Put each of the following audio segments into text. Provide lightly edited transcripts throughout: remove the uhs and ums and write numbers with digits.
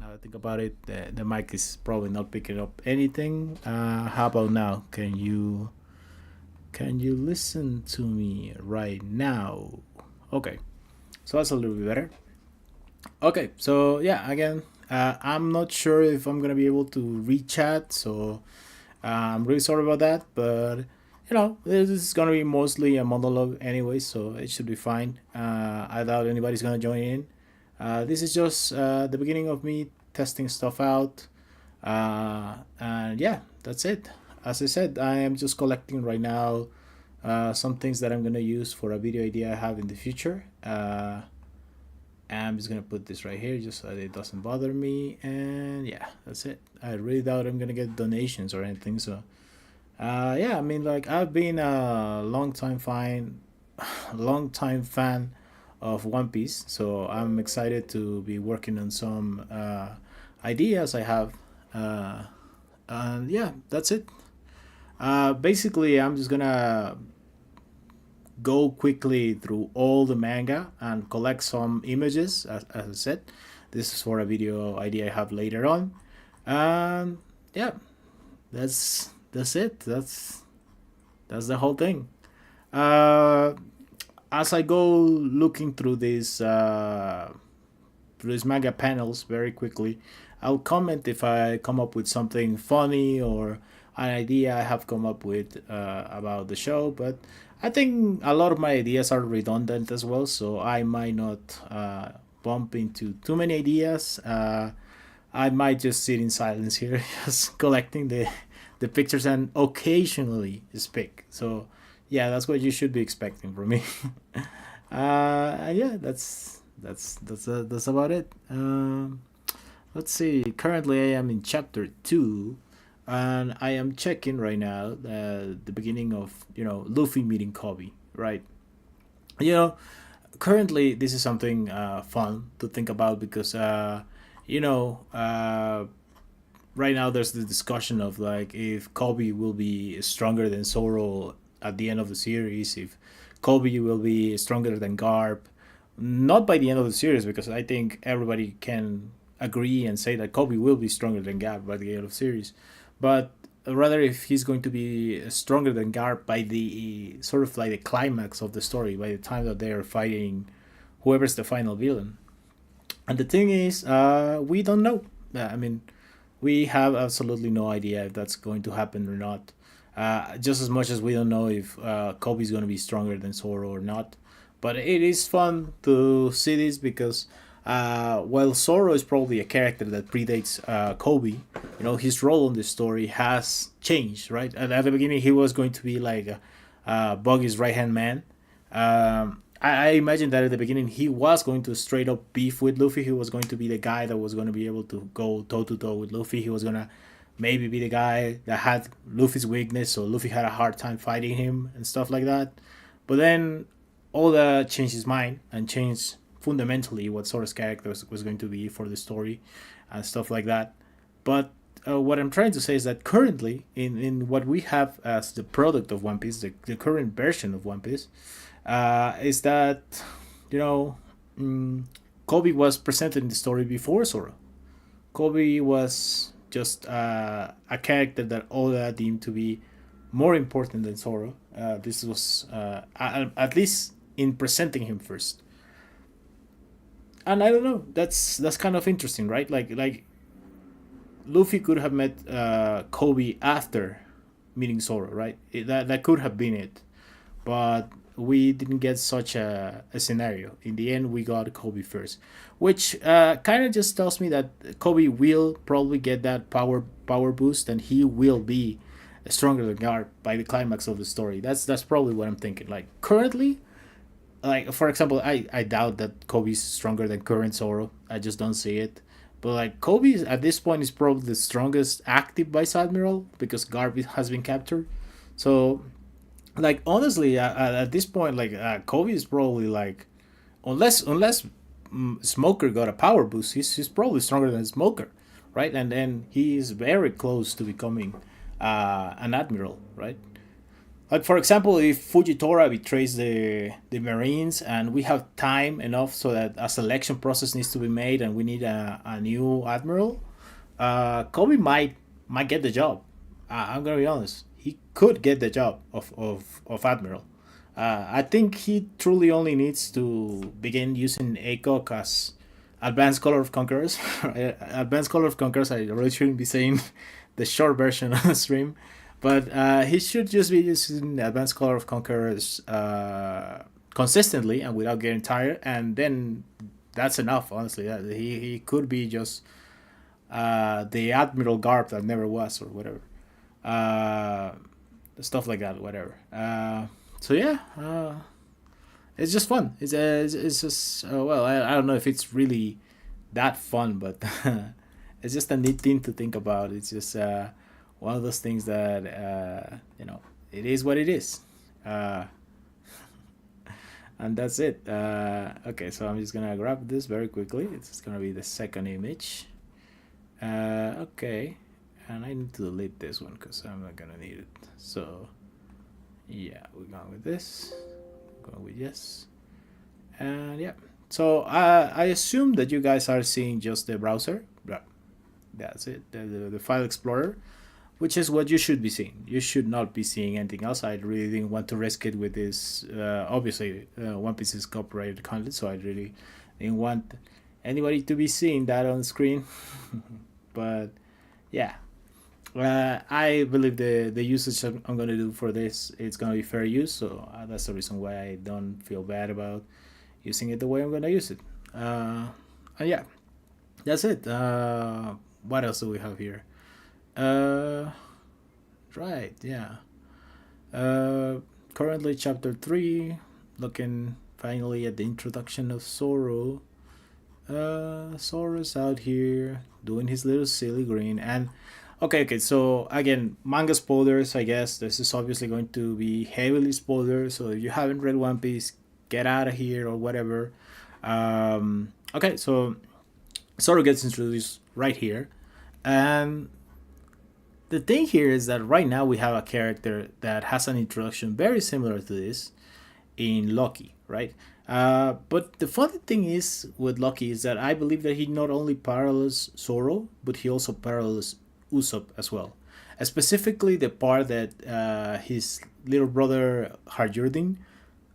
Now I think about it, the mic is probably not picking up anything. How about now? Can you listen to me right now? Okay, so that's a little bit better. Okay, so yeah, again, I'm not sure if I'm gonna be able to re-chat, so I'm really sorry about that. But this is gonna be mostly a monologue anyway, so it should be fine. I doubt anybody's gonna join in. This is just the beginning of me testing stuff out, and yeah, that's it. As I said, I am just collecting right now some things that I'm gonna use for a video idea I have in the future. I'm just gonna put this right here just so that it doesn't bother me, and yeah, that's it. I really doubt I'm gonna get donations or anything, so yeah, I mean, like, I've been a long time fan of One Piece, so I'm excited to be working on some ideas I have. Uh, and yeah, that's it. Basically, I'm just gonna go quickly through all the manga and collect some images. As I said, this is for a video idea I have later on. And yeah, that's it. That's the whole thing. Uh, as I go looking through these manga panels very quickly, I'll comment if I come up with something funny or an idea I have come up with about the show. But I think a lot of my ideas are redundant as well, so I might not bump into too many ideas. I might just sit in silence here, just collecting the pictures and occasionally speak. So yeah, that's what you should be expecting from me. And yeah, that's about it. Let's see. Currently, I am in chapter 2, and I am checking right now the beginning of Luffy meeting Kobe. Right. You know, currently this is something fun to think about because you know right now there's the discussion of like if Kobe will be stronger than Zoro at the end of the series, if Kobe will be stronger than Garp. Not by the end of the series, because I think everybody can agree and say that Kobe will be stronger than Garp by the end of the series, but rather if he's going to be stronger than Garp by the sort of like the climax of the story, by the time that they're fighting whoever's the final villain. And the thing is, we don't know. I mean, we have absolutely no idea if that's going to happen or not. Just as much as we don't know if Kobe's going to be stronger than Zoro or not. But it is fun to see this because while Zoro is probably a character that predates Kobe, his role in the story has changed, right? At the beginning, he was going to be like Buggy's right hand man. I imagine that at the beginning he was going to straight up beef with Luffy. He was going to be the guy that was going to be able to go toe to toe with Luffy. He was going to maybe be the guy that had Luffy's weakness, so Luffy had a hard time fighting him and stuff like that. But then Oda changed his mind and changed fundamentally what Sora's character was going to be for the story and stuff like that. But what I'm trying to say is that currently, in what we have as the product of One Piece, the current version of One Piece, is that, you know, mm, Kobe was presented in the story before Zoro. Kobe was just a character that Oda deemed to be more important than Zoro. This was at least in presenting him first, and I don't know. That's kind of interesting, right? Like Luffy could have met Kobe after meeting Zoro, right? That could have been it, but we didn't get such a scenario. In the end, we got Kobe first, which kind of just tells me that Kobe will probably get that power boost, and he will be stronger than Garp by the climax of the story. That's probably what I'm thinking. Like currently, like for example, I doubt that Kobe's stronger than current Zoro. I just don't see it. But like Kobe at this point is probably the strongest active Vice Admiral because Garp has been captured. So like honestly, at this point, like Kobe is probably like unless Smoker got a power boost, he's probably stronger than Smoker, right? And then he is very close to becoming an admiral, right? Like for example, if Fujitora betrays the Marines and we have time enough so that a selection process needs to be made and we need a new admiral, Kobe might get the job. I'm gonna be honest. He could get the job of admiral. I think he truly only needs to begin using ACOG as Advanced Color of Conquerors. Advanced Color of Conquerors. I really shouldn't be saying the short version on the stream, but he should just be using Advanced Color of Conquerors consistently and without getting tired, and then that's enough. Honestly, he could be just the Admiral Garb that never was, or whatever. Uh, Stuff like that, whatever. So yeah, it's just fun. It's just well, I don't know if it's really that fun, but it's just a neat thing to think about. It's just one of those things that it is what it is, uh, and that's it. Okay, so I'm just gonna grab this very quickly. It's just gonna be the second image. Okay, and I need to delete this one because I'm not gonna need it. So yeah, we're going with this. Going with yes. And yeah. So I assume that you guys are seeing just the browser. Yeah, that's it. The file explorer, which is what you should be seeing. You should not be seeing anything else. I really didn't want to risk it with this. Obviously, One Piece is copyrighted content, so I really didn't want anybody to be seeing that on the screen. But yeah, I believe the usage I'm going to do for this it's going to be fair use, so that's the reason why I don't feel bad about using it the way I'm going to use it. And yeah, that's it. What else do we have here? Uh, right, yeah. Currently, chapter 3, looking finally at the introduction of Zoro. Zoro's out here doing his little silly grin, and okay. So again, manga spoilers. I guess this is obviously going to be heavily spoilers. So if you haven't read One Piece, get out of here or whatever. Okay, so Zoro gets introduced right here, and the thing here is that right now we have a character that has an introduction very similar to this in Loki, right? But the funny thing is with Loki is that I believe that he not only parallels Zoro, but he also parallels Usopp as well. Specifically, the part that his little brother Harjurdin,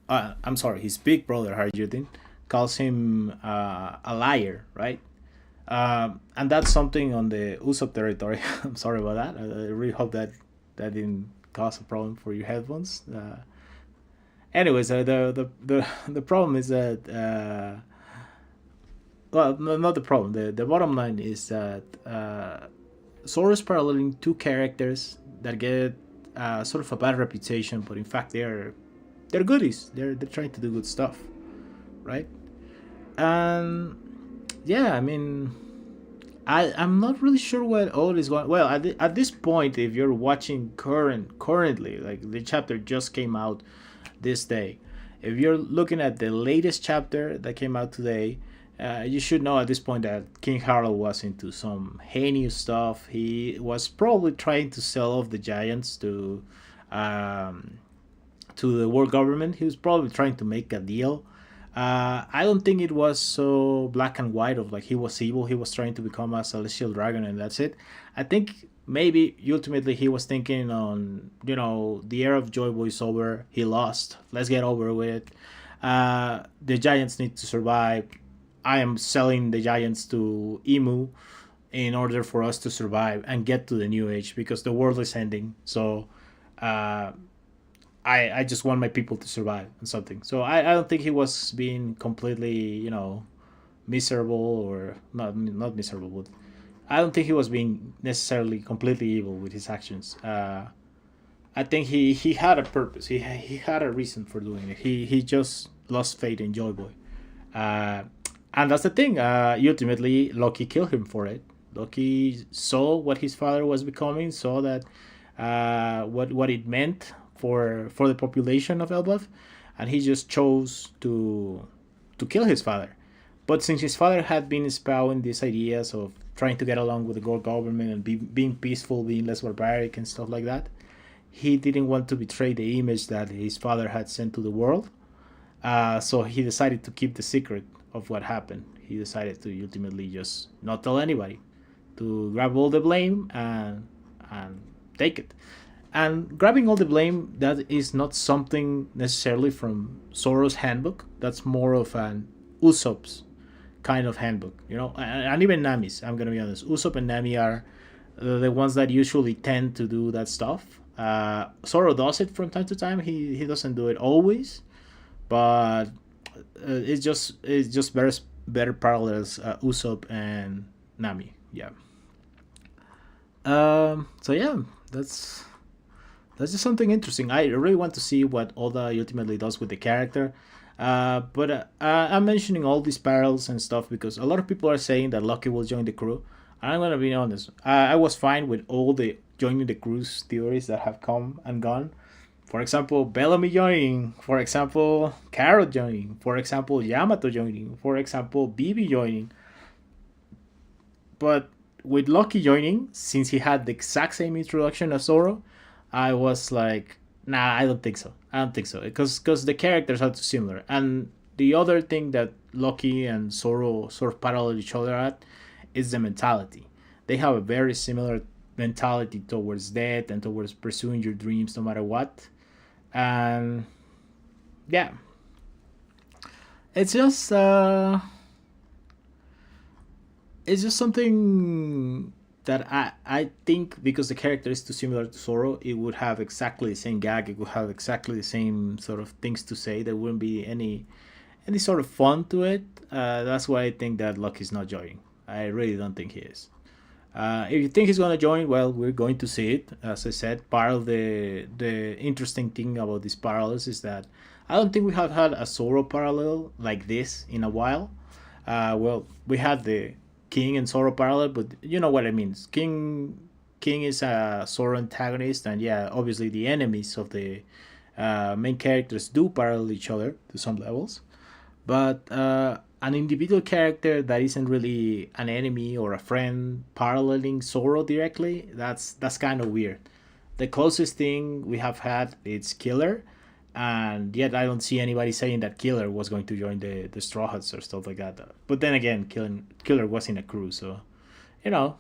I'm sorry, his big brother Harjurdin, calls him a liar, right? And that's something on the Usopp territory. I'm sorry about that. I really hope that that didn't cause a problem for your headphones. Anyways, the problem is that well, not the problem. The bottom line is that Zoro's paralleling two characters that get sort of a bad reputation, but in fact they're goodies. They're trying to do good stuff, right? And yeah, I mean, I'm not really sure what all is going. Well, at this point, if you're watching currently, like the chapter just came out this day. If you're looking at the latest chapter that came out today, you should know at this point that King Harold was into some heinous stuff. He was probably trying to sell off the giants um, to the world government. He was probably trying to make a deal. I don't think it was so black and white of like he was evil. He was trying to become a celestial dragon, and that's it. I think maybe ultimately he was thinking on the era of Joy Boy is over. He lost. Let's get over with it. The giants need to survive. I am selling the giants to Emu in order for us to survive and get to the new age because the world is ending. So uh, I just want my people to survive and something. So I don't think he was being completely, miserable or not miserable, but I don't think he was being necessarily completely evil with his actions. I think he had a purpose. He had a reason for doing it. He just lost faith in Joy Boy. Uh, and that's the thing. Ultimately, Loki killed him for it. Loki saw what his father was becoming, saw that what it meant for the population of Elbaf, and he just chose to kill his father. But since his father had been spouting these ideas of trying to get along with the gold government and being peaceful, being less barbaric and stuff like that, he didn't want to betray the image that his father had sent to the world. So he decided to keep the secret of what happened. He decided to ultimately just not tell anybody, to grab all the blame and take it. And grabbing all the blame, that is not something necessarily from Zoro's handbook. That's more of an Usopp's kind of handbook, you know, and even Nami's. I'm gonna be honest. Usopp and Nami are the ones that usually tend to do that stuff. Zoro does it from time to time. He doesn't do it always, but it's just better parallels Usopp and Nami. Yeah. So yeah, that's that's just something interesting. I really want to see what Oda ultimately does with the character. But I'm mentioning all these parallels and stuff because a lot of people are saying that Lucky will join the crew. I'm gonna be honest. I was fine with all the joining the crews theories that have come and gone. For example, Bellamy joining. For example, Carrot joining. For example, Yamato joining. For example, Bibi joining. But with Lucky joining, since he had the exact same introduction as Zoro, I was like, nah, I don't think so. I don't think so because the characters are too similar. And the other thing that Lucky and Zoro sort of parallel each other at is the mentality. They have a very similar mentality towards death and towards pursuing your dreams no matter what. And yeah, it's just uh, it's just something that I think because the character is too similar to Zoro, it would have exactly the same gag. It would have exactly the same sort of things to say. There wouldn't be any sort of fun to it. That's why I think that Lucky's not joining. I really don't think he is. If you think he's gonna join, well, we're going to see it. As I said, part of the interesting thing about these parallels is that I don't think we have had a Zoro parallel like this in a while. Well, we had the King and Zoro parallel, but you know what I mean. King is a Zoro antagonist, and yeah, obviously the enemies of the main characters do parallel each other to some levels. But an individual character that isn't really an enemy or a friend paralleling Zoro directly, that's kind of weird. The closest thing we have had is Killer, and yet I don't see anybody saying that Killer was going to join the Straw Hats or stuff like that. But then again, Killer was in a crew, so you know.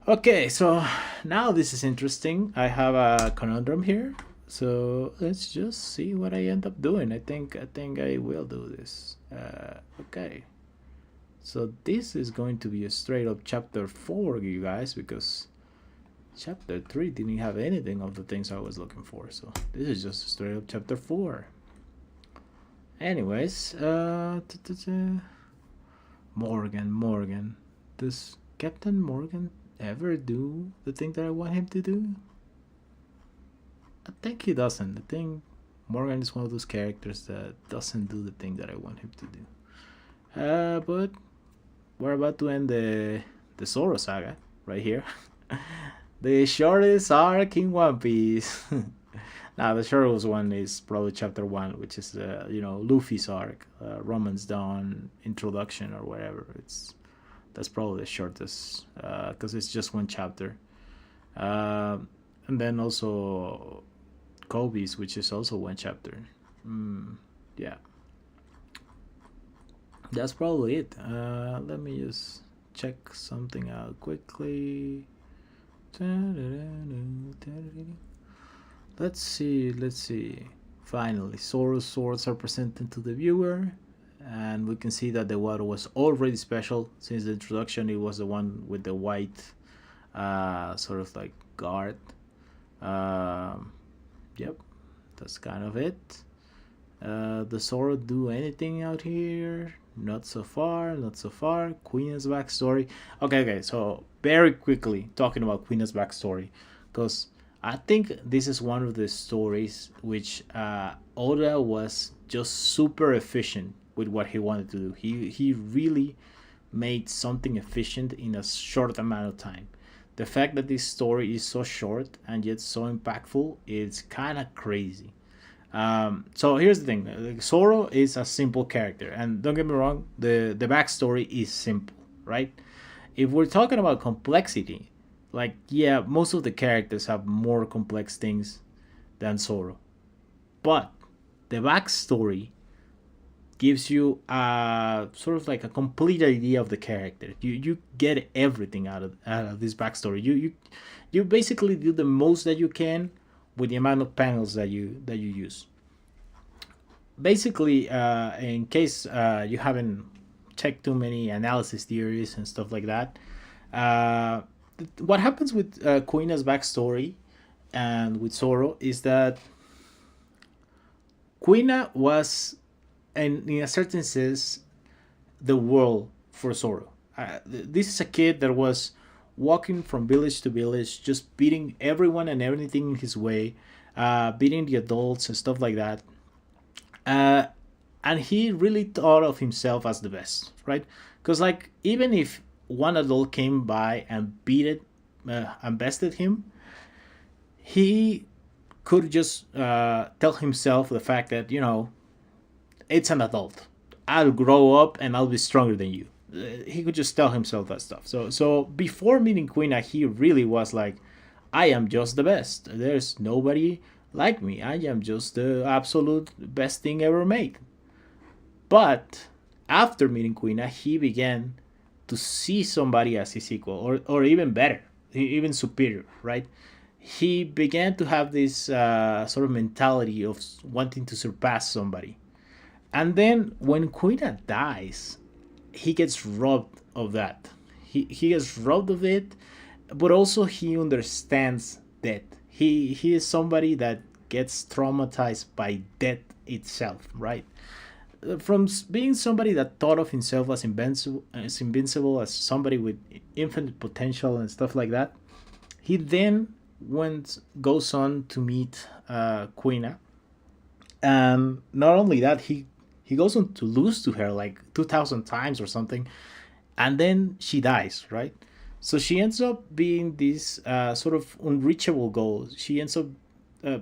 Okay, so now this is interesting. I have a conundrum here. So let's just see what I end up doing. I think I will do this. Okay. So this is going to be a straight up chapter 4, you guys, because chapter 3 didn't have anything of the things I was looking for. So this is just straight up chapter 4. Anyways, Morgan. Does Captain Morgan ever do the thing that I want him to do? I think he doesn't. I think Morgan is one of those characters that doesn't do the thing that I want him to do. But we're about to end the Zoro saga right here. The shortest arc in One Piece. Now the shortest one is probably chapter 1, which is Luffy's arc, Romance Dawn introduction or whatever. That's probably the shortest because it's just one chapter. Uh, and then also Kobe's, which is also one chapter. Yeah, that's probably it. Let me just check something out quickly. Let's see. Finally, Zoro's swords are presented to the viewer, and we can see that the water was already special since the introduction. It was the one with the white, sort of like guard. Um, yep, that's kind of it. Does Zoro do anything out here? Not so far, not so far. Queen's backstory. Okay. So very quickly talking about Queen's backstory, because I think this is one of the stories which Oda was just super efficient with what he wanted to do. He really made something efficient in a short amount of time. The fact that this story is so short and yet so impactful is kind of crazy. So here's the thing: Zoro is a simple character, and don't get me wrong, the backstory is simple, right? If we're talking about complexity, like, yeah, most of the characters have more complex things than Zoro, but the backstory gives you a sort of like a complete idea of the character. You get everything out of this backstory. You basically do the most that you can with the amount of panels that you use. Basically, in case you haven't checked too many analysis theories and stuff like that, uh, what happens with Kuina's backstory and with Zoro is that Kuina was, and in a certain sense, the world for Zoro. This is a kid that was walking from village to village, just beating everyone and everything in his way, beating the adults and stuff like that. Uh, and he really thought of himself as the best, right? Because like even if one adult came by and beat it and bested him, he could just tell himself the fact that it's an adult. I'll grow up and I'll be stronger than you. He could just tell himself that stuff. So before meeting Quina, he really was like, I am just the best. There's nobody like me. I am just the absolute best thing ever made. But after meeting Quina, he began to see somebody as his equal, or even better, even superior, right? He began to have this sort of mentality of wanting to surpass somebody. And then when Quina dies, he gets robbed of that. He gets robbed of it, but also he understands death. He is somebody that gets traumatized by death itself, right? From being somebody that thought of himself as invincible, as somebody with infinite potential and stuff like that, he then goes on to meet Quina, and not only that, he goes on to lose to her like 2,000 times or something, and then she dies, right? So she ends up being this sort of unreachable goal. She ends up uh,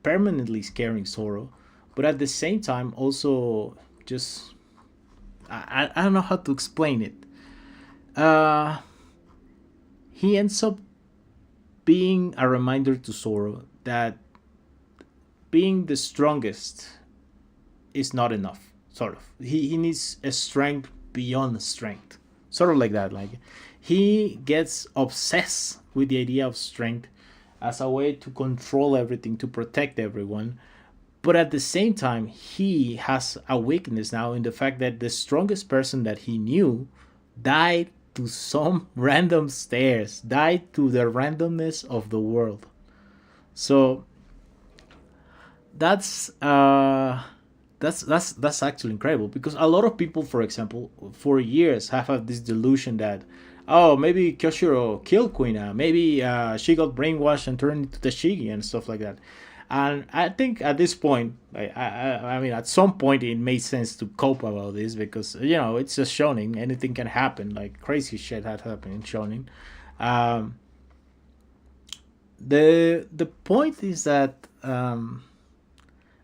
permanently scaring Zoro, but at the same time also just I don't know how to explain it. Uh, he ends up being a reminder to Zoro that being the strongest is not enough. Sort of, he needs a strength beyond strength. Sort of like that. Like he gets obsessed with the idea of strength as a way to control everything, to protect everyone. But at the same time, he has a weakness now in the fact that the strongest person that he knew died to some random stairs, died to the randomness of the world. So that's that's actually incredible, because a lot of people, for example, for years have had this delusion that, oh, maybe Kyoshiro killed Kuina, maybe she got brainwashed and turned into the Shigi and stuff like that. And I think at this point, I mean, at some point, it made sense to cope about this, because it's just shonen. Anything can happen. Like crazy shit had happened in shonen. Um, the point is that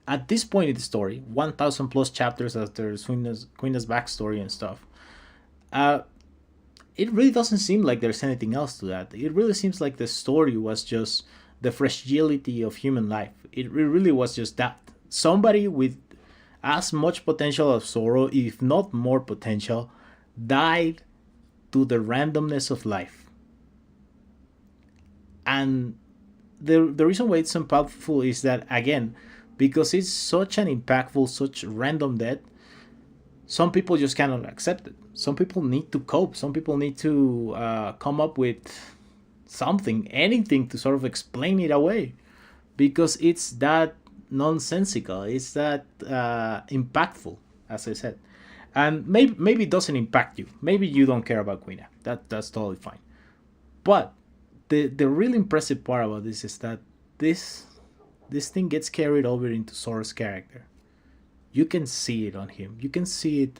at this point in the story, 1,000 plus chapters after Queena's backstory and stuff, uh, it really doesn't seem like there's anything else to that. It really seems like the story was just the fragility of human life. It really was just that. Somebody with as much potential as Zoro, if not more potential, died to the randomness of life. And the reason why it's so powerful is that, again, because it's such an impactful, such random death, some people just cannot accept it. Some people need to cope. Some people need to come up with something, anything to sort of explain it away, because it's that nonsensical. It's that impactful, as I said. And maybe it doesn't impact you. Maybe you don't care about Quina. That's totally fine. But the really impressive part about this is that this this thing gets carried over into Sora's character. You can see it on him. You can see it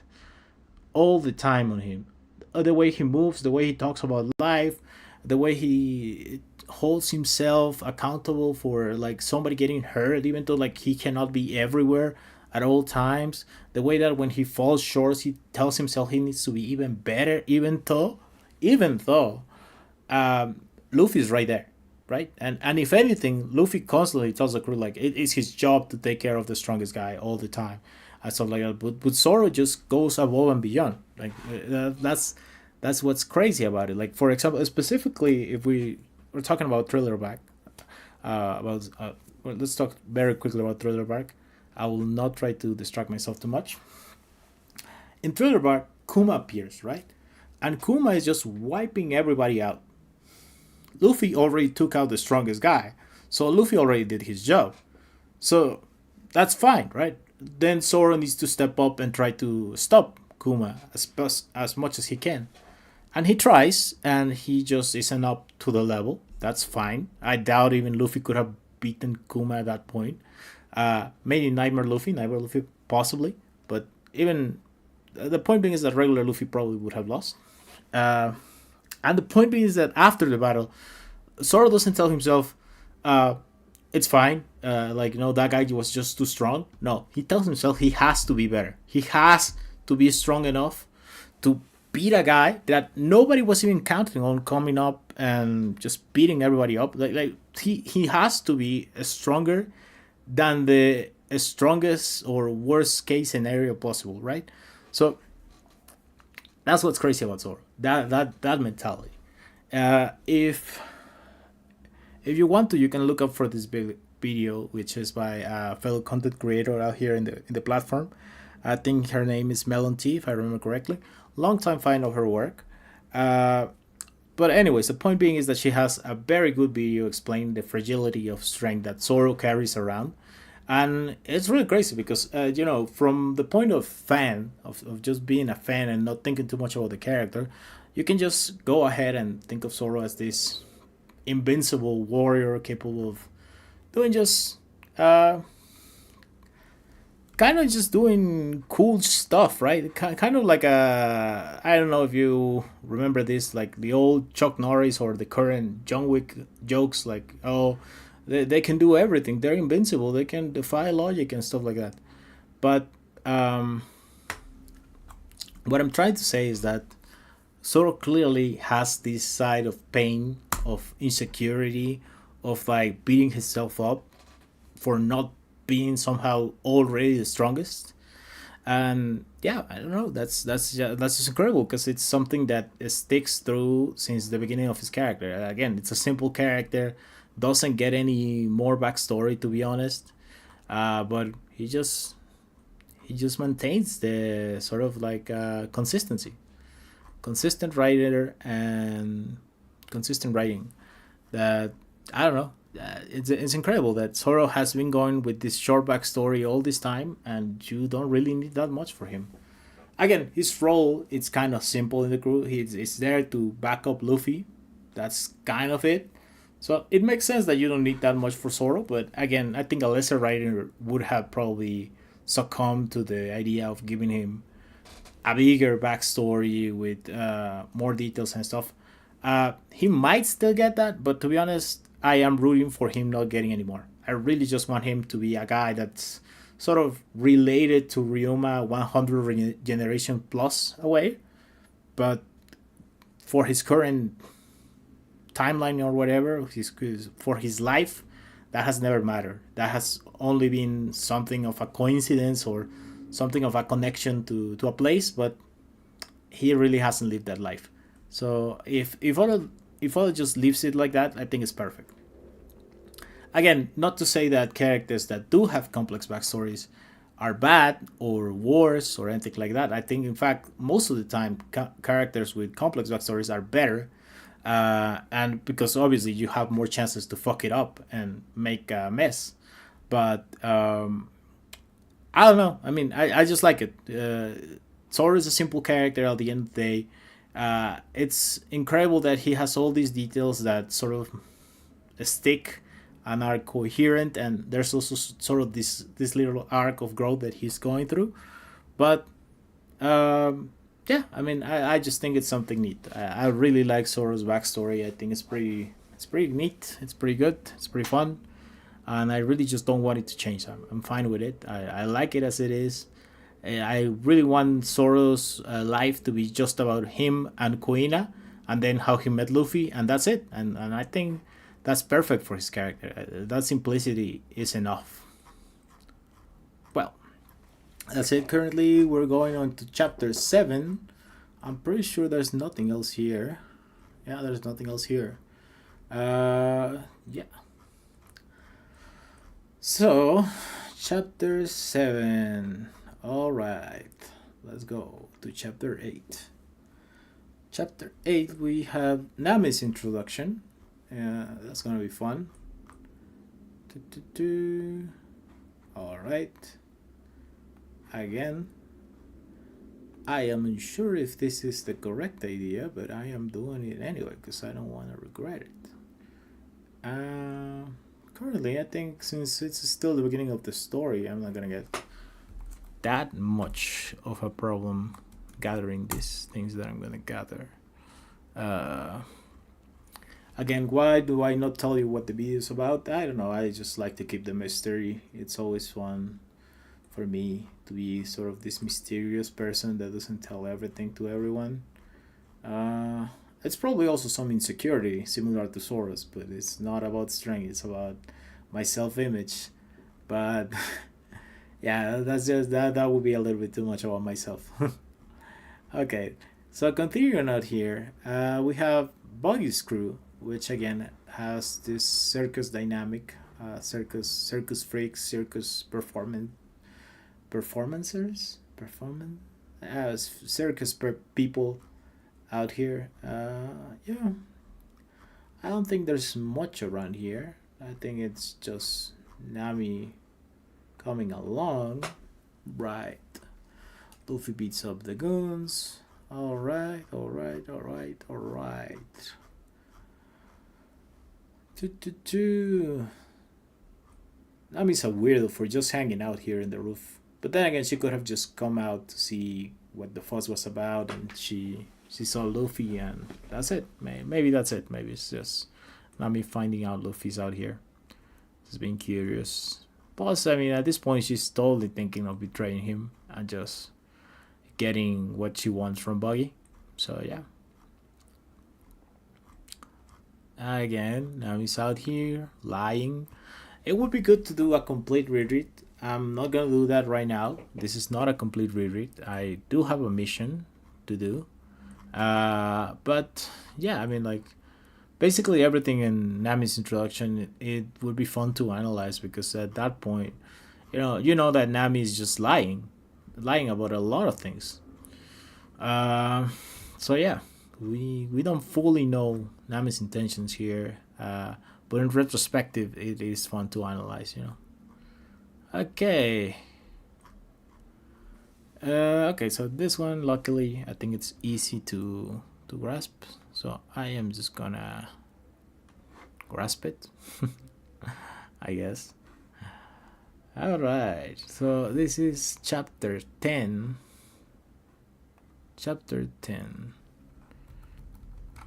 all the time on him. The way he moves, the way he talks about life, the way he holds himself accountable for like somebody getting hurt, even though like he cannot be everywhere at all times. The way that when he falls short, he tells himself he needs to be even better, even though um, Luffy's right there, right? And if anything, Luffy constantly tells the crew like it's his job to take care of the strongest guy all the time, and stuff like that. But Zoro just goes above and beyond. Like that's what's crazy about it. Like for example, specifically if we're talking about Thriller Back, about well, let's talk very quickly about Thriller Bark. I will not try to distract myself too much. In Thriller Bark, Kuma appears, right? And Kuma is just wiping everybody out. Luffy already took out the strongest guy, so Luffy already did his job. So that's fine, right? Then Zoro needs to step up and try to stop Kuma as much as he can. And he tries, and he just isn't up to the level. That's fine. I doubt even Luffy could have beaten Kuma at that point. Maybe Nightmare Luffy possibly, but even the point being is that regular Luffy probably would have lost. Uh, and the point being is that after the battle, Zoro doesn't tell himself, uh, it's fine. Like, that guy was just too strong. No, he tells himself he has to be better. He has to be strong enough to beat a guy that nobody was even counting on coming up and just beating everybody up. Like he has to be stronger than the strongest or worst case scenario possible, right? So that's what's crazy about Zoro. That mentality. If you want to, you can look up for this big video, which is by a fellow content creator out here in the platform. I think her name is Melon T, if I remember correctly. Long time fan of her work. But anyways, the point being is that she has a very good video explaining the fragility of strength that Zoro carries around. And it's really crazy because, from the point of fan, of just being a fan and not thinking too much about the character, you can just go ahead and think of Zoro as this invincible warrior capable of doing just kind of just doing cool stuff, right? Kind of like I don't know if you remember this, like the old Chuck Norris or the current John Wick jokes, like, oh, they can do everything, they're invincible, they can defy logic and stuff like that. But what I'm trying to say is that Zoro clearly has this side of pain, of insecurity, of like beating himself up for not being somehow already the strongest. And yeah, I don't know, that's just incredible because it's something that sticks through since the beginning of his character. Again, it's a simple character, doesn't get any more backstory, to be honest. But he just maintains the sort of like consistency, consistent writer and consistent writing. That, I don't know, it's incredible that Zoro has been going with this short backstory all this time, and you don't really need that much for him. Again, his role, it's kind of simple in the crew. He's there to back up Luffy. That's kind of it. So it makes sense that you don't need that much for Zoro. But again, I think a lesser writer would have probably succumbed to the idea of giving him a bigger backstory with more details and stuff. He might still get that, but to be honest, I am rooting for him not getting any more. I really just want him to be a guy that's sort of related to Ryuma 100 generation plus away, but for his current timeline or whatever, for his life, that has never mattered. That has only been something of a coincidence or something of a connection to a place, but he really hasn't lived that life. So if Oda just leaves it like that, I think it's perfect. Again, not to say that characters that do have complex backstories are bad or worse or anything like that. I think, in fact, most of the time, characters with complex backstories are better, and because obviously you have more chances to fuck it up and make a mess. But I don't know. I mean, I just like it. Zoro is a simple character at the end of the day. It's incredible that he has all these details that sort of stick and are coherent, and there's also sort of this little arc of growth that he's going through. But yeah, I mean, I just think it's something neat. I really like Zoro's backstory. I think it's pretty neat. It's pretty good. It's pretty fun, and I really just don't want it to change. I'm fine with it. I like it as it is. I really want Zoro's life to be just about him and Kuina, and then how he met Luffy, and that's it. And I think that's perfect for his character. That simplicity is enough. Well, that's it. Currently, we're going on to chapter 7. I'm pretty sure there's nothing else here. Yeah, there's nothing else here. Yeah. So, chapter 7. Alright. Let's go to chapter 8. Chapter 8, we have Nami's introduction. That's gonna be fun. Alright. Again, I am unsure if this is the correct idea, but I am doing it anyway because I don't want to regret it. Currently, I think since it's still the beginning of the story, I'm not gonna get that much of a problem gathering these things that I'm gonna gather. Uh, Again, why do I not tell you what the video is about? I don't know. I just like to keep the mystery. It's always fun for me to be sort of this mysterious person that doesn't tell everything to everyone. Uh, it's probably also some insecurity similar to Soros, but it's not about strength. It's about my self-image. But yeah, that's just that. That would be a little bit too much about myself. Okay, so continuing out here, we have Buggy's crew, which again has this circus dynamic, circus freaks, circus performance circus people out here. Yeah, I don't think there's much around here. I think it's just Nami coming along. Right. Luffy beats up the goons. Alright, alright, alright, alright. Nami's a weirdo for just hanging out here in the roof. But then again, she could have just come out to see what the fuss was about, and she saw Luffy, and that's it. Maybe that's it. Maybe it's just Nami finding out Luffy's out here. Just being curious. Plus, I mean, at this point, she's totally thinking of betraying him and just getting what she wants from Buggy. So yeah. Again, Nami's out here lying. It would be good to do a complete reread. I'm not gonna do that right now. This is not a complete reread. I do have a mission to do. But yeah, I mean, like, basically everything in Nami's introduction, it would be fun to analyze because at that point, you know that Nami is just lying about a lot of things. Uh, so yeah, we don't fully know Nami's intentions here, but in retrospective, it is fun to analyze. Okay. Okay, so this one, luckily, I think it's easy to grasp. So I am just gonna grasp it, I guess. All right. So this is chapter 10. Chapter 10.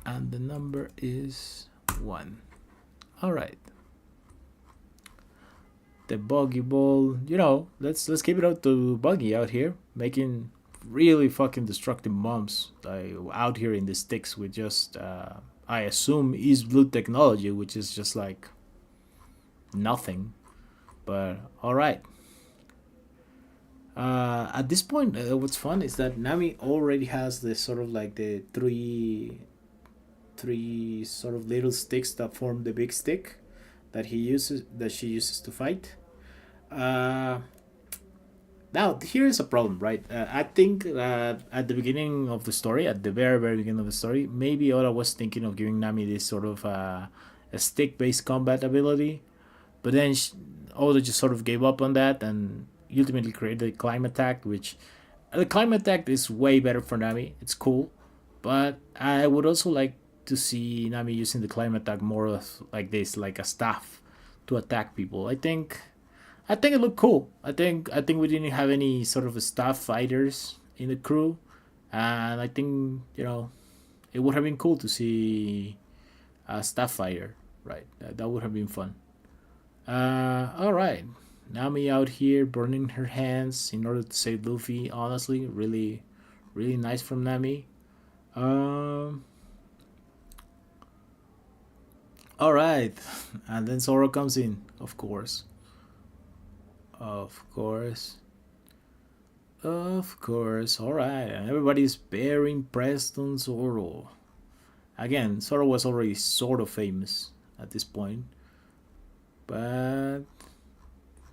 And the number is 1. All right. The Buggy Ball, let's keep it out to Buggy out here, making really fucking destructive bombs out here in the sticks with just, I assume, East Blue technology, which is just like nothing. But all right. At this point, what's fun is that Nami already has this sort of like the three sort of little sticks that form the big stick that she uses to fight. Uh, Now here is a problem, right? I think that at the beginning of the story, at the very very beginning of the story, maybe Oda was thinking of giving Nami this sort of a stick-based combat ability, but then Oda just sort of gave up on that and ultimately created the climb attack, which the climb attack is way better for Nami. It's cool, but I would also like to see Nami using the climb attack more of like this, like a staff to attack people. I think it looked cool. I think we didn't have any sort of staff fighters in the crew, and I think it would have been cool to see a staff fighter. Right, that would have been fun. All right, Nami out here burning her hands in order to save Luffy. Honestly, really, really nice from Nami. Um, All right, and then Zoro comes in, of course, of course, of course. All right, and everybody's very impressed on Zoro. Again, Zoro was already sort of famous at this point, but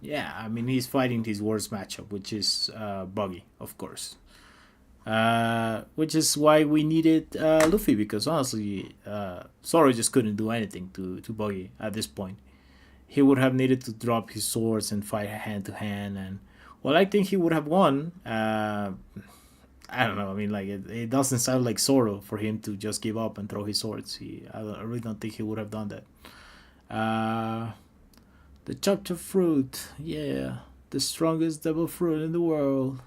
yeah, I mean he's fighting his worst matchup, which is Buggy, of course. Which is why we needed Luffy because honestly, Zoro just couldn't do anything to Buggy at this point. He would have needed to drop his swords and fight hand to hand, and well, I think he would have won. I don't know. I mean, like it doesn't sound like Zoro for him to just give up and throw his swords. I really don't think he would have done that. Uh, the chop fruit, yeah, the strongest devil fruit in the world.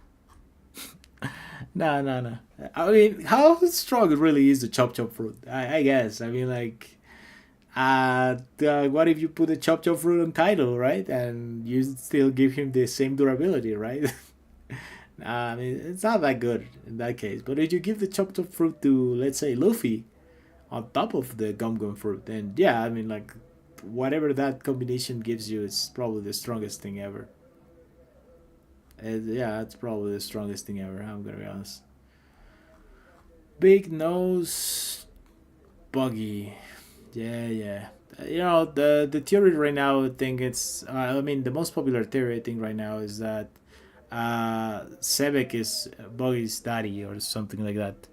No, no, no. I mean, how strong really is the chop fruit? I guess. I mean, like, what if you put a chop fruit on title, right? And you still give him the same durability, right? I mean, it's not that good in that case. But if you give the chop fruit to, let's say, Luffy on top of the gum fruit, then yeah, I mean, like, whatever that combination gives you is probably the strongest thing ever. Yeah, it's probably the strongest thing ever. I'm gonna be honest. Big nose, buggy. Yeah, yeah. The theory right now. I think it's. I mean, the most popular theory I think right now is that Sebek is Buggy's daddy or something like that.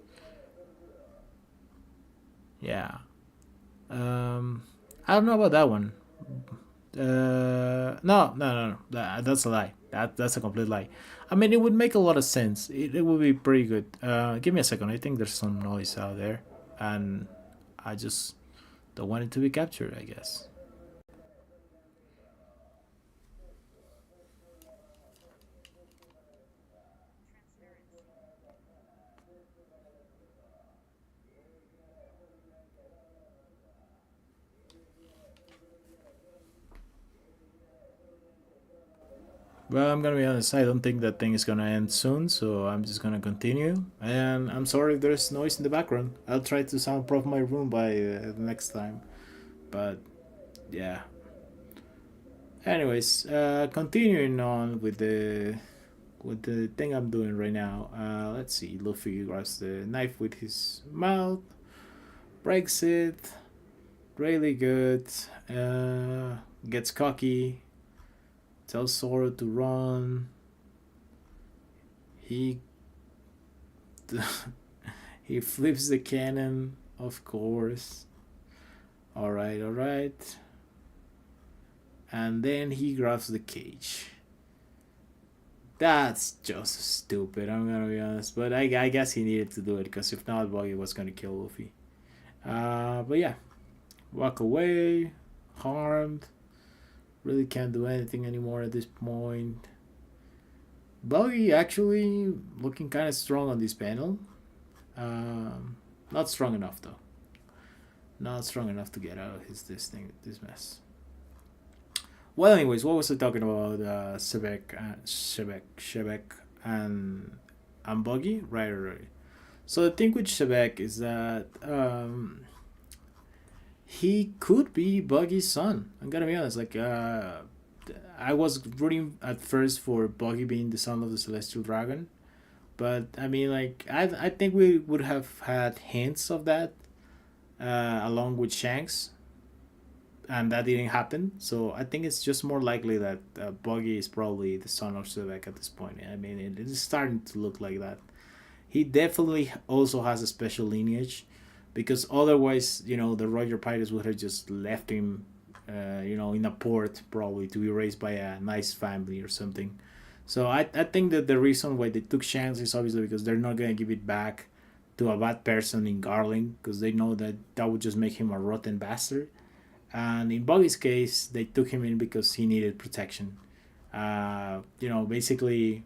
Yeah. Um, I don't know about that one. No, no, no, no. That's a lie. That's a complete lie. I mean, it would make a lot of sense. It would be pretty good. Give me a second. I think there's some noise out there, and I just don't want it to be captured. I guess. Well, I'm gonna be honest. I don't think that thing is gonna end soon, so I'm just gonna continue. And I'm sorry if there's noise in the background. I'll try to soundproof my room by next time. But yeah. Anyways, continuing on with the thing I'm doing right now. Let's see. Luffy grabs the knife with his mouth, breaks it, really good. Gets cocky, tells Zoro to run. He he flips the cannon, of course. All right, all right. And then he grabs the cage. That's just stupid. I'm gonna be honest, but I guess he needed to do it because if not, Buggy was gonna kill Luffy. But yeah, walk away, harmed. Really can't do anything anymore at this point. Buggy actually looking kind of strong on this panel. Not strong enough though. Not strong enough to get out of this mess. Well, anyways, what was I talking about? Shebek, and Buggy, right, right, right. So the thing with Shebek is that he could be Buggy's son. I'm gonna be honest. Like, I was rooting at first for Buggy being the son of the Celestial Dragon, but I mean, like, I think we would have had hints of that along with Shanks, and that didn't happen. So I think it's just more likely that Buggy is probably the son of Shebek at this point. I mean, it is starting to look like that. He definitely also has a special lineage, because otherwise, the Roger Pirates would have just left him, in a port probably to be raised by a nice family or something. So I think that the reason why they took Shanks is obviously because they're not gonna give it back to a bad person in Garling, because they know that that would just make him a rotten bastard. And in Buggy's case, they took him in because he needed protection. Basically,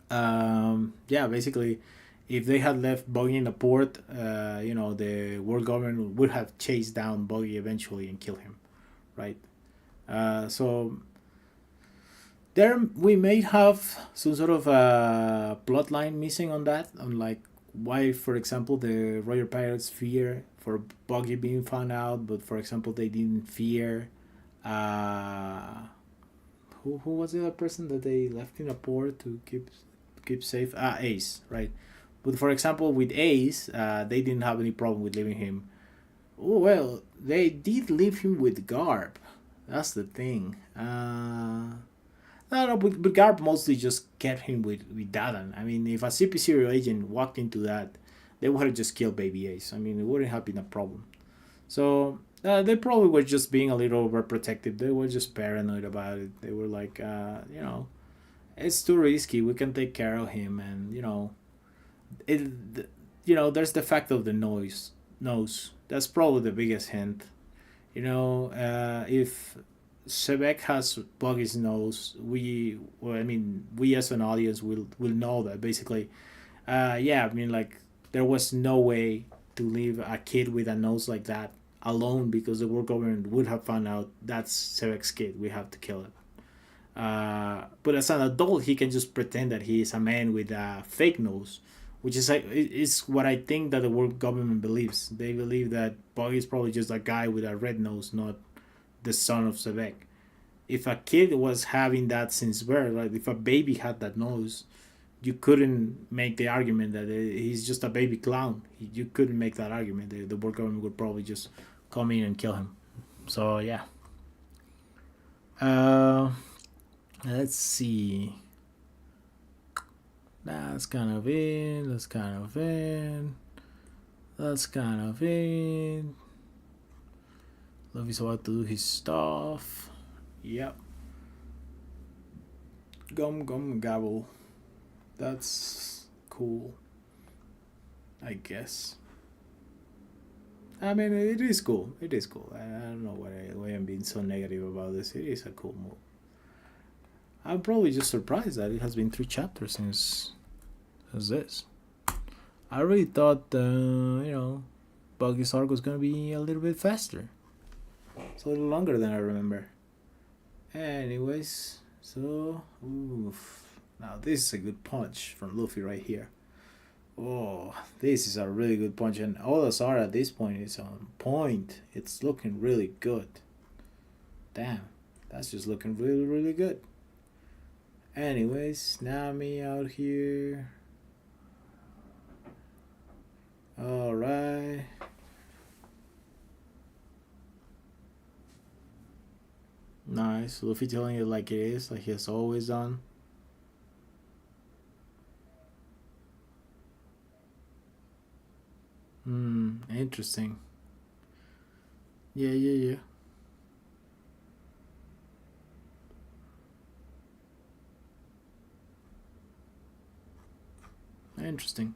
yeah, basically, if they had left Buggy in the port, the world government would have chased down Buggy eventually and killed him, right? So there we may have some sort of plot line missing on that, on like why, for example, the Royal Pirates fear for Buggy being found out, but for example, they didn't fear. Uh, who was the other person that they left in a port to keep safe? Ace, right? But for example, with Ace, they didn't have any problem with leaving him. Oh, well, they did leave him with Garb. That's the thing. No, no, but Garb mostly just kept him with Dadan. I mean, if a CP0 agent walked into that, they would have just killed Baby Ace. I mean, it wouldn't have been a problem. So they probably were just being a little overprotective. They were just paranoid about it. They were like, it's too risky. We can take care of him, and it. There's the fact of the nose. That's probably the biggest hint. If Sebek has Buggy's nose, we as an audience will know that basically. Yeah, I mean, like there was no way to leave a kid with a nose like that alone because the world government would have found out that's Sebek's kid. We have to kill it. But as an adult, he can just pretend that he is a man with a fake nose, which is like is what I think that the world government believes. They believe that Buggy is probably just a guy with a red nose, not the son of Sebek. If a kid was having that since birth, like if a baby had that nose, you couldn't make the argument that he's just a baby clown. You couldn't make that argument. The world government would probably just come in and kill him. So yeah. Uh, let's see. That's kind of it. That's kind of it. That's kind of it. Luffy's about to do his stuff. Yep. Gum gum gabble. That's cool. I guess. I mean, it is cool. It is cool. I don't know why I'm being so negative about this. It is a cool move. I'm probably just surprised that it has been 3 chapters since this. I really thought, Buggy's arc was gonna be a little bit faster. It's a little longer than I remember. Anyways, so oof. Now this is a good punch from Luffy right here. Oh, this is a really good punch, and Odasara at this point is on point. It's looking really good. Damn, that's just looking really, really good. Anyways, Nami out here. Alright. Nice. Luffy telling it like it is, like he has always done. Interesting. Yeah, yeah, yeah. Interesting.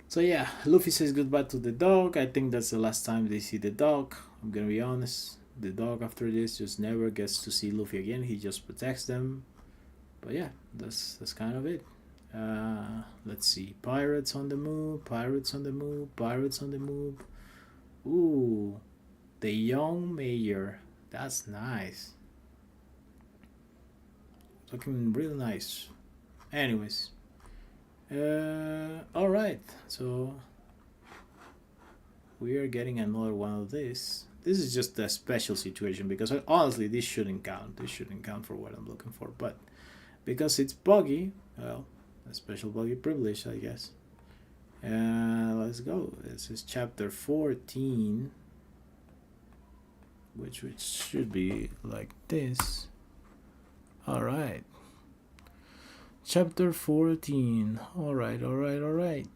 So yeah, Luffy says goodbye to the dog. I think that's the last time they see the dog. I'm gonna be honest. The dog after this just never gets to see Luffy again. He just protects them. But yeah, that's kind of it. Let's see. Pirates on the move. Pirates on the move. Pirates on the move. Ooh, the young mayor. That's nice. Looking real nice. Anyways, all right. So we are getting another one of this. This is just a special situation because honestly, this shouldn't count. This shouldn't count for what I'm looking for. But because it's buggy, well, a special buggy privilege, I guess. Let's go. This is chapter 14, which should be like this. All right. Chapter 14. All right, all right, all right.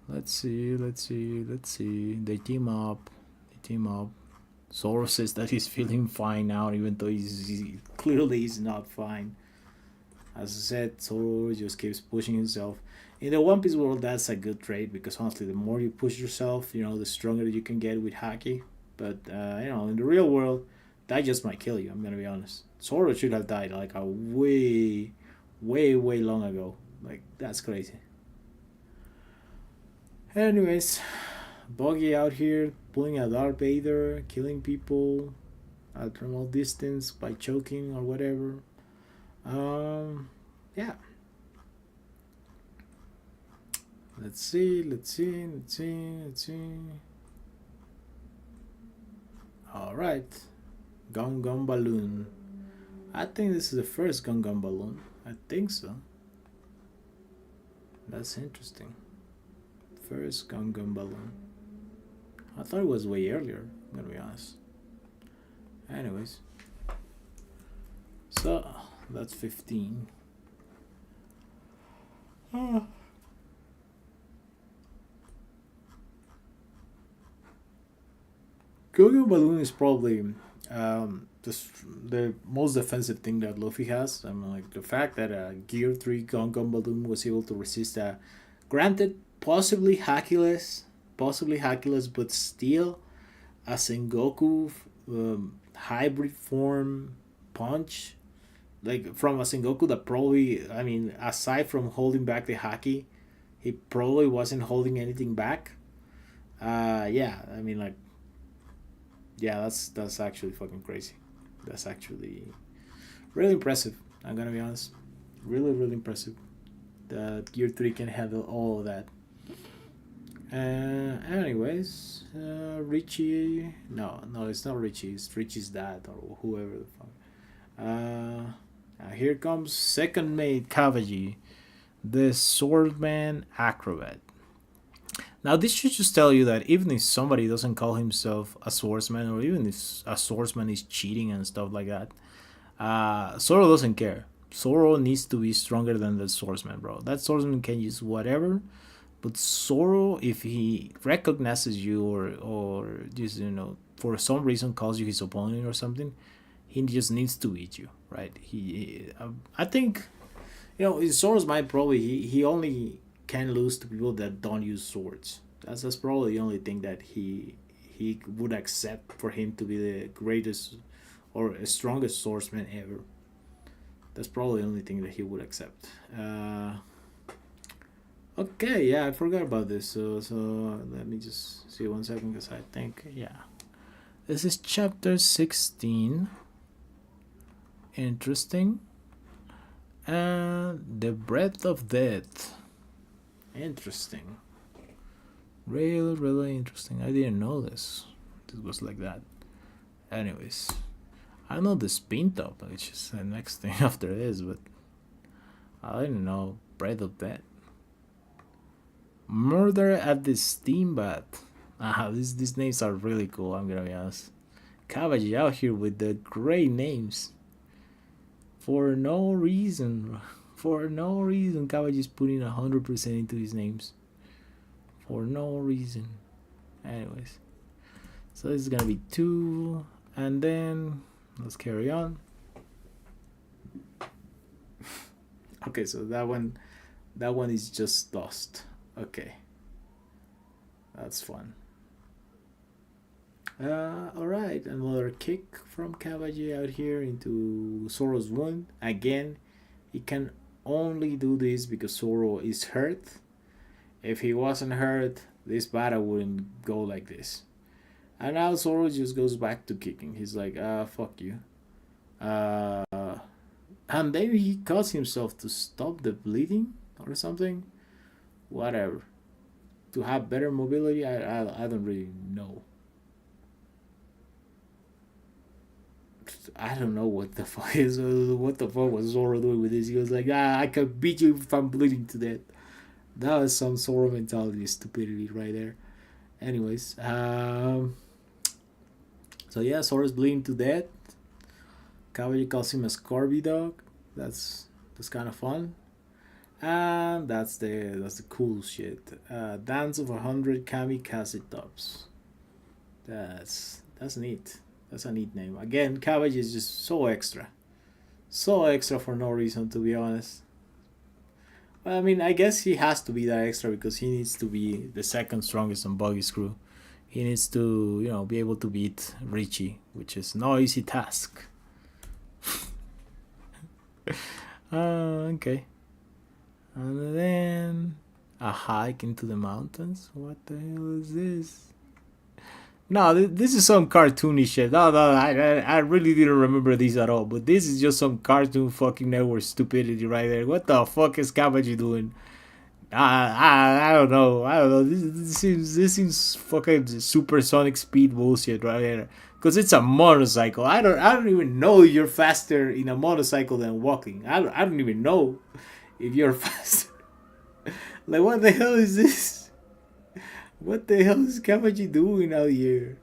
Let's see, let's see, let's see. They team up. They team up. Zoro says that he's feeling fine now, even though he clearly is not fine. As I said, Zoro just keeps pushing himself. In the One Piece world, that's a good trait because honestly, the more you push yourself, the stronger you can get with haki. But in the real world, that just might kill you. I'm gonna be honest. Zoro should have died like a way, way, way long ago. Like that's crazy. Anyways, Buggy out here pulling a Darth Vader, killing people at thermal distance by choking or whatever. Yeah. Let's see, let's see, let's see, let's see. Alright. Gum Gum Balloon. I think this is the first Gum Gum Balloon. I think so. That's interesting. First Gum Gum Balloon. I thought it was way earlier, I'm gonna be honest. Anyways. So, that's 15. Oh. Gum Balloon is probably the most defensive thing that Luffy has. I mean, like the fact that Gear 3 Gum Balloon was able to resist granted, possibly Hackuless, but still a Sengoku hybrid form punch. Like from a Sengoku that probably, I mean, aside from holding back the Haki, he probably wasn't holding anything back. Yeah, I mean, like, yeah, that's actually fucking crazy. That's actually really impressive. I'm gonna be honest, really really impressive that Gear 3 can handle all of that. Anyways, Richie. No, no, it's not Richie. It's Richie's dad or whoever the fuck. Here comes second mate Kavaji, the swordman acrobat. Now, this should just tell you that even if somebody doesn't call himself a swordsman, or even if a swordsman is cheating and stuff like that, Zoro doesn't care. Zoro needs to be stronger than the swordsman, bro. That swordsman can use whatever, but Zoro, if he recognizes you or just for some reason calls you his opponent or something, he just needs to beat you, right? I think, in Zoro's mind, probably he only can lose to people that don't use swords. That's probably the only thing that he would accept for him to be the greatest or strongest swordsman ever. That's probably the only thing that he would accept. Okay, yeah, I forgot about this. So let me just see 1 second, because I think, yeah, this is chapter 16. Interesting. And the breath of death. Interesting. Really, really interesting. I didn't know this. This was like that. Anyways, I know the spin top, which is the next thing after this, but I didn't know breath of death. Murder at the steamboat. These names are really cool, I'm gonna be honest. Cabbage out here with the great names. For no reason. For no reason, Cabbage is putting 100% into his names. For no reason. Anyways. So this is gonna be 2. And then let's carry on. Okay, so that one is just dust. Okay. That's fun. Alright, another kick from Kawaji out here into Zoro's wound. Again, he can only do this because Zoro is hurt. If he wasn't hurt, this battle wouldn't go like this. And now Zoro just goes back to kicking. He's like, fuck you. And maybe he cuts himself to stop the bleeding or something. Whatever. To have better mobility, I don't really know. I don't know what the fuck is. What the fuck was Zoro doing with this? He was like, I can beat you if I'm bleeding to death. That was some Zoro mentality stupidity right there. Anyways, so yeah, Zoro's bleeding to death. Kawaii calls him a Scorby dog. That's kind of fun. And that's the cool shit. Dance of 100 kamikaze tops. That's neat. That's a neat name. Again, Cabbage is just so extra. So extra for no reason, to be honest. Well, I mean, I guess he has to be that extra because he needs to be the second strongest on Buggy's crew. He needs to, be able to beat Richie, which is no easy task. Okay. And then a hike into the mountains. What the hell is this? No, this is some cartoony shit. No, I really didn't remember this at all. But this is just some cartoon fucking network stupidity right there. What the fuck is Kabaji doing? I don't know. I don't know. This seems fucking supersonic speed bullshit right here. Cause it's a motorcycle. I don't even know you're faster in a motorcycle than walking. I don't even know if you're faster. Like what the hell is this? What the hell is Kawaji doing out here?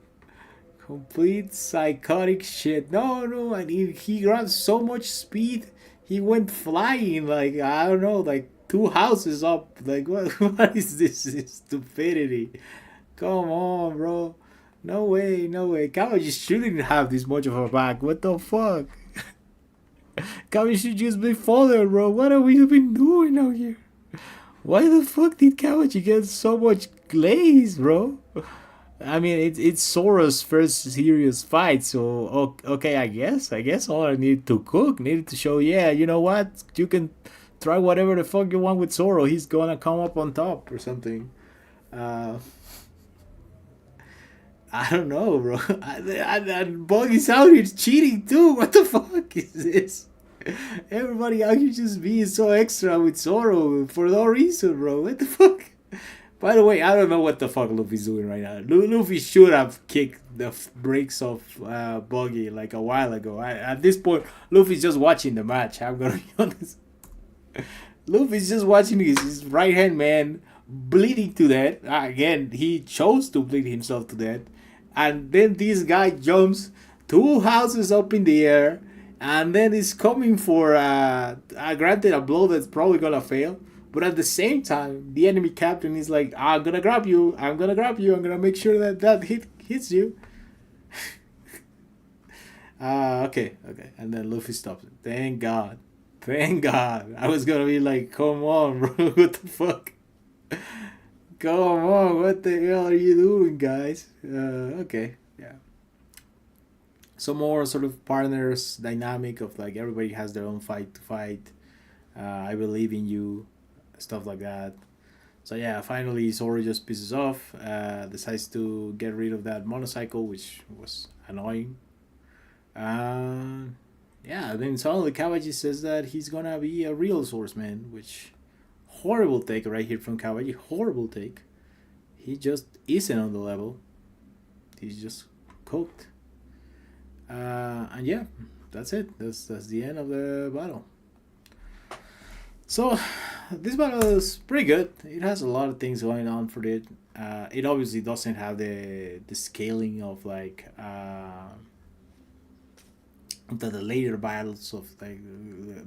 Complete psychotic shit. No, no, and he got so much speed, he went flying like I don't know, like two houses up. Like what? What is this stupidity? Come on, bro. No way, no way. Kawaji shouldn't have this much of a back. What the fuck? Kawaji should just be further, bro. What have we been doing out here? Why the fuck did Kawaji get so much glaze, bro? I mean, it's Sora's first serious fight, so okay, I guess all I needed to cook needed to show, yeah, you know what, you can try whatever the fuck you want with Sora. He's gonna come up on top or something. Uh, I don't know, bro. Buggy's out here cheating too. What the fuck is this? Everybody out here just being so extra with Zoro for no reason, bro. What the fuck? By the way, I don't know what the fuck Luffy's doing right now. Luffy should have kicked the brakes off Buggy like a while ago. At this point, Luffy's just watching the match. I'm gonna be honest. Luffy's just watching his right hand man bleeding to death. Again, he chose to bleed himself to death. And then this guy jumps two houses up in the air and then is coming for, granted, a blow that's probably gonna fail. But at the same time, the enemy captain is like, I'm gonna grab you, I'm gonna grab you, I'm gonna make sure that hits you. Okay. And then Luffy stops it. Thank God. Thank God. I was gonna be like, come on, bro. What the fuck? Come on, what the hell are you doing, guys? Okay, yeah. Some more sort of partners dynamic of like everybody has their own fight to fight. I believe in you, stuff like that. So yeah, finally Zoro just pisses off, decides to get rid of that motorcycle, which was annoying. Uh, yeah, then suddenly Kawaji says that he's gonna be a real swordsman, which horrible take right here from Kawaji. Horrible take. He just isn't on the level. He's just cooked. And yeah, that's it. That's the end of the battle. So this battle is pretty good. It has a lot of things going on for it. It obviously doesn't have the scaling of like the later battles of like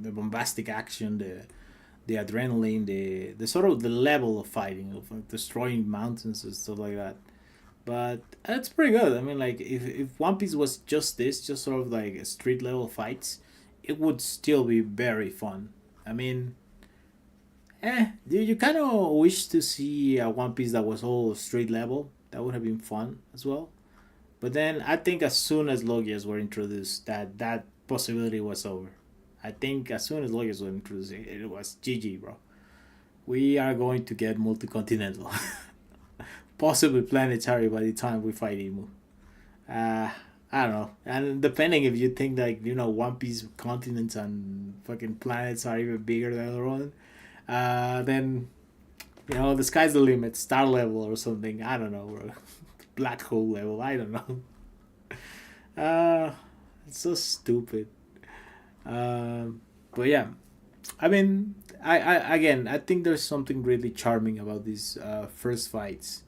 the bombastic action, the adrenaline, the sort of the level of fighting of like, destroying mountains and stuff like that. But it's pretty good. I mean, like if One Piece was just this, just sort of like street level fights, it would still be very fun. I mean, you kind of wish to see a One Piece that was all street level. That would have been fun as well. But then I think as soon as Logias were introduced, that possibility was over. I think as soon as Logias were introduced, it was GG, bro. We are going to get multi-continental, possibly planetary by the time we fight Imu. Uh, I don't know. And depending if you think like One Piece continents and fucking planets are even bigger than their own, then the sky's the limit, star level or something. I don't know, bro. Black hole level. I don't know. It's so stupid. But yeah, I mean, I think there's something really charming about these first fights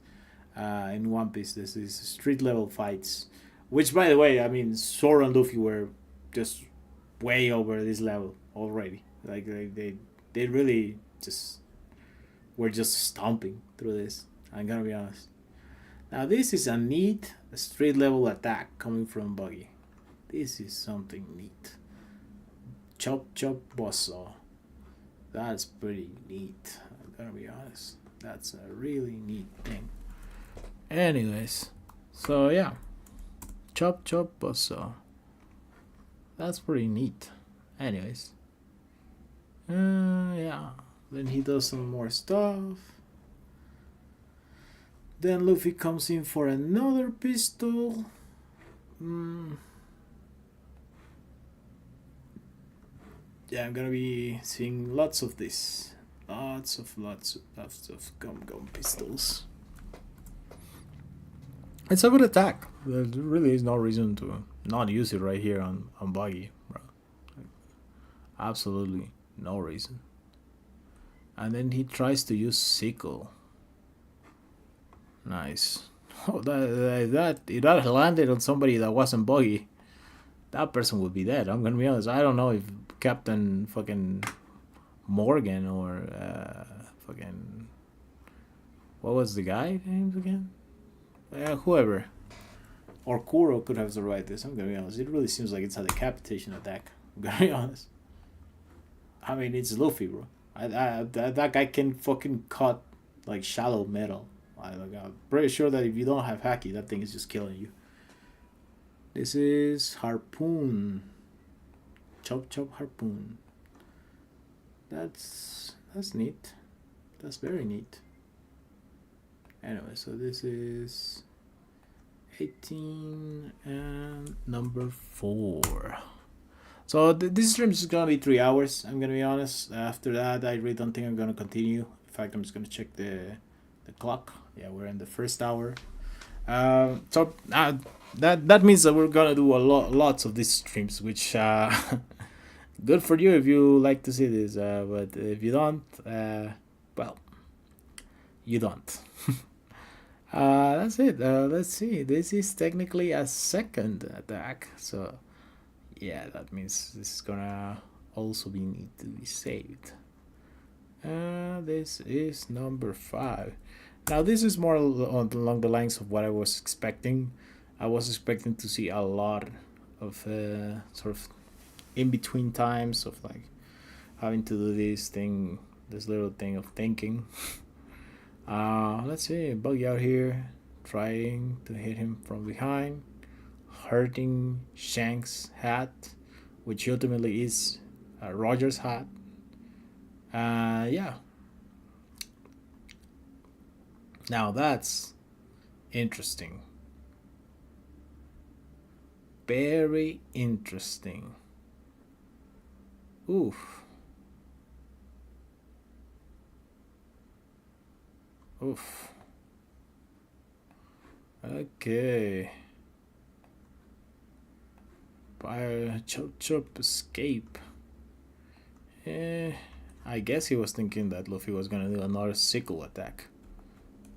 in One Piece. This is street level fights, which by the way, I mean, Zoro and Luffy were just way over this level already. Like they really just were just stomping through this. I'm gonna be honest. Now this is a neat street level attack coming from Buggy. This is something neat. Chop chop bosso. That's pretty neat. I'm gonna be honest. That's a really neat thing. Anyways, so yeah, chop chop bosso. That's pretty neat. Anyways, yeah. Then he does some more stuff. Then Luffy comes in for another pistol. Yeah, I'm gonna be seeing lots of this. Lots of gum pistols. It's a good attack. There really is no reason to not use it right here on Buggy, bro. Absolutely no reason. And then he tries to use sickle. Nice. Oh, that if that landed on somebody that wasn't Buggy, that person would be dead. I'm gonna be honest. I don't know if Captain fucking Morgan or fucking what was the guy named again? Whoever or Kuro could have survived this. I'm gonna be honest. It really seems like it's a decapitation attack. I'm gonna be honest. I mean, it's Luffy, bro. That guy can fucking cut like shallow metal. I'm pretty sure that if you don't have Haki, that thing is just killing you. This is Harpoon. Chop chop harpoon. That's neat. That's very neat. Anyway, so this is 18 and number 4. So this stream is gonna be 3 hours. I'm gonna be honest. After that, I really don't think I'm gonna continue. In fact, I'm just gonna check the clock. Yeah, we're in the first hour. That means that we're gonna do lots of these streams, which good for you if you like to see this. But if you don't, well, you don't. That's it. Let's see. This is technically a second attack, so yeah, that means this is gonna also need to be saved. This is number 5. Now this is more along the lines of what I was expecting. I was expecting to see a lot of sort of in between times of like having to do this little thing of thinking. Let's see, Buggy out here trying to hit him from behind, hurting Shank's hat, which ultimately is Roger's hat. Yeah. Now that's interesting. Very interesting. Oof. Oof. Okay. Fire chop escape. I guess he was thinking that Luffy was gonna do another sickle attack.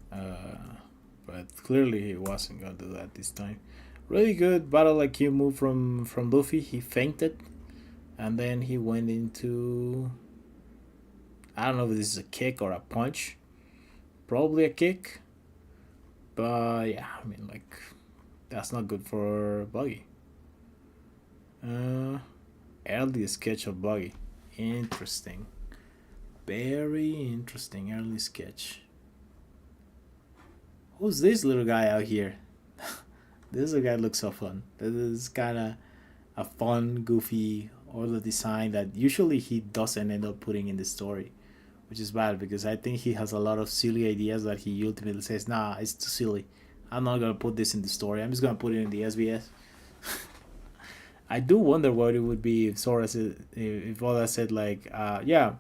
But clearly he wasn't gonna do that this time. Really good battle IQ move from Luffy. He fainted, and then he went into, I don't know if this is a kick or a punch. Probably a kick. But yeah, I mean, like, that's not good for Buggy. Early sketch of Buggy. Interesting. Very interesting early sketch. Who's this little guy out here? This little guy looks so fun. This is kind of a fun, goofy, or the design that usually he doesn't end up putting in the story, which is bad because I think he has a lot of silly ideas that he ultimately says, nah, it's too silly. I'm not gonna put this in the story. I'm just gonna put it in the SBS. I do wonder what it would be if Sora said, if Oda said like, yeah,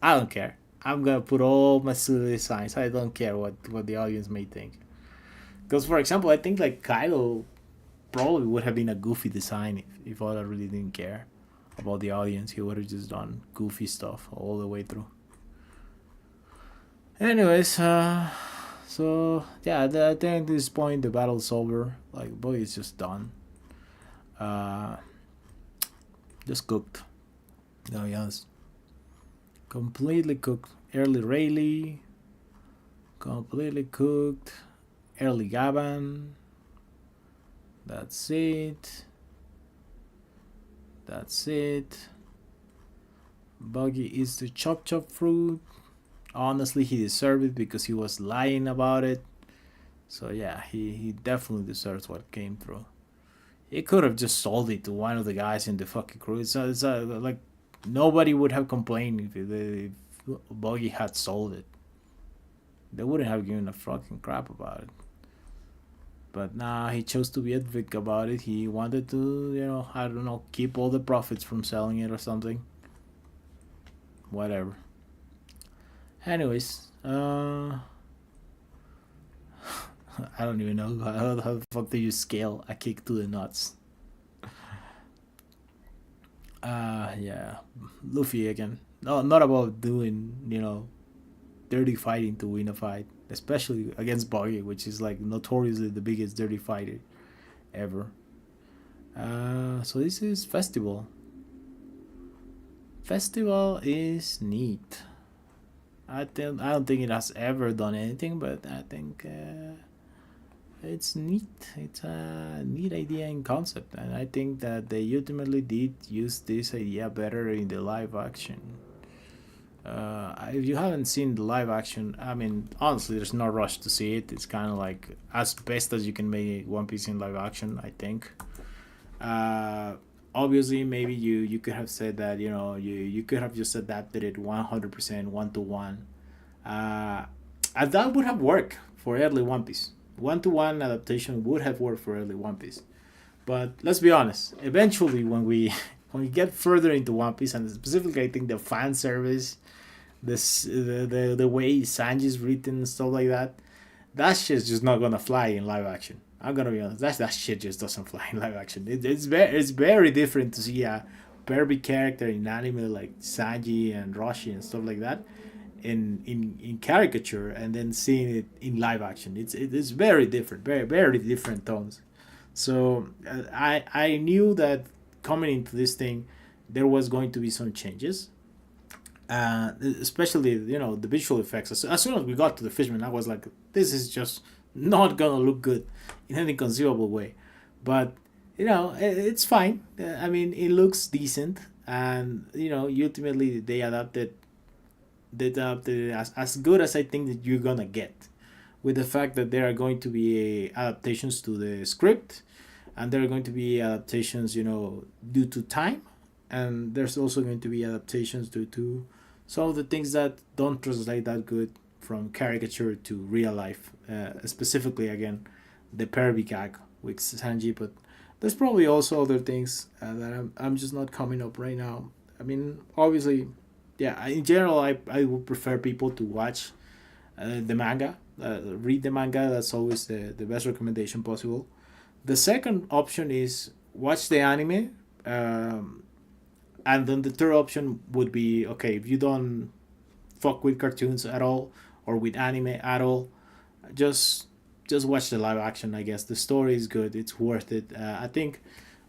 I don't care. I'm gonna put all my silly designs. I don't care what the audience may think. Because for example, I think like Kylo probably would have been a goofy design if Oda really didn't care about the audience. He would have just done goofy stuff all the way through. Anyways, so yeah, I think at this point the battle's over. Like, boy, it's just done. Just cooked. No, yes. Completely cooked. Early Rayleigh. Completely cooked. Early Gaban. That's it. That's it. Buggy is the chop chop fruit. Honestly, he deserved it because he was lying about it. So yeah, he definitely deserves what came through. He could have just sold it to one of the guys in the fucking crew. It's like nobody would have complained if Buggy had sold it. They wouldn't have given a fucking crap about it. But nah, he chose to be a dick about it. He wanted to, I don't know, keep all the profits from selling it or something. Whatever. Anyways, I don't even know how the fuck do you scale a kick to the nuts. Yeah, Luffy again. No, not about doing dirty fighting to win a fight, especially against Buggy, which is like notoriously the biggest dirty fighter ever. So this is festival. Festival is neat. I don't think it has ever done anything, but I think it's neat. It's a neat idea and concept, and I think that they ultimately did use this idea better in the live action. If you haven't seen the live action, I mean, honestly, there's no rush to see it. It's kind of like as best as you can make One Piece in live action, I think. Uh, Obviously, maybe you could have said that you could have just adapted it 100% 1 to 1. Uh, and that would have worked for early One Piece. 1 to 1 adaptation would have worked for early One Piece. But let's be honest. Eventually, when we when we get further into One Piece, and specifically, I think the fan service, the way Sanji's written and stuff like that, that shit's just not gonna fly in live action. I'm gonna be honest. That shit just doesn't fly in live action. It's very different to see a very big character in anime like Sanji and Roshi and stuff like that in caricature, and then seeing it in live action. It's very different, very different tones. So I knew that coming into this thing, there was going to be some changes, especially the visual effects. As soon as we got to the Fishman, I was like, this is just not gonna look good in any conceivable way. But it's fine. I mean, it looks decent, and ultimately they adapted it as good as I think that you're gonna get, with the fact that there are going to be adaptations to the script, and there are going to be adaptations due to time, and there's also going to be adaptations due to some of the things that don't translate that good from caricature to real life, specifically again the Pervy gag with Sanji. But there's probably also other things that I'm just not coming up right now. I mean, obviously, yeah, in general, I would prefer people to watch the manga, read the manga. That's always the best recommendation possible. The second option is watch the anime. And then the third option would be, okay, if you don't fuck with cartoons at all or with anime at all, just just watch the live action. I guess the story is good. It's worth it. I think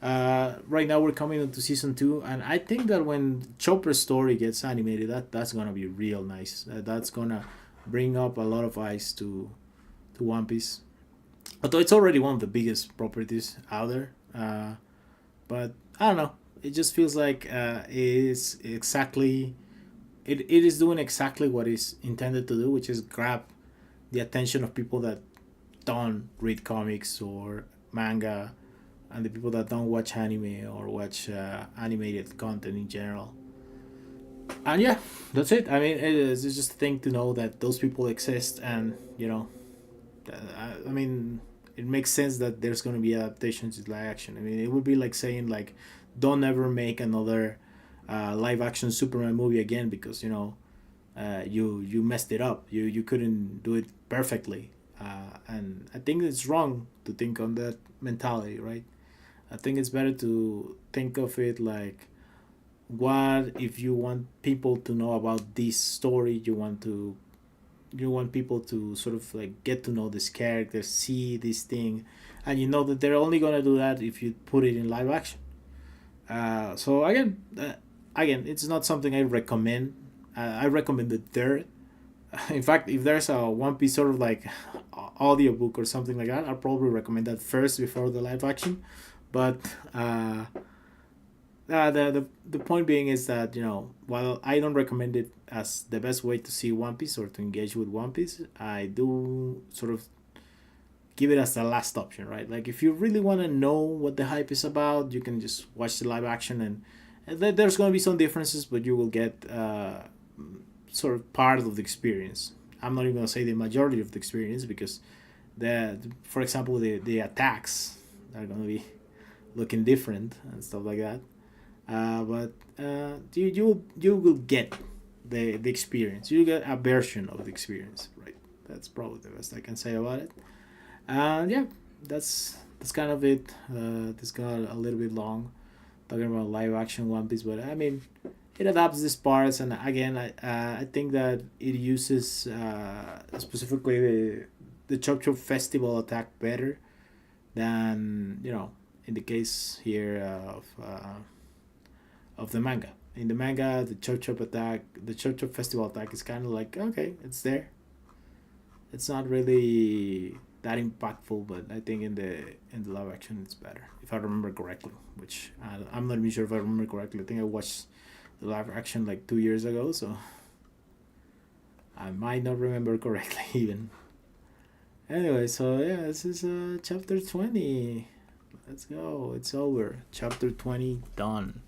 right now we're coming into season 2, and I think that when Chopper's story gets animated, that's gonna be real nice. That's gonna bring up a lot of eyes to One Piece. Although it's already one of the biggest properties out there, but I don't know. It just feels like it is doing exactly what it's intended to do, which is grab the attention of people that don't read comics or manga, and the people that don't watch anime or watch animated content in general. And yeah, that's it. I mean, it's just a thing to know that those people exist, and I mean, it makes sense that there's going to be adaptations to live action. I mean, it would be like saying like, don't ever make another live action Superman movie again because you messed it up. You couldn't do it perfectly, and I think it's wrong to think on that mentality, right? I think it's better to think of it like, what if you want people to know about this story? You want people to sort of like get to know this character, see this thing, and you know that they're only gonna do that if you put it in live action. So again, it's not something I recommend. I recommend the third. In fact, if there's a One Piece sort of like audiobook or something like that, I'll probably recommend that first before the live action. But the point being is that while I don't recommend it as the best way to see One Piece or to engage with One Piece, I do sort of give it as the last option, right? Like if you really want to know what the hype is about, you can just watch the live action, and there's going to be some differences, but you will get sort of part of the experience. I'm not even going to say the majority of the experience because for example, the attacks are going to be looking different and stuff like that. But you will get the experience. You get a version of the experience, right? That's probably the best I can say about it. And yeah, that's kind of it. This got a little bit long talking about live action One Piece, but I mean, it adapts these parts, and again, I think that it uses specifically the Chop Chop Festival attack better than in the case here of the manga. In the manga, the Chop Chop attack, the Chop Chop Festival attack is kind of like okay, it's there. It's not really that impactful, but I think in the live action it's better if I remember correctly. Which I'm not even sure if I remember correctly. I think I watched the live action like 2 years ago, so I might not remember correctly even. Anyway, so yeah, this is chapter 20. Let's go. It's over. Chapter 20 done.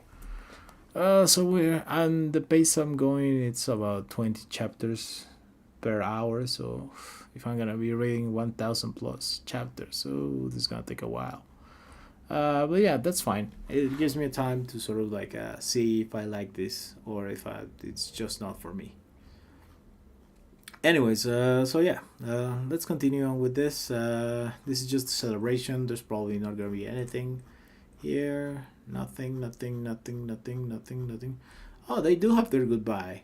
So we're on the pace I'm going. It's about 20 chapters per hour. So if I'm gonna be reading 1,000 plus chapters, so this is gonna take a while. But yeah, that's fine. It gives me a time to sort of like see if I like this or if it's just not for me. Anyways, so yeah, let's continue on with this. This is just a celebration. There's probably not gonna be anything here. Nothing, nothing, nothing, nothing, nothing, nothing. Oh, they do have their goodbye.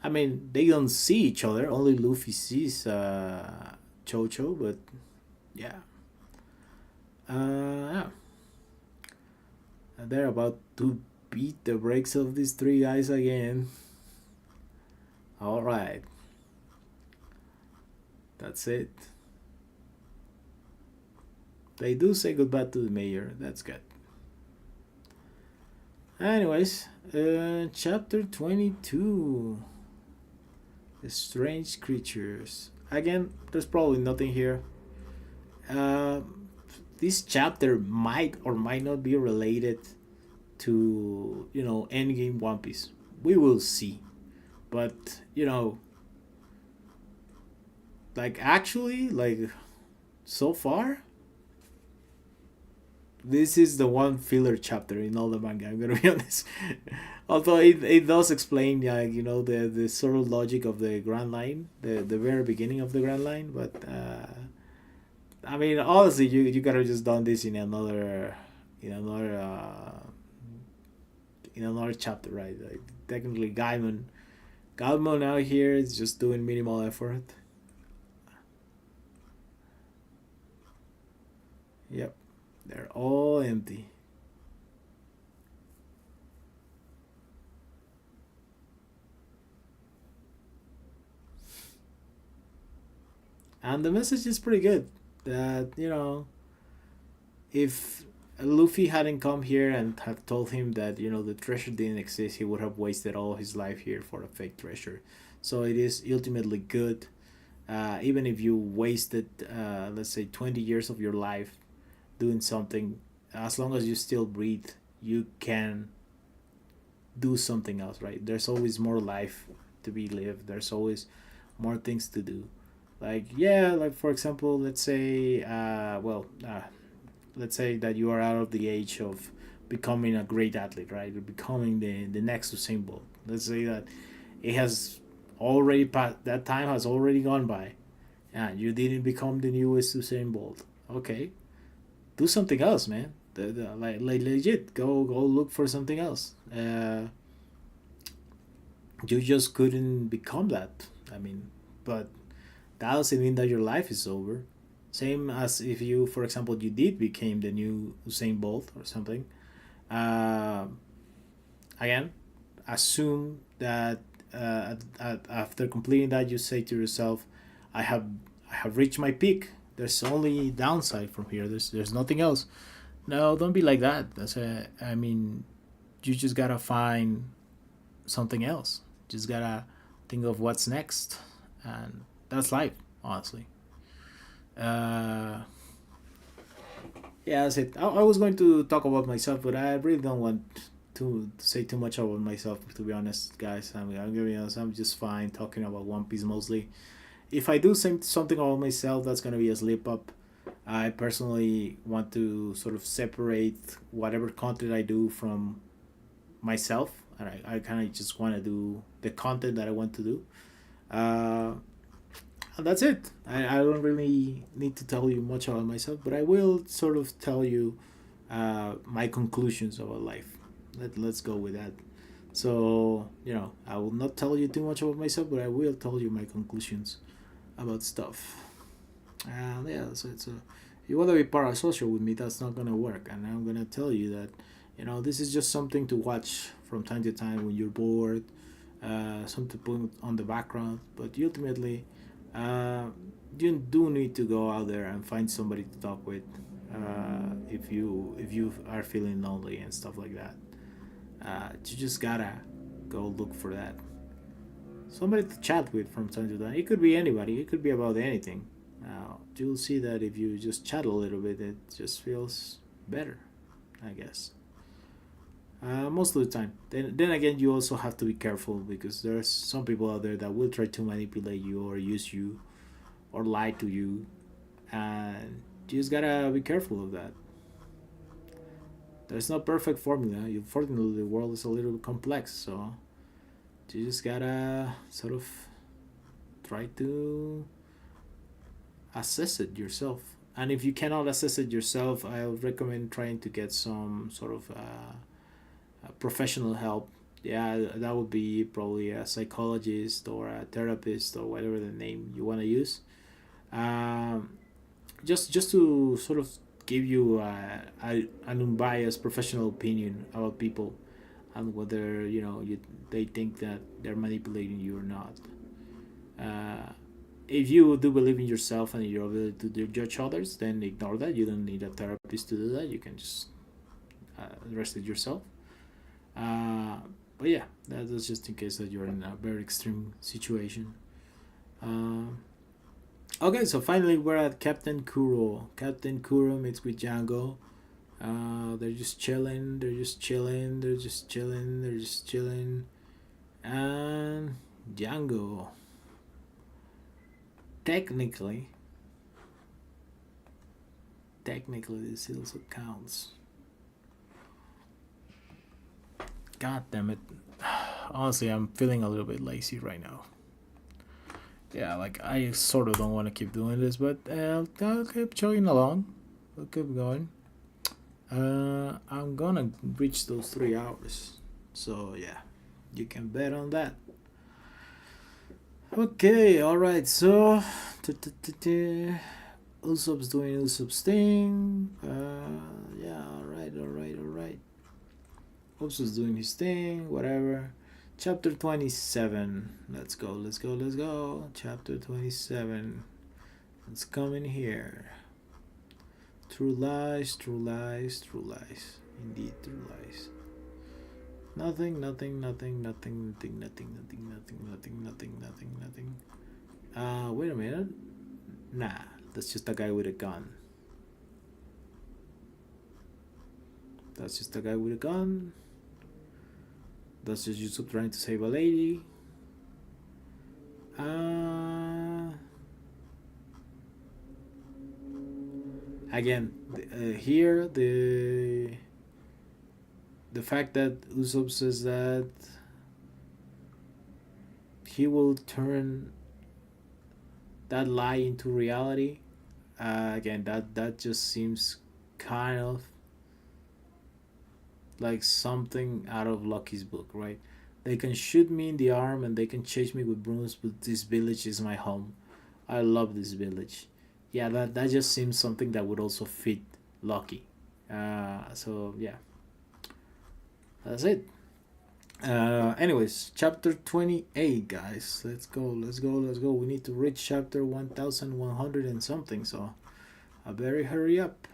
I mean, they don't see each other. Only Luffy sees Chocho, but yeah. Yeah. And they're about to beat the brakes of these three guys again. Alright. That's it. They do say goodbye to the mayor. That's good. Anyways, chapter 22. The strange creatures. Again, there's probably nothing here. Uh, this chapter might or might not be related to Endgame One Piece. We will see, but like actually, like so far, this is the one filler chapter in all the manga. I'm gonna be honest. Although it does explain, yeah, the sort of logic of the Grand Line, the very beginning of the Grand Line, but I mean, honestly, you gotta just done this in another in another chapter, right? Like technically, Gaimon out here is just doing minimal effort. Yep, they're all empty. And the message is pretty good. That if Luffy hadn't come here and have told him that the treasure didn't exist, he would have wasted all his life here for a fake treasure. So it is ultimately good, even if you wasted, let's say, 20 years of your life doing something. As long as you still breathe, you can do something else, right? There's always more life to be lived. There's always more things to do. Like yeah, like for example, let's say that you are out of the age of becoming a great athlete, right? Or becoming the next Usain Bolt. Let's say that it has already passed. That time has already gone by, and you didn't become the newest Usain Bolt. Okay, do something else, man. Like legit, go look for something else. You just couldn't become that. I mean, but that doesn't mean that your life is over. Same as if you, for example, you did became the new Usain Bolt or something. Uh, Again, assume that after completing that, you say to yourself, "I have I have reached my peak. There's only downside from here. There's nothing else." No, don't be like that. I mean, you just gotta find something else. Just gotta think of what's next, and that's life, honestly. Uh, yeah, that's it. I was going to talk about myself, but I really don't want to say too much about myself. To be honest, guys, I'm gonna be honest. I'm just fine talking about One Piece mostly. If I do say something about myself, that's gonna be a slip up. I personally want to sort of separate whatever content I do from myself. and I kind of just want to do the content that I want to do. Uh, and that's it. I don't really need to tell you much about myself, but I will sort of tell you my conclusions about life. Let's go with that. So, I will not tell you too much about myself, but I will tell you my conclusions about stuff. And yeah, so you want to be parasocial with me, that's not going to work. And I'm going to tell you that, this is just something to watch from time to time when you're bored, something to put on the background. But ultimately, uh, you do need to go out there and find somebody to talk with if you are feeling lonely and stuff like that. You just gotta go look for that. Somebody to chat with from time to time. It could be anybody. It could be about anything. You'll see that if you just chat a little bit, it just feels better, I guess. Most of the time. Then again, you also have to be careful because there's some people out there that will try to manipulate you or use you or lie to you, and you just gotta be careful of that. There's no perfect formula. Unfortunately, the world is a little complex, so you just gotta sort of try to assess it yourself. And if you cannot assess it yourself, I would recommend trying to get some sort of professional help. Yeah, that would be probably a psychologist or a therapist or whatever the name you want to use. Um, just to sort of give you an unbiased professional opinion about people and whether they think that they're manipulating you or not. Uh, if you do believe in yourself and your ability to judge others, then ignore that. You don't need a therapist to do that. You can just address it yourself. Uh, but yeah, that's just in case that you're in a very extreme situation. Um, okay, so finally we're at Captain Kuro. Captain Kuro meets with Django. They're just chilling. They're just chilling. They're just chilling. They're just chilling. And Django, technically, technically this also counts. God damn it. Honestly, I'm feeling a little bit lazy right now. Yeah, like I sort of don't want to keep doing this, but I'll keep chugging along. I'll keep going. I'm gonna reach those 3 hours. So yeah, you can bet on that. Okay, alright, so Usopp's doing Usopp's thing. Yeah, alright. Usopp's doing his thing, whatever. Chapter 27. Let's go. Chapter 27. It's coming here. True lies. Indeed, true lies. Nothing. Wait a minute. Nah, that's just a guy with a gun. That's just a guy with a gun. That's just Yusuf trying to save a lady. Again, here the fact that Usopp says that he will turn that lie into reality. Again, that just seems kind of like something out of Lucky's book, right? They can shoot me in the arm and they can chase me with brooms, but this village is my home. I love this village. Yeah, that just seems something that would also fit Lucky. So yeah, that's it. Anyways, chapter 28, guys. Let's go. We need to reach chapter 1100 and something, so I better hurry up.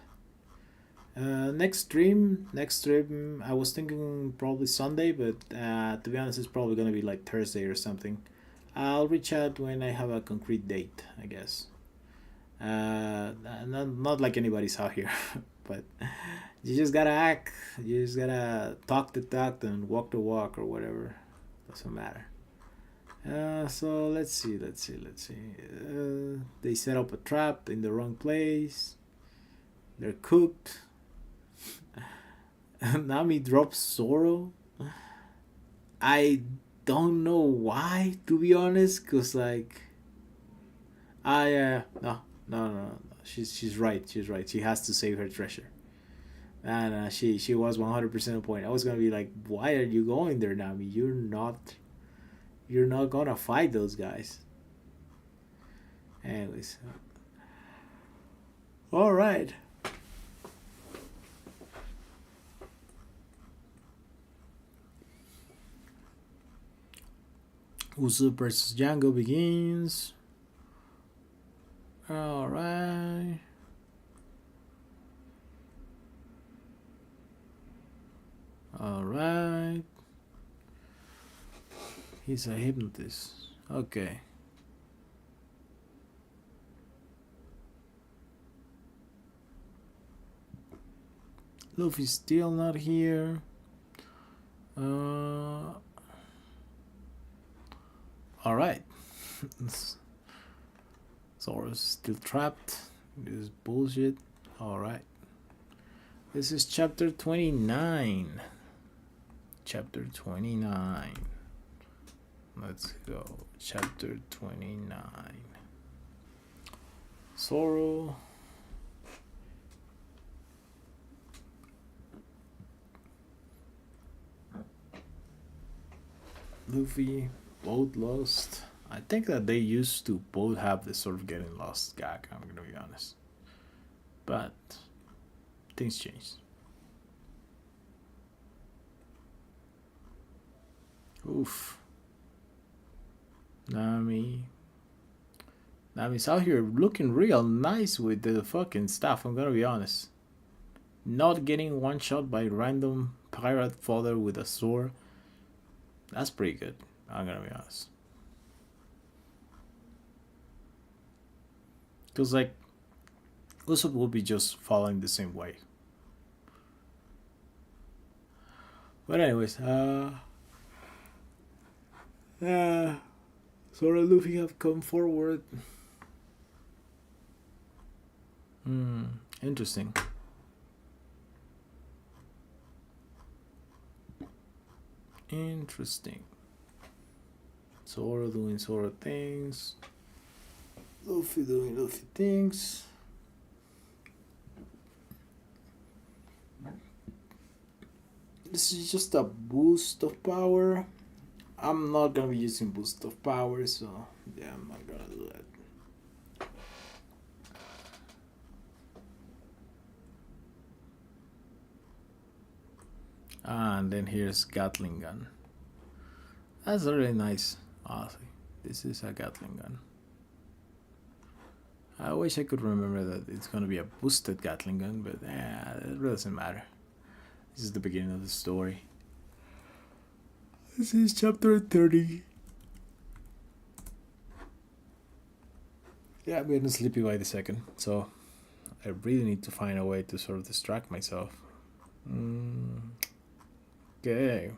Next stream, I was thinking probably Sunday, but to be honest, it's probably gonna be like Thursday or something. I'll reach out when I have a concrete date, I guess. Not like anybody's out here, but you just gotta act. You just gotta talk the talk and walk the walk or whatever. Doesn't matter. So let's see. They set up a trap in the wrong place. They're cooked. Nami drops Zoro. I don't know why, to be honest, because like I no. She's right. She's right. She has to save her treasure. And she was 100% on point. I was gonna be like, why are you going there, Nami? You're not gonna fight those guys. Anyways, all right. Usopp versus Django begins. All right. All right. He's a hypnotist. Okay. Luffy's still not here. All right. Zoro's still trapped. This is bullshit. All right. This is chapter 29. Chapter 29. Let's go. Chapter 29. Zoro. Luffy, both lost. I think that they used to both have this sort of getting lost gag, I'm gonna be honest. But things changed. Oof. Nami's out here looking real nice with the fucking stuff, I'm gonna be honest. Not getting one shot by random pirate fodder with a sword. That's pretty good, I'm gonna be honest. Because, like, Usopp will be just following the same way. But, anyways, Zoro and Luffy have come forward. Interesting. Interesting. Zoro doing Zoro things. Luffy doing Luffy things. This is just a boost of power. I'm not gonna be using boost of power, so yeah, I'm not gonna do that. And then here's Gatling gun. That's really nice, honestly. This is a Gatling gun. I wish I could remember that it's gonna be a boosted Gatling gun, but it really doesn't matter. This is the beginning of the story. This is chapter 30. Yeah, I'm getting sleepy by the second, so I really need to find a way to sort of distract myself. Okay.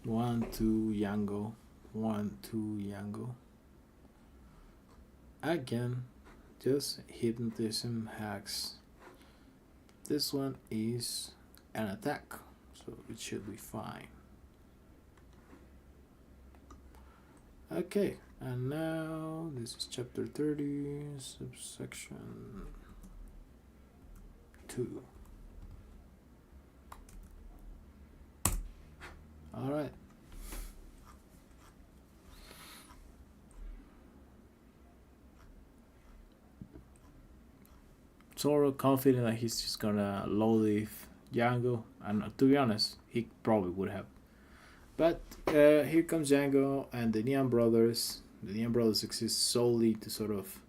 1, 2, Yango. 1, 2, Yango. Again, just hypnotism hacks. This one is an attack, so it should be fine. Okay, and now this is chapter 30, subsection 2. Alright. Zoro confident that he's just gonna low leave Django, and to be honest, he probably would have. But here comes Django and the Neon Brothers. The Neon Brothers exist solely to sort of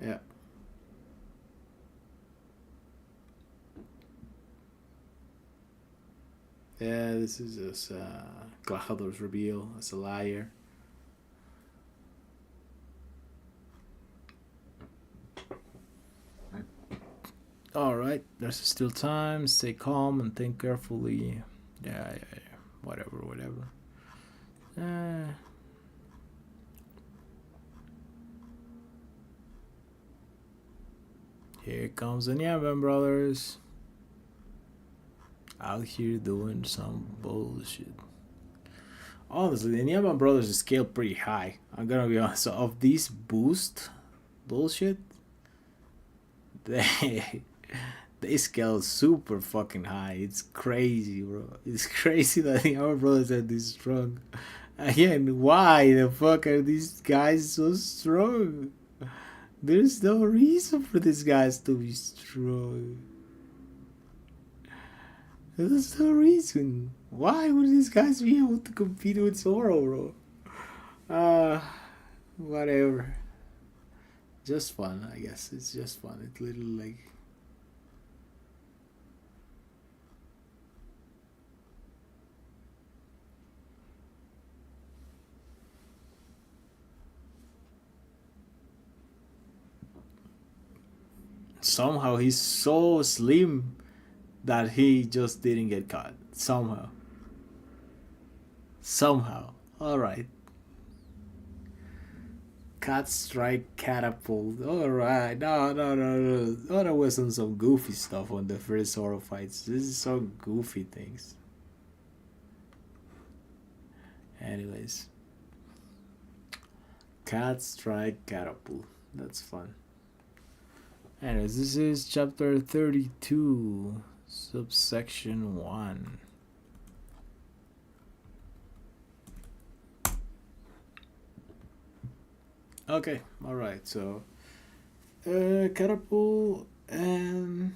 yeah. Yeah, this is just Glajador's reveal as a liar. Alright, there's still time. Stay calm and think carefully. Yeah. Whatever. Here comes the Nyaman brothers. Out here doing some bullshit. Honestly, the Nyaman brothers scale pretty high. I'm gonna be honest. So of these boost bullshit, they they scale super fucking high. It's crazy, bro. It's crazy that the Nyaman brothers are this strong. Again, why the fuck are these guys so strong? There's no reason for these guys to be strong. There's no reason. Why would these guys be able to compete with Zoro, bro? Whatever. Just fun, I guess. It's just fun. It's little like. Somehow he's so slim that he just didn't get caught. Somehow. Somehow. Alright. Cat strike catapult. Alright. No. Oh, there was some goofy stuff on the first Zoro fights. This is so goofy things. Anyways. Cat strike catapult. That's fun. Anyways, this is chapter 32, subsection 1. Okay, alright, so catapult, and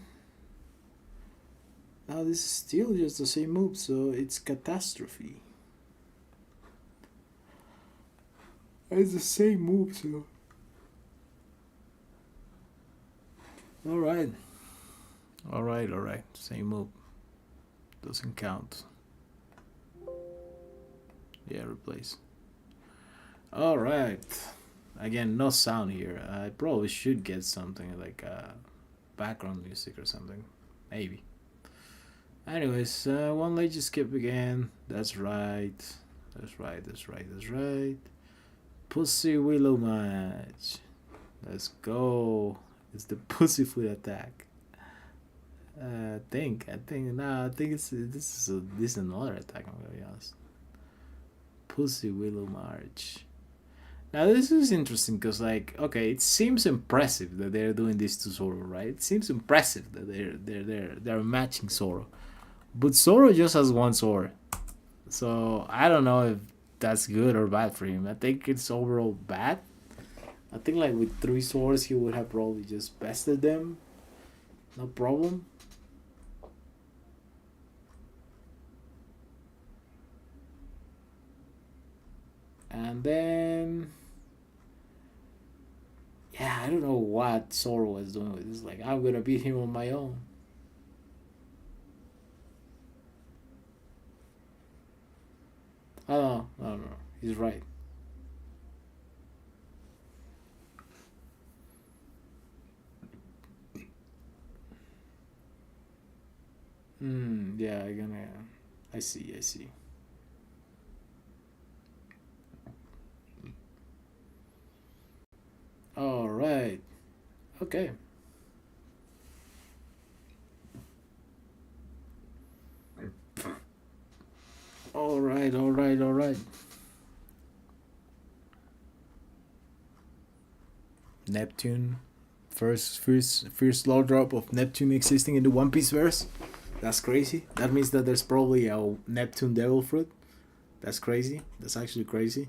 now this is still just the same move, so it's catastrophe. It's the same move, so alright. Alright. Same move. Doesn't count. Yeah, replace. Alright. Again, no sound here. I probably should get something like background music or something. Maybe. Anyways, one late skip again. That's right. Pussy Willow match. Let's go. It's the pussyfoot attack. I think this is another attack. I'm gonna be honest. Pussy Willow March. Now this is interesting because, like, okay, it seems impressive that they're doing this to Zoro, right? It seems impressive that they're matching Zoro, but Zoro just has one sword, so I don't know if that's good or bad for him. I think it's overall bad. I think like with 3 swords he would have probably just bested them, no problem. And then yeah, I don't know what Zoro was doing with this. Like, I'm gonna beat him on my own. I don't know. He's right. Yeah, I'm gonna. I see. All right. Okay. All right. Neptune. First law drop of Neptune existing in the One Piece verse. That's crazy. That means that there's probably a Neptune Devil Fruit. That's crazy. That's actually crazy.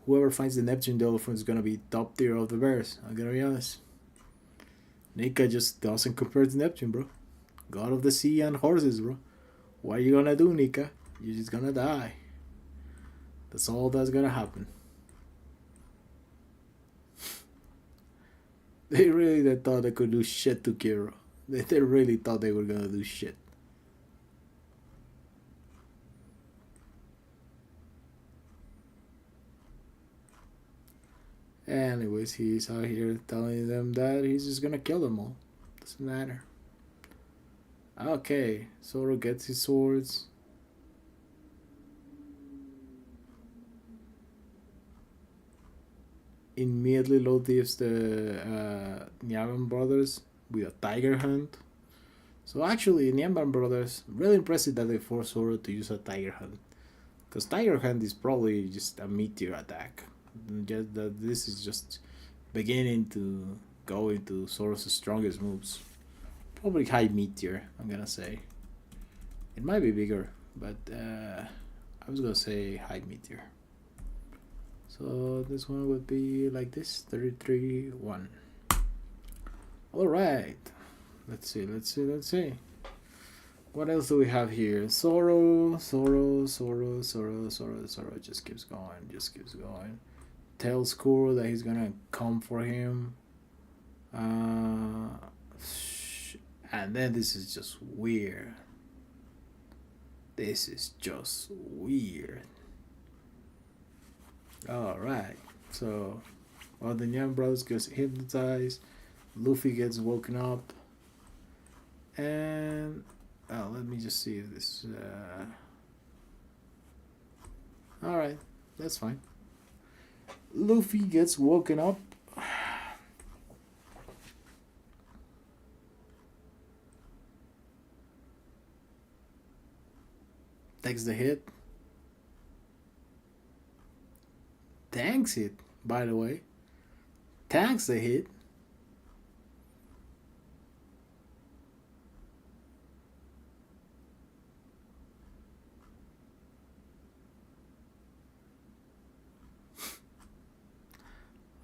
Whoever finds the Neptune Devil Fruit is gonna be top tier of the verse. I'm gonna be honest. Nika just doesn't compare to Neptune, bro. God of the sea and horses, bro. What are you gonna do, Nika? You're just gonna die. That's all that's gonna happen. They thought they could do shit to Kiro. They really thought they were gonna do shit. Anyways, he's out here telling them that he's just gonna kill them all. Doesn't matter. Okay, Zoro gets his swords. Immediately low thieves the Nyaman brothers with a tiger hunt. So actually, in Yamban Brothers, really impressive that they forced Zoro to use a tiger hunt. Because tiger hunt is probably just a meteor attack. Just that this is just beginning to go into Zoro's strongest moves. Probably high meteor, I'm gonna say. It might be bigger, but I was gonna say high meteor. So this one would be like this 33 1. Alright. Let's see. What else do we have here? Sorrow just keeps going. Tells Kuro that he's gonna come for him. And then this is just weird. Alright. So while the young brothers gets hypnotized, Luffy gets woken up. And let me just see if this. Alright, that's fine. Luffy gets woken up. Takes the hit. Tanks it, by the way. Tanks the hit.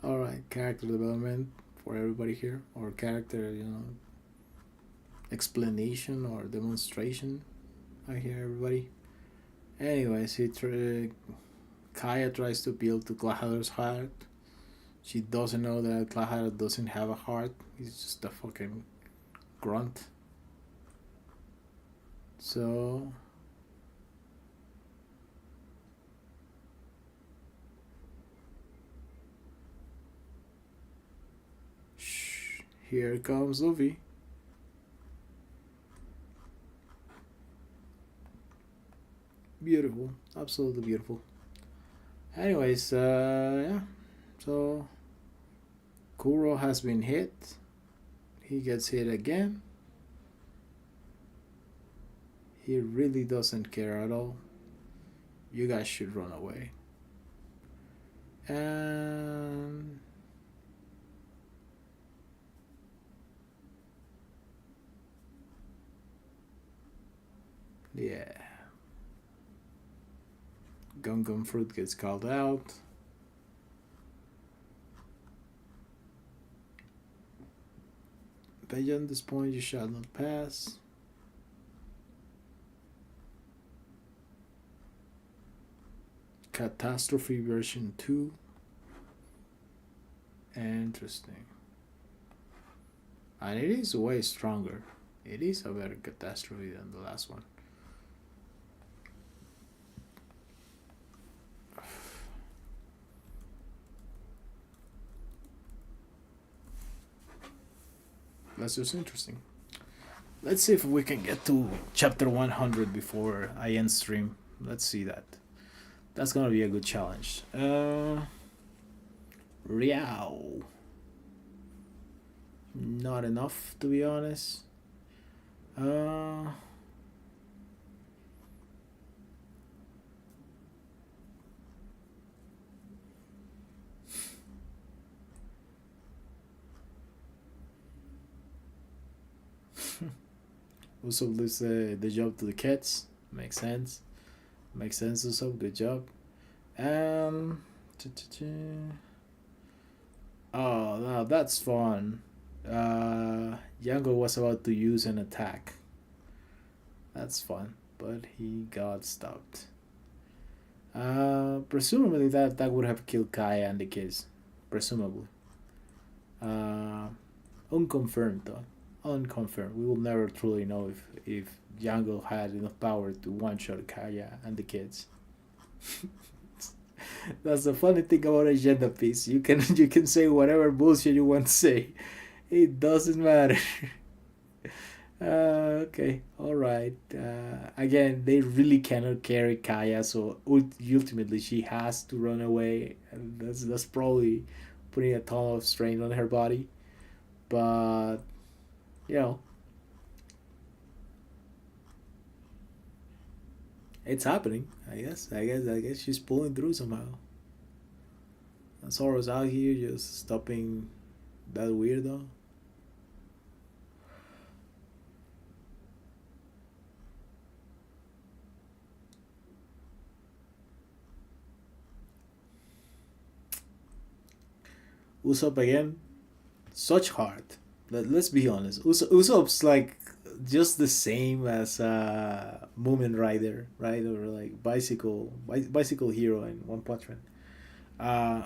Alright, character development for everybody here, or character, explanation or demonstration. I hear everybody. Anyways, Kaya tries to appeal to Clahadar's heart. She doesn't know that Clahadar doesn't have a heart. He's just a fucking grunt. So here comes Luffy. Beautiful, absolutely beautiful. Anyways, yeah. So Kuro has been hit. He gets hit again. He really doesn't care at all. You guys should run away. And yeah. Gum Gum Fruit gets called out. Beyond this point you shall not pass. Catastrophe version 2. Interesting. And it is way stronger. It is a better catastrophe than the last one. That's just interesting. Let's see if we can get to chapter 100 before I end stream. Let's see that. That's gonna be a good challenge. Riao. Not enough, to be honest. Also lose the job to the cats. Makes sense. Also, good job. Oh, now that's fun. Yango was about to use an attack. That's fun, but he got stopped. Presumably that would have killed Kaya and the kids. Presumably. Unconfirmed though. Unconfirmed. We will never truly know if Django had enough power to one-shot Kaya and the kids. That's the funny thing about agenda piece. You can say whatever bullshit you want to say. It doesn't matter. Okay, all right. Again, they really cannot carry Kaya, so ultimately she has to run away, and that's probably putting a ton of strain on her body. But you know, it's happening. I guess she's pulling through somehow. And Zoro's out here just stopping that weirdo. Usopp again, such heart. Let's be honest. Usopp's like just the same as Moomin Rider, right? Or like bicycle hero in One Punch Man. Uh,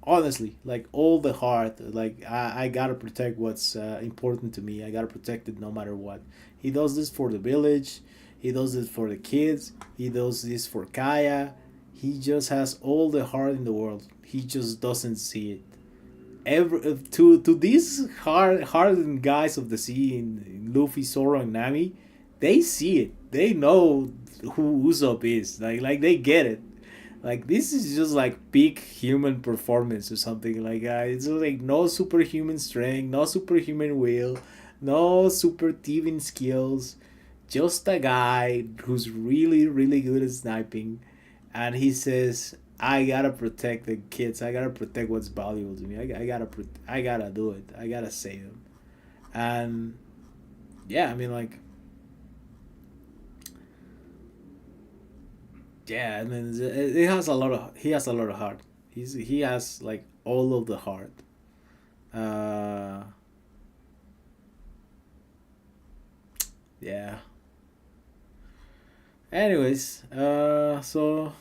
Honestly, like all the heart, like I gotta protect what's important to me. I gotta protect it no matter what. He does this for the village. He does this for the kids. He does this for Kaya. He just has all the heart in the world. He just doesn't see it. To these hardened guys of the sea in Luffy, Zoro, and Nami, they see it. They know who Usopp is. Like they get it. Like this is just like peak human performance or something. Like it's like no superhuman strength, no superhuman will, no super thieving skills. Just a guy who's really good at sniping, and he says, "I gotta protect the kids. I gotta protect what's valuable to me. I gotta do it. I gotta save them." And yeah, I mean like yeah, I mean it has a lot of he has a lot of heart. He has like all of the heart. Uh, yeah. Anyways, so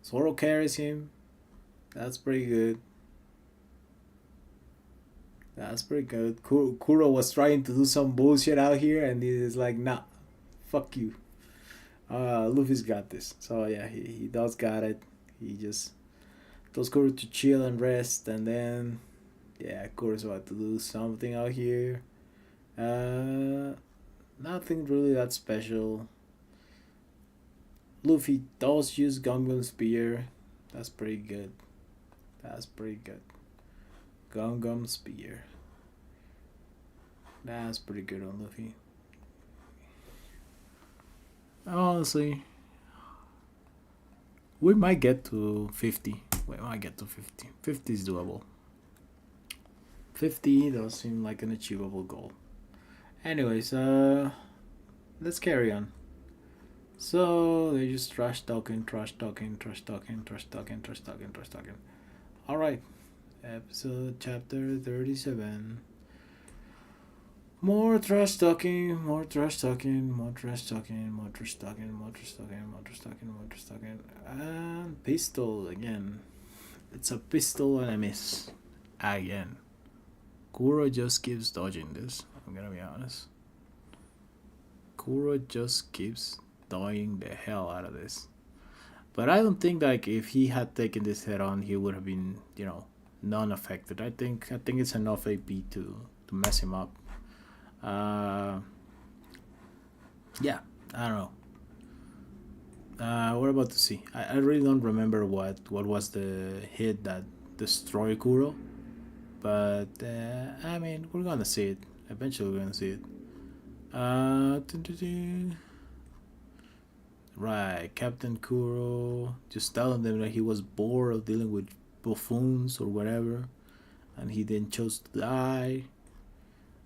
Zoro carries him. That's pretty good. That's pretty good. Kuro was trying to do some bullshit out here, and he's like, nah, fuck you. Luffy's got this. So yeah, he does got it. He just tells Kuro to chill and rest, and then yeah, Kuro's about to do something out here. Uh, Nothing really that special. Luffy does use Gum Gum Spear. That's pretty good. That's pretty good. Gum Gum Spear. That's pretty good on Luffy. Honestly, we might get to 50. We might get to 50. 50 is doable. 50 does seem like an achievable goal. Anyways, let's carry on. So they just trash talking, trash talking, trash talking, trash talking, trash talking, trash talking. Alright, episode chapter 37. More trash talking, more trash talking, more trash talking, more trash talking, more trash talking, more trash talking, more trash talking. And pistol again. It's a pistol and a miss. Again. Kuro just keeps dodging this. I'm gonna be honest. Kuro just keeps dodging the hell out of this. But I don't think like if he had taken this head on, he would have been non-affected. I think it's enough AP to mess him up. Uh, yeah, I don't know. We're about to see. I really don't remember what was the hit that destroyed Kuro, but I mean we're gonna see it. Eventually, we're gonna see it. Dun, dun, dun. Right, Captain Kuro just telling them that he was bored of dealing with buffoons or whatever, and he then chose to die.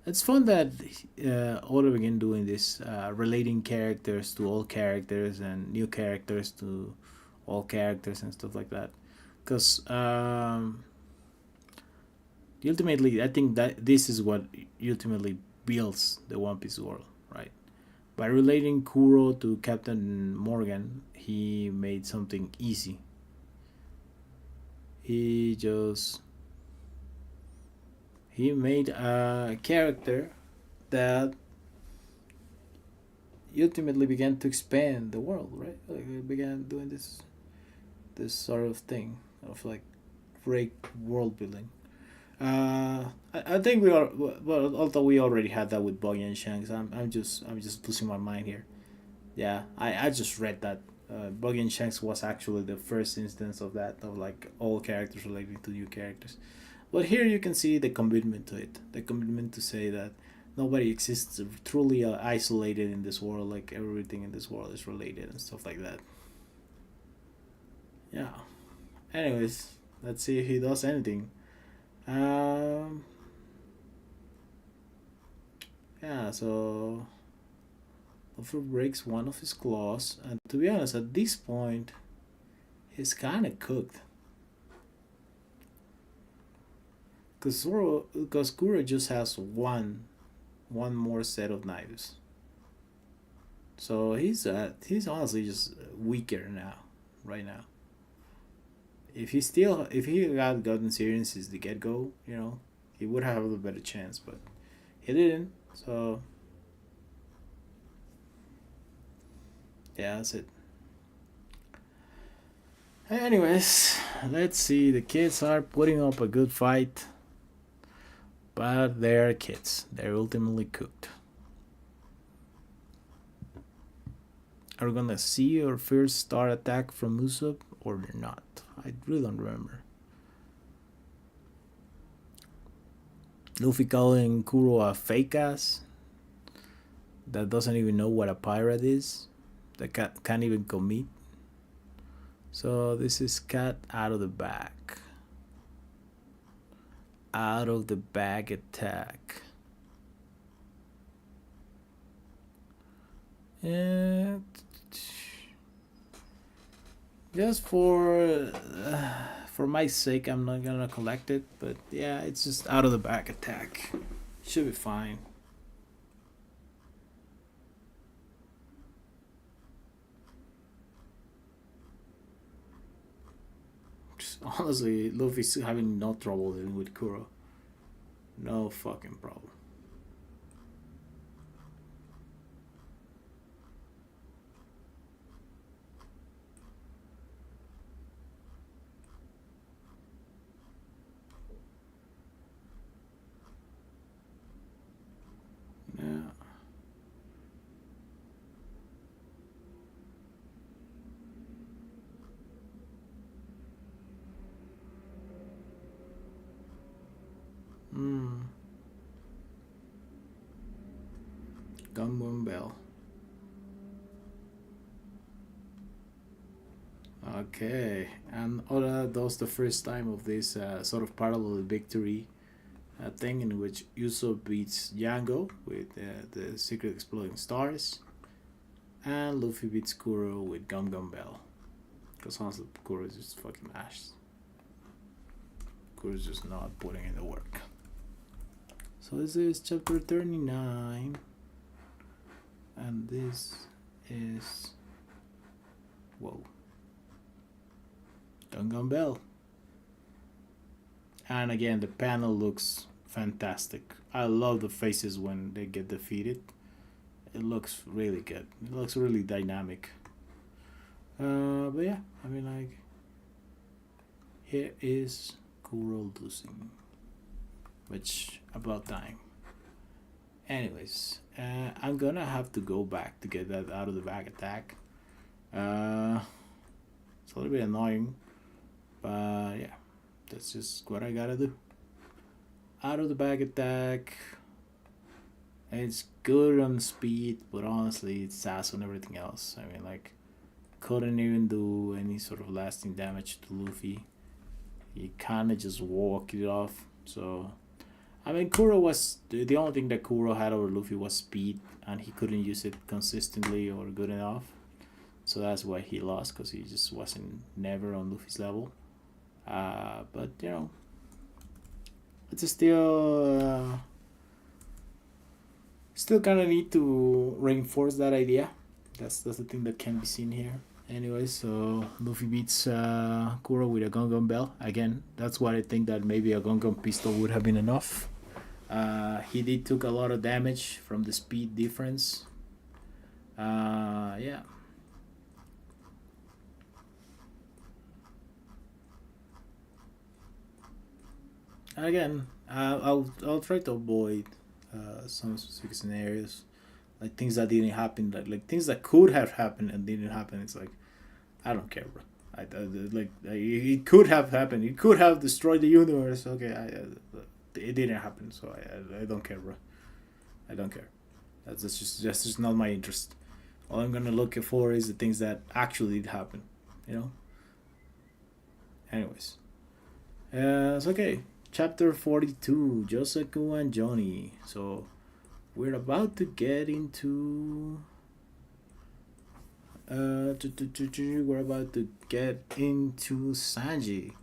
It's fun that Oda began doing this, relating characters to all characters and new characters to all characters and stuff like that. Because ultimately, I think that this is what ultimately builds the One Piece world, right? By relating Kuro to Captain Morgan, he made something easy. He just he made a character that ultimately began to expand the world, right? Like it began doing this sort of thing of like great world building. I think we are well. Although we already had that with Buggy and Shanks, I'm just losing my mind here. Yeah, I just read that Buggy and Shanks was actually the first instance of that of like all characters relating to new characters. But here you can see the commitment to it, the commitment to say that nobody exists truly isolated in this world, like everything in this world is related and stuff like that. Yeah. Anyways, let's see if he does anything. Um, yeah, so Luffy breaks one of his claws, and to be honest, at this point, he's kind of cooked. Because Kuro just has one more set of knives. So he's honestly just weaker now, right now. If he had gotten serious since the get go, he would have a better chance, but he didn't. So yeah, that's it. Anyways, let's see. The kids are putting up a good fight, but they're kids. They're ultimately cooked. Are we gonna see our first star attack from Usopp or not? I really don't remember. Luffy calling Kuro a fake ass that doesn't even know what a pirate is, that can't even commit. So this is cat out of the bag. Out of the bag attack. And just for my sake, I'm not gonna collect it. But yeah, it's just out of the bag attack. Should be fine. Honestly, Luffy's having no trouble dealing with Kuro. No fucking problem. Yeah. Hmm. Gunboom Bell. Okay, and Oda does the first time of this sort of parallel victory thing in which Usopp beats Django with the Secret Exploding Stars, and Luffy beats Kuro with Gum Gum Bell. Because honestly, Kuro is just fucking ass. Kuro's just not putting in the work. So this is chapter 39, and this is. Whoa. Gum Gum Bell. And again, the panel looks fantastic. I love the faces when they get defeated. It looks really good. It looks really dynamic. But yeah, I mean, like, here is Kuro losing, which about time. Anyways, I'm gonna have to go back to get that out of the bag attack. It's a little bit annoying, but yeah, that's just what I gotta do. Out of the bag attack. It's good on speed, but honestly, it's ass on everything else. I mean, like, couldn't even do any sort of lasting damage to Luffy. He kind of just walked it off. So, I mean, Kuro was the only thing that Kuro had over Luffy was speed, and he couldn't use it consistently or good enough. So that's why he lost, because he just wasn't never on Luffy's level. But it's still kind of need to reinforce that idea. That's the thing that can be seen here. Anyway, so Luffy beats Kuro with a Gun Gun Bell. Again, that's why I think that maybe a Gun Gun pistol would have been enough. He did took a lot of damage from the speed difference. Yeah. Again, I'll try to avoid some specific scenarios, like things that didn't happen, like things that could have happened and didn't happen. It's like I don't care, bro. it could have happened. It could have destroyed the universe. Okay, it didn't happen, so I don't care, bro. I don't care. That's just not my interest. All I'm gonna look for is the things that actually did happen. You know. Anyways, it's okay. Chapter 42, Josaku and Johnny. So we're about to get into. We're about to get into Sanji.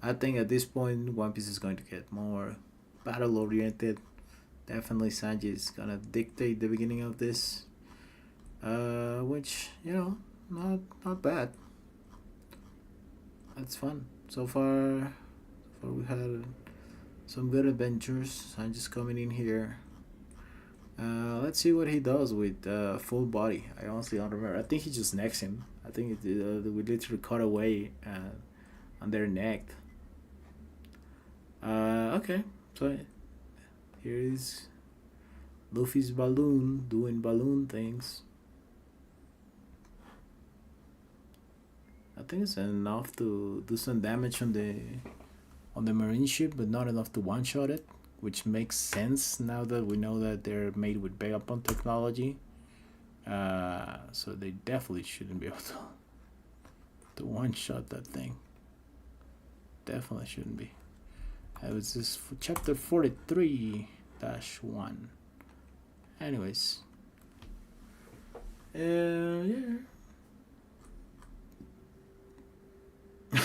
I think at this point, One Piece is going to get more battle oriented. Definitely, Sanji is gonna dictate the beginning of this, which not bad. That's fun so far. So far, we had some good adventures. Sanji's coming in here. Let's see what he does with full body. I honestly don't remember. I think he just necks him. I think we literally cut away on their neck. Okay, so here is Luffy's balloon doing balloon things. I think it's enough to do some damage on the marine ship, but not enough to one shot it, which makes sense now that we know that they're made with Vegapunk technology. So they definitely shouldn't be able to one shot that thing. Definitely shouldn't be. It was this for chapter 43-1. Anyways. Yeah.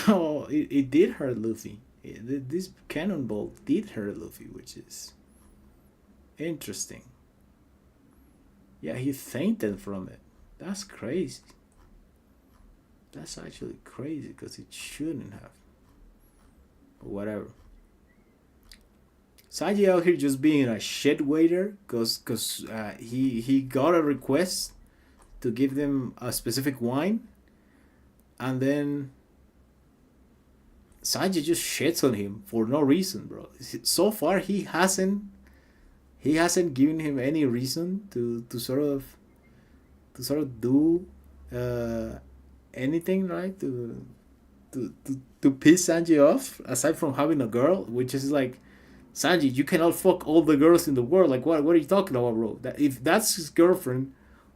Oh, it did hurt Luffy. This cannonball did hurt Luffy, which is interesting. Yeah, he fainted from it. That's crazy. That's actually crazy because it shouldn't have. But whatever. Sanji out here just being a shit waiter because he got a request to give them a specific wine, and then Sanji just shits on him for no reason, bro. So far he hasn't given him any reason to sort of do anything, right, to piss Sanji off, aside from having a girl, which is like, Sanji, you cannot fuck all the girls in the world. Like, what are you talking about, bro? If that's his girlfriend,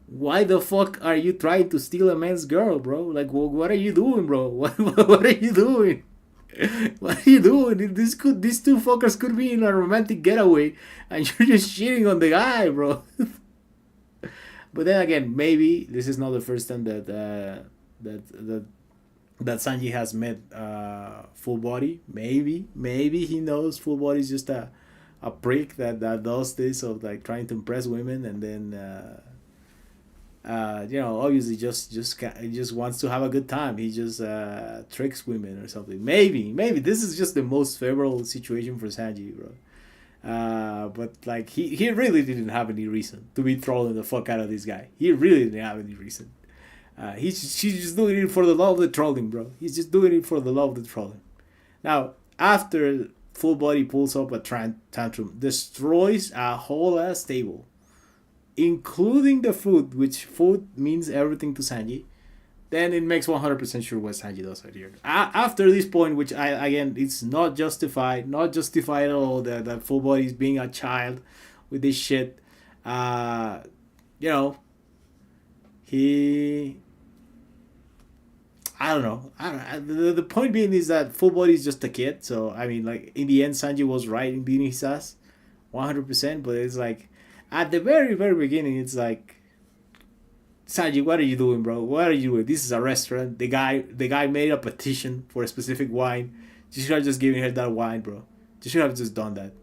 why the fuck are you trying to steal a man's girl, bro? Like, what are you doing, bro? What are you doing? What are you doing? These two fuckers could be in a romantic getaway, and you're just cheating on the guy, bro. But then again, maybe this is not the first time that Sanji has met Full Body. Maybe he knows Full Body is just a prick that does this of like trying to impress women, and then obviously just wants to have a good time. He just tricks women or something. Maybe this is just the most favorable situation for Sanji, bro. But like he really didn't have any reason to be trolling the fuck out of this guy. He really didn't have any reason. She's just doing it for the love of the trolling, bro. He's just doing it for the love of the trolling. Now, after Full Body pulls up a tantrum, destroys a whole ass table, including the food, which food means everything to Sanji, then it makes 100% sure what Sanji does right here. After this point, which it's not justified at all, that Full Body is being a child with this shit. He, I don't know. The point being is that Full Body is just a kid. So I mean, like in the end, Sanji was right in beating his ass, 100%. But it's like at the very very beginning, it's like, Sanji, what are you doing, bro? What are you doing? This is a restaurant. The guy made a petition for a specific wine. You should have just given her that wine, bro. You should have just done that.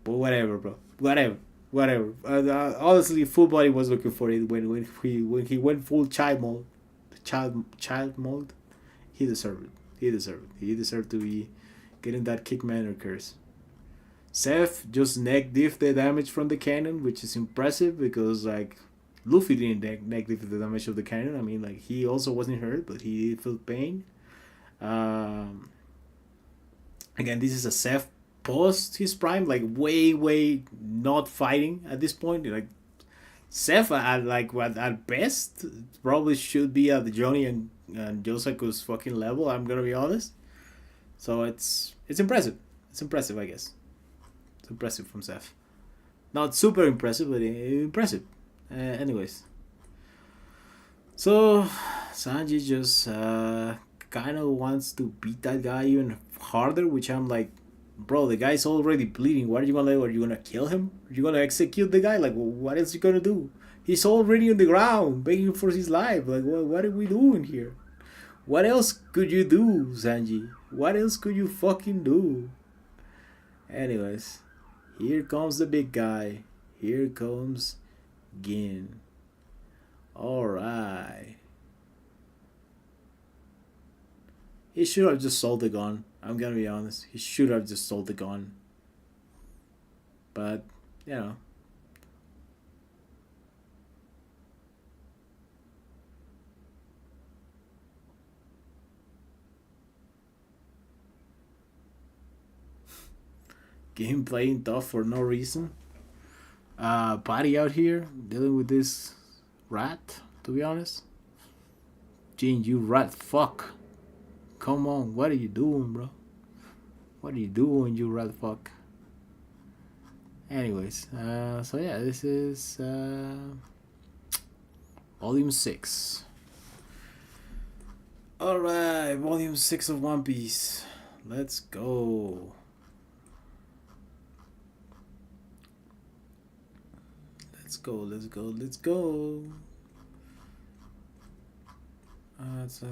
But whatever, bro. Whatever. Honestly, Full Body was looking for it when he went full child mode. Child mode. He deserved it. He deserved to be getting that kick man or curse. Seth just neck diff the damage from the cannon, which is impressive because like Luffy didn't neck diff the damage of the cannon. I mean, like he also wasn't hurt, but he did feel pain. Again, this is a Seth post his prime, like way not fighting at this point. Like Seth at like what at best probably should be at the Johnny and Yosaku's fucking level. I'm gonna be honest. So it's impressive. It's impressive, I guess. It's impressive from Seth. Not super impressive, but impressive. Anyways, so Sanji just kind of wants to beat that guy even harder, which I'm like, bro, the guy's already bleeding. What are you gonna do? Are you gonna kill him? Are you gonna execute the guy? Like, what else you gonna do? He's already on the ground, begging for his life. Like, what are we doing here? What else could you do, Sanji? What else could you fucking do? Anyways, here comes the big guy. Here comes Gin. Alright. He should have just sold the gun. I'm gonna be honest. He should have just sold the gun. But, you know. Game playing tough for no reason. Patty out here dealing with this rat, to be honest. Gene, you rat fuck. Come on, what are you doing, bro? What are you doing, you rat fuck? Anyways, so yeah, this is volume 6. Alright, volume 6 of One Piece. Let's go. Let's go, let's go, let's go. Let's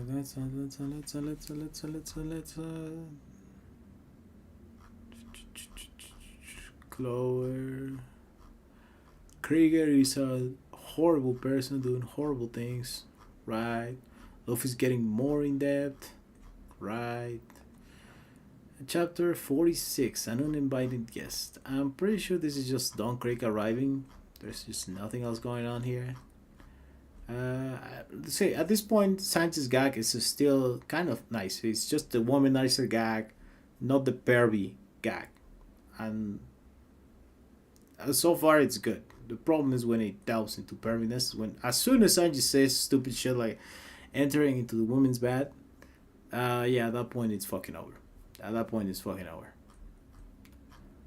Clover. Krieger is a horrible person doing horrible things, right? Luffy's getting more in depth, right? Chapter 46, an uninvited guest. I'm pretty sure this is just Don Creek arriving. There's just nothing else going on here. See, at this point, Sanchez's gag is still kind of nice. It's just the womanizer gag, not the pervy gag. And so far, it's good. The problem is when it delves into perviness. When as soon as Sanji says stupid shit like entering into the woman's bed, yeah, at that point it's fucking over. At that point it's fucking over.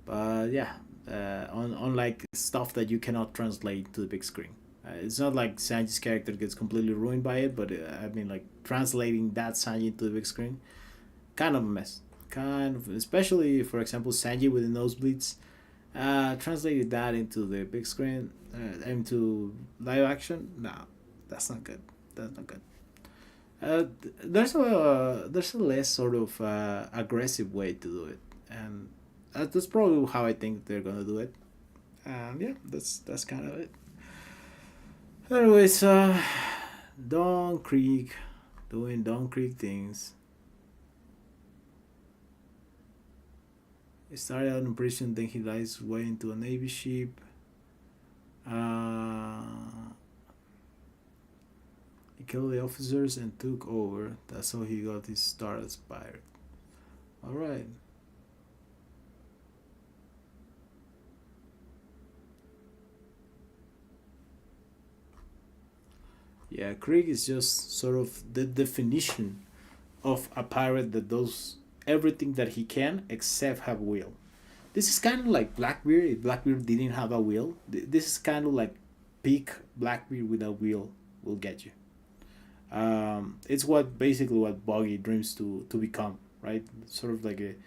But yeah, on like stuff that you cannot translate to the big screen. It's not like Sanji's character gets completely ruined by it, but I mean, like translating that Sanji to the big screen, kind of a mess. Kind of, especially for example, Sanji with the nosebleeds. Translated that into the big screen, into live action. No, that's not good. That's not good. Uh, there's a less sort of aggressive way to do it, and that's probably how I think they're gonna do it. And yeah, that's kind of it. Anyways, Don Creek doing Don Creek things. He started out in prison, then he lies his way into a navy ship. Uh, he killed the officers and took over. That's how he got his start as pirate. Alright. Yeah, Krieg is just sort of the definition of a pirate that does everything that he can except have will. This is kind of like Blackbeard. If Blackbeard didn't have a will, this is kind of like peak Blackbeard with a will will get you. It's what basically what Boggy dreams to become, right? Sort of like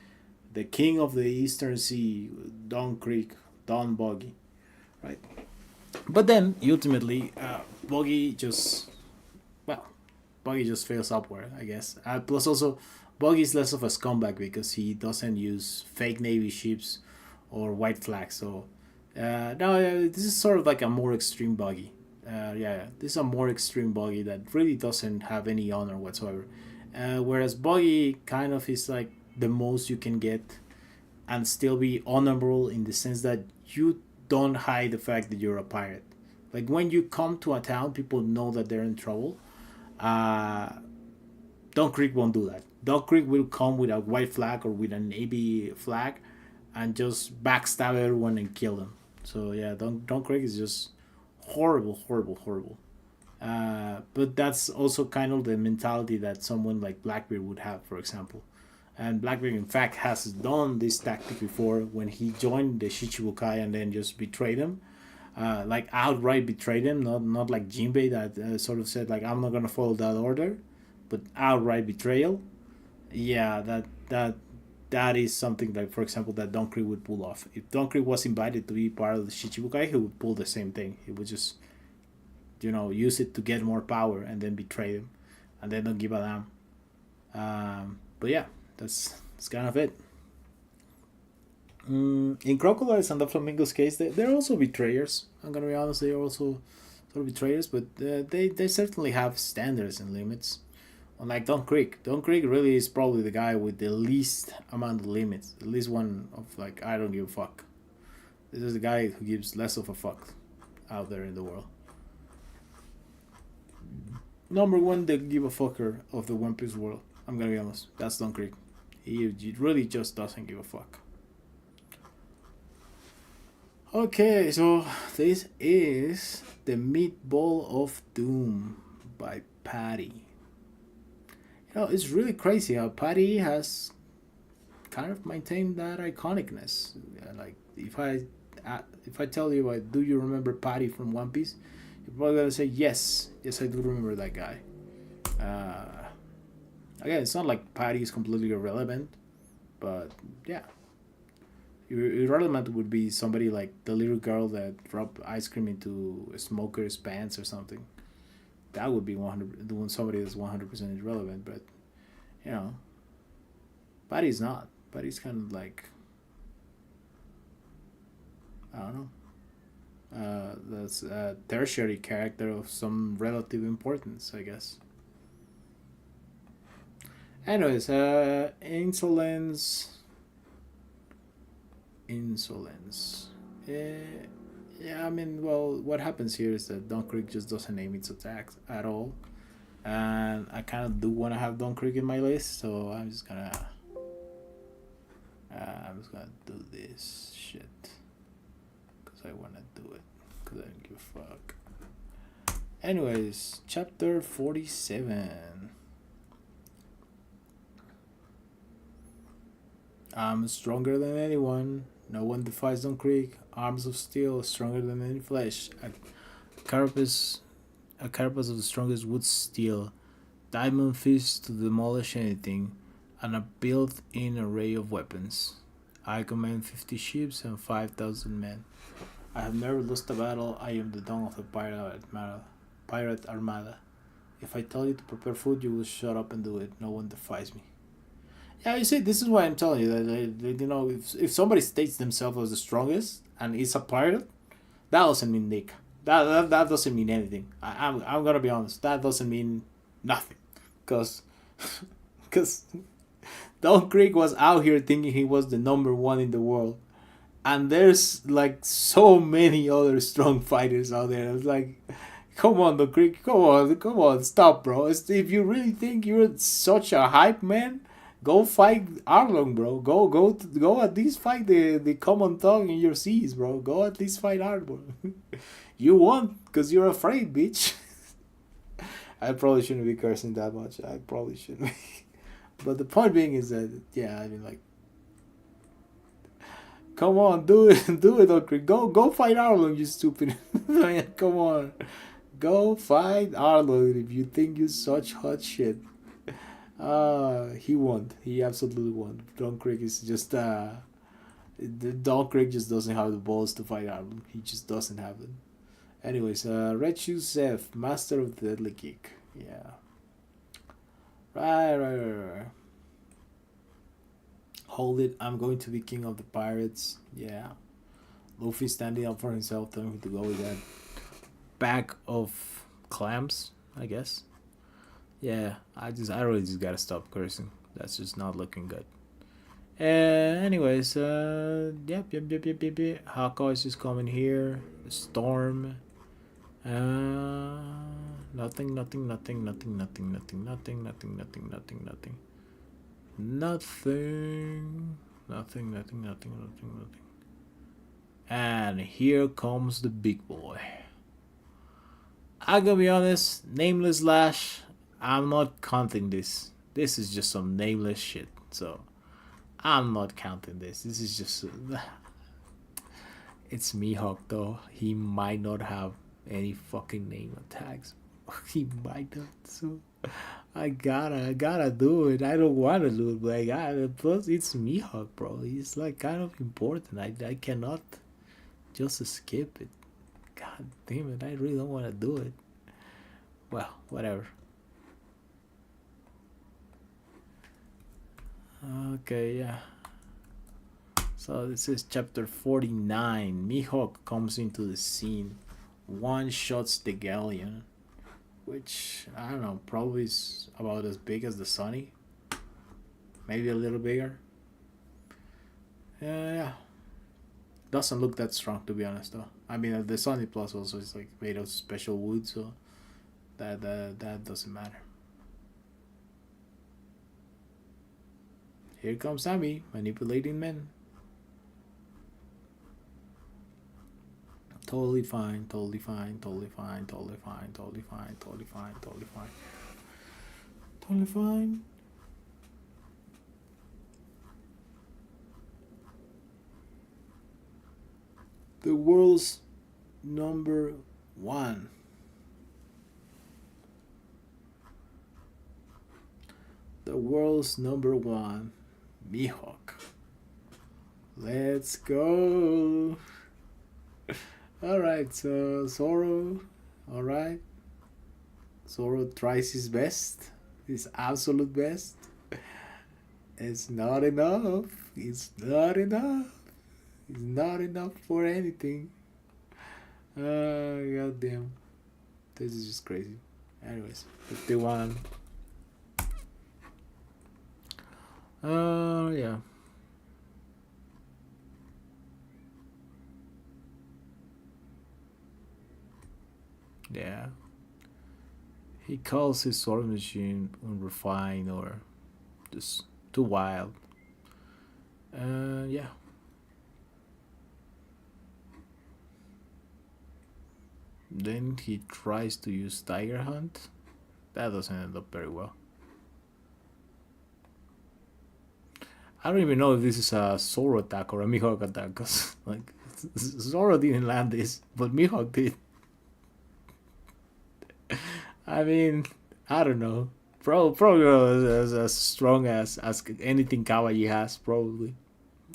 the king of the Eastern Sea, Don Creek, Don Boggy, right? But then ultimately, Boggy just well, Boggy just fails upward, I guess. Plus also, Boggy is less of a scumbag because he doesn't use fake navy ships or white flags. So no, this is sort of like a more extreme Boggy. Yeah, this is a more extreme Boggy that really doesn't have any honor whatsoever. Whereas Boggy kind of is like the most you can get and still be honorable in the sense that you don't hide the fact that you're a pirate. Like when you come to a town, people know that they're in trouble. Uh, Don Creek won't do that. Don Creek will come with a white flag or with a navy flag and just backstab everyone and kill them. So yeah, Don Creek is just horrible, horrible, horrible. But that's also kind of the mentality that someone like Blackbeard would have, for example. And Blackbeard, in fact, has done this tactic before when he joined the Shichibukai and then just betrayed him. Like outright betrayed him, not like Jinbei that sort of said like I'm not gonna follow that order, but outright betrayal. Yeah, that is something like, for example, that Don Krieg would pull off. If Don Krieg was invited to be part of the Shichibukai, he would pull the same thing. He would just use it to get more power and then betray them, and then don't give a damn. But yeah, that's kind of it. In Crocodiles and the Flamingos case, they're also betrayers. I'm gonna be honest, they're also sort of betrayers, but they certainly have standards and limits. Unlike Don Krieg, Don Krieg really is probably the guy with the least amount of limits, the least one of like I don't give a fuck. This is the guy who gives less of a fuck out there in the world. Number one, the give a fucker of the One Piece world. I'm gonna be honest, that's Don Krieg. He really just doesn't give a fuck. Okay, so this is the Meatball of Doom by Patty. It's really crazy how Patty has kind of maintained that iconicness. Like if I tell you, do you remember Patty from One Piece? You're probably gonna say yes, yes I do remember that guy. Uh, Again, it's not like Patty is completely irrelevant, but yeah, irrelevant would be somebody like the little girl that dropped ice cream into a smoker's pants or something. That would be 100. Doing somebody that's 100% irrelevant, but you know, Patty's not. Patty's kind of like I don't know. That's a tertiary character of some relative importance, I guess. Anyways, insolence. Yeah, I mean, well, what happens here is that Don Krieg just doesn't name its attacks at all, and I kind of do want to have Don Krieg in my list, so I'm just gonna do this shit because I want to do it because I don't give a fuck. Anyways, chapter 47. I'm stronger than anyone. No one defies Don Krieg. Arms of steel, stronger than any flesh. Carapace, a carapace of the strongest wood steel. Diamond fists to demolish anything, and a built-in array of weapons. I command 50 ships and 5,000 men. I have never lost a battle. I am the dawn of the Pirate Armada. If I tell you to prepare food, you will shut up and do it. No one defies me. Yeah, you see, this is why I'm telling you that if somebody states themselves as the strongest and is a pirate, that doesn't mean Nick. That doesn't mean anything. I'm gonna be honest. That doesn't mean nothing, cause cause Don Krieg was out here thinking he was the number one in the world, and there's like so many other strong fighters out there. It's like, come on, Don Krieg, come on, stop, bro. If you really think you're such a hype man, go fight Arlong, bro. Go at least fight the common tongue in your seas, bro. Go at least fight Arlong. You won't, because you're afraid, bitch. I probably shouldn't be cursing that much. I probably shouldn't be. But the point being is that, yeah, I mean, like, come on, do it, do it, Okri. Go fight Arlong, you stupid. Come on. Go fight Arlong if you think you're such hot shit. He won't. He absolutely won't. Don Krieg is just, Don Krieg just doesn't have the balls to fight Arlong. He just doesn't have them. Anyways, Red Shoe Seth, Master of the Deadly Kick. Yeah. Right. Hold it, I'm going to be king of the pirates. Yeah. Luffy standing up for himself, telling him to go with that bag of clams, I guess. Yeah, I really just gotta stop cursing. That's just not looking good. Anyways, yep. Hawkeye is just coming here. Storm. Nothing. And here comes the big boy. I gotta be honest, nameless Lash. I'm not counting this. This is just some nameless shit. So I'm not counting this. This is just it's Mihawk though. He might not have any fucking name tags. He might not. So I gotta do it. I don't want to do it, but I gotta. Plus, it's Mihawk, bro. He's like kind of important. I cannot just skip it. God damn it! I really don't want to do it. Well, whatever. Okay, yeah. So this is chapter 49. Mihawk comes into the scene. One shots the galleon, which I don't know, probably is about as big as the Sunny. Maybe a little bigger. Yeah, doesn't look that strong to be honest though. I mean, the Sunny Plus also is like made of special wood, so that doesn't matter. Here comes Sammy manipulating men. Totally fine, totally fine, totally fine, totally fine, totally fine, totally fine, totally fine, totally fine. The world's number one. The world's number one, Mihawk. Let's go. Alright, so Zoro. Alright. Zoro tries his best. His absolute best. It's not enough. It's not enough. It's not enough for anything. Goddamn. This is just crazy. Anyways, 51. Yeah. Yeah. He calls his sword machine unrefined or just too wild. Yeah. Then he tries to use Tiger Hunt. That doesn't end up very well. I don't even know if this is a Zoro attack or a Mihawk attack, cause like Zoro didn't land this, but Mihawk did. I mean, I don't know. Probably as strong as anything Kawaii has. Probably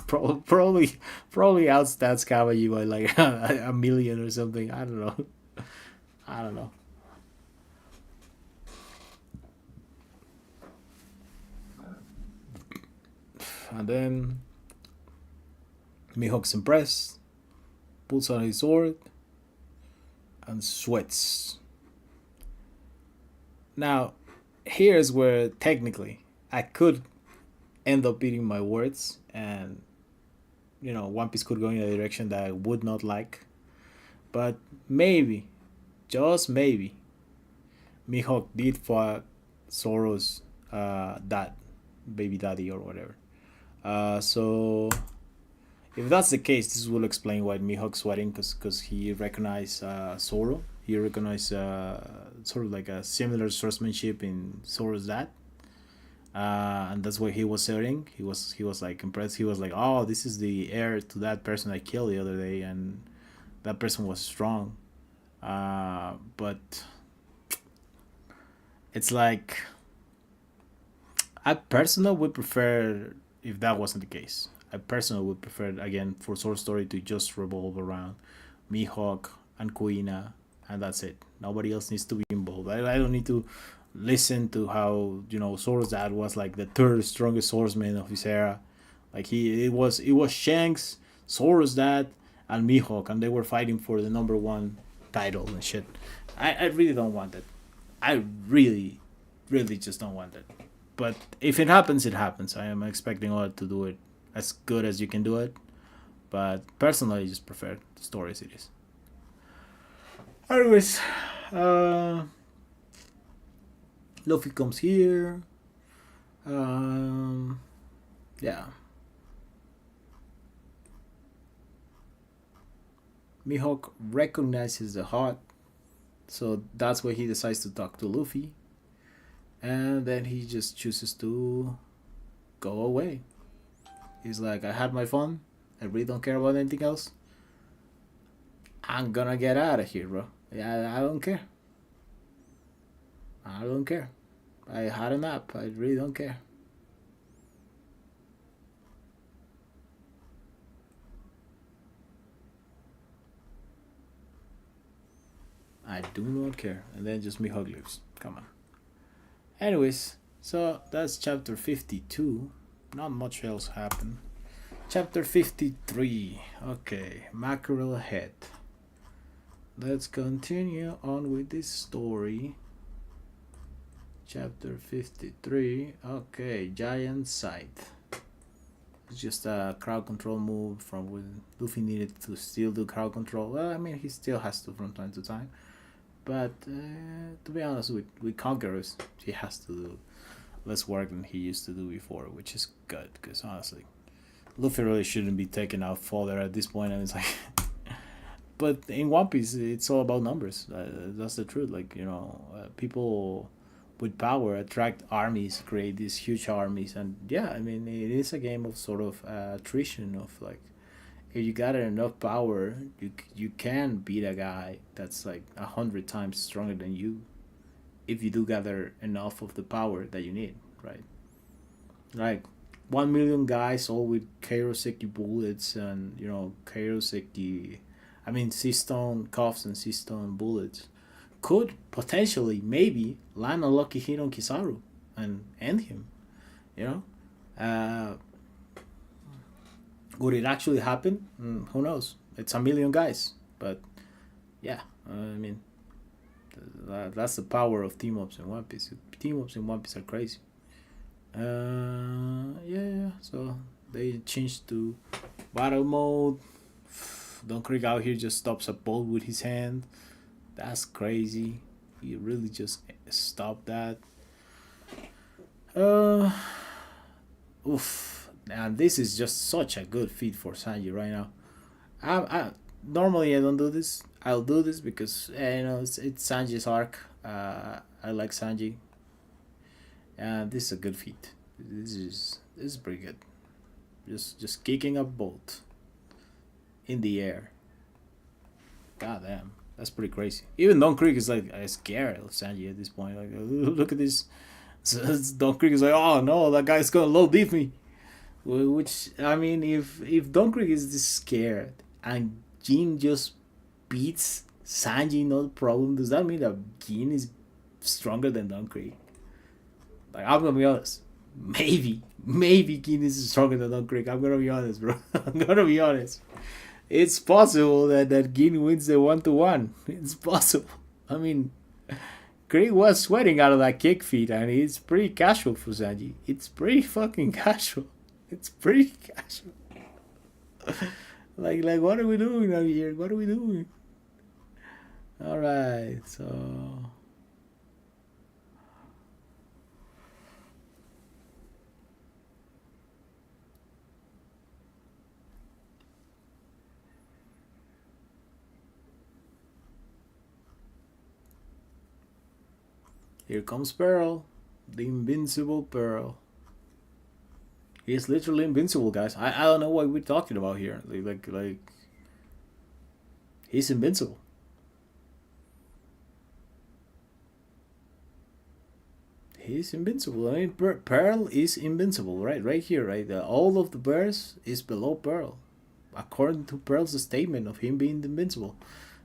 outstats Kawaii by like a million or something. I don't know. I don't know. And then Mihawk's impressed, pulls on his sword, and sweats. Now, here's where technically I could end up eating my words, and One Piece could go in a direction that I would not like. But maybe, just maybe, Mihawk did fuck Zoro's dad, baby daddy, or whatever. So if that's the case, this will explain why Mihawk's sweating, because he recognized Zoro. He recognized sort of like a similar swordsmanship in Zoro's dad, and that's why he was sweating. He was like impressed. He was like, "Oh, this is the heir to that person I killed the other day," and that person was strong. But it's like I personally would prefer if that wasn't the case. I personally would prefer again for Sword Story to just revolve around Mihawk and Kuina, and that's it. Nobody else needs to be involved. I don't need to listen to how Zoro's dad was like the third strongest swordsman of his era. Like it was Shanks, Zoro's dad, and Mihawk, and they were fighting for the number one title and shit. I really don't want that. I really just don't want that. But if it happens, it happens. I am expecting Oda to do it as good as you can do it. But personally, I just prefer the story as it is. Anyways, uh, Luffy comes here. Um, yeah. Mihawk recognizes the heart So that's why he decides to talk to Luffy, and then he just chooses to go away. He's like, I had my fun. I really don't care about anything else. I'm gonna get out of here, bro. Yeah, I don't care. I don't care. I had a nap. I really don't care. I do not care. And then just me hug lips. Come on. Anyways, so that's chapter 52. Not much else happened. Chapter 53. Okay, mackerel head. Let's continue on with this story. Chapter 53. Okay, giant sight. It's just a crowd control move from when Luffy needed to still do crowd control. Well, I mean, he still has to from time to time. But to be honest, with Conquerors, he has to do less work than he used to do before, which is good, because honestly, Luffy really shouldn't be taken out further at this point, and it's like. But in One Piece, it's all about numbers. That's the truth. Like, people with power attract armies, create these huge armies, and yeah, I mean, it is a game of sort of attrition of like, if you got enough power, you can beat a guy that's like 100 times stronger than you, if you do gather enough of the power that you need, right? Like 1 million guys, all with Kairoseki bullets and Kairoseki, I mean sea stone cuffs and sea stone bullets, could potentially maybe land a lucky hit on Kizaru and end him. You know, would it actually happen? Who knows? It's 1 million guys, but yeah, I mean that's the power of team ups in One Piece. Team ups in One Piece are crazy. Yeah. So they changed to battle mode. Don Krieg out here just stops a boat with his hand. That's crazy. He really just stopped that. Uh, Oof. And this is just such a good feat for Sanji right now. I normally I don't do this. I'll do this because it's Sanji's arc. I like Sanji, and this is a good feat. This is pretty good. Just kicking a boat in the air. God damn, that's pretty crazy. Even Don Krieg is like scared of Sanji at this point. Like, look at this. Don Krieg is like, oh no, that guy's gonna low beef me. Which I mean, if Don Krieg is this scared and Jin just beats Sanji, no problem, does that mean that Jin is stronger than Don Krieg? Like, I'm gonna be honest. Maybe Jin is stronger than Don Krieg. I'm gonna be honest, bro. I'm gonna be honest. It's possible that Gin wins the 1-to-1. It's possible. I mean, Krieg was sweating out of that kick feed, and it's pretty casual for Sanji. It's pretty fucking casual. It's pretty casual. like, what are we doing out here? What are we doing? All right, so here comes Pearl, the invincible Pearl. He's literally invincible, guys. I don't know what we're talking about here. Like he's invincible. He's invincible. I mean, Pearl is invincible, right? Right here, right? All of the bears is below Pearl, according to Pearl's statement of him being invincible.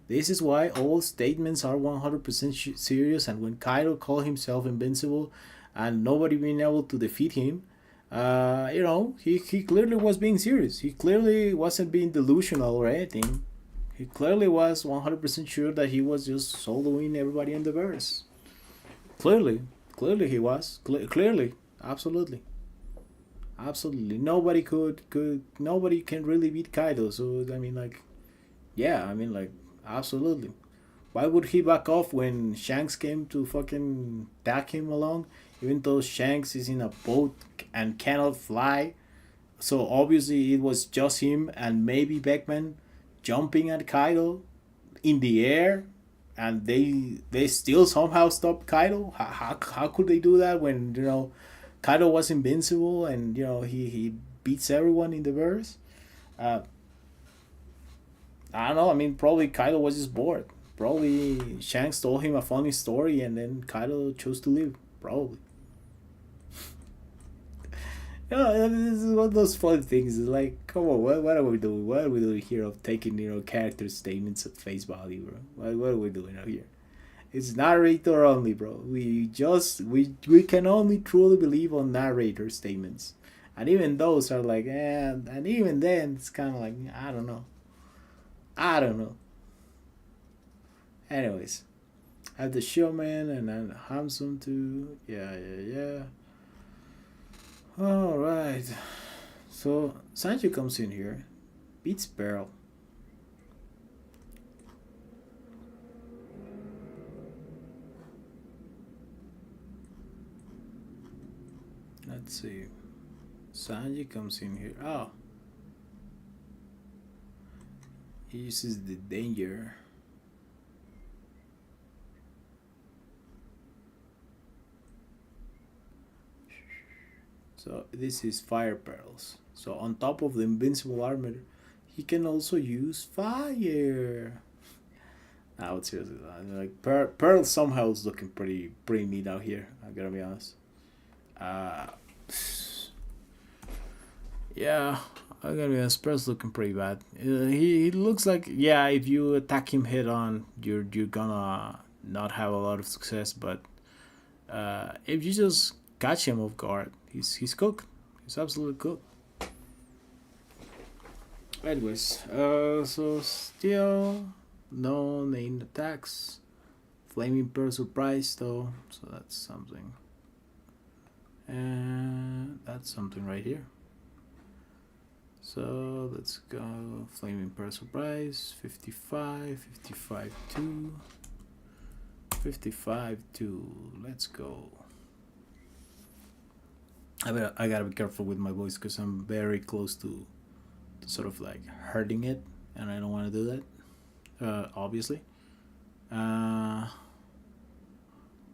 This is why all statements are 100% serious, and when Kaido called himself invincible and nobody being able to defeat him, he clearly was being serious. He clearly wasn't being delusional or anything. He clearly was 100% sure that he was just soloing everybody in the verse. Clearly. Clearly he was. Clearly. Absolutely. Absolutely. Nobody can really beat Kaido. So, I mean, like, yeah, I mean, like, absolutely. Why would he back off when Shanks came to fucking tag him along? Even though Shanks is in a boat and cannot fly. So obviously it was just him and maybe Beckman jumping at Kaido in the air. and they still somehow stop Kaido. How could they do that when Kaido was invincible and he beats everyone in the verse? Uh, I don't know. I mean, probably Kaido was just bored. Probably Shanks told him a funny story and then Kaido chose to leave. Probably. Yeah, this is one of those fun things. It's like, come on, what are we doing? What are we doing here of taking character statements at face value, bro? What are we doing out here? It's narrator only, bro. We can only truly believe on narrator statements, and even those are like, and even then it's kind of like I don't know, I don't know. Anyways, I have the showman and then Hamsun too. Yeah, yeah, yeah. All right. So Sanji comes in here, beats Barrel. Let's see. Sanji comes in here. Oh, he uses the danger. So this is fire perils. So on top of the invincible armor, he can also use fire. Now, seriously, like Pearl somehow is looking pretty neat out here. I gotta be honest. Uh, yeah, I gotta be honest. Pearl's looking pretty bad. He looks like, yeah, if you attack him head on, you're gonna not have a lot of success. But if you just catch him off guard, he's cooked. He's absolutely cooked. Anyways, so still no named attacks. Flaming Pearl surprise though, so that's something. And that's something right here. So let's go Flaming Pearl surprise 55, 55 2, 55 2. Let's go. I gotta be careful with my voice because I'm very close to sort of like hurting it, and I don't want to do that. Obviously. Uh,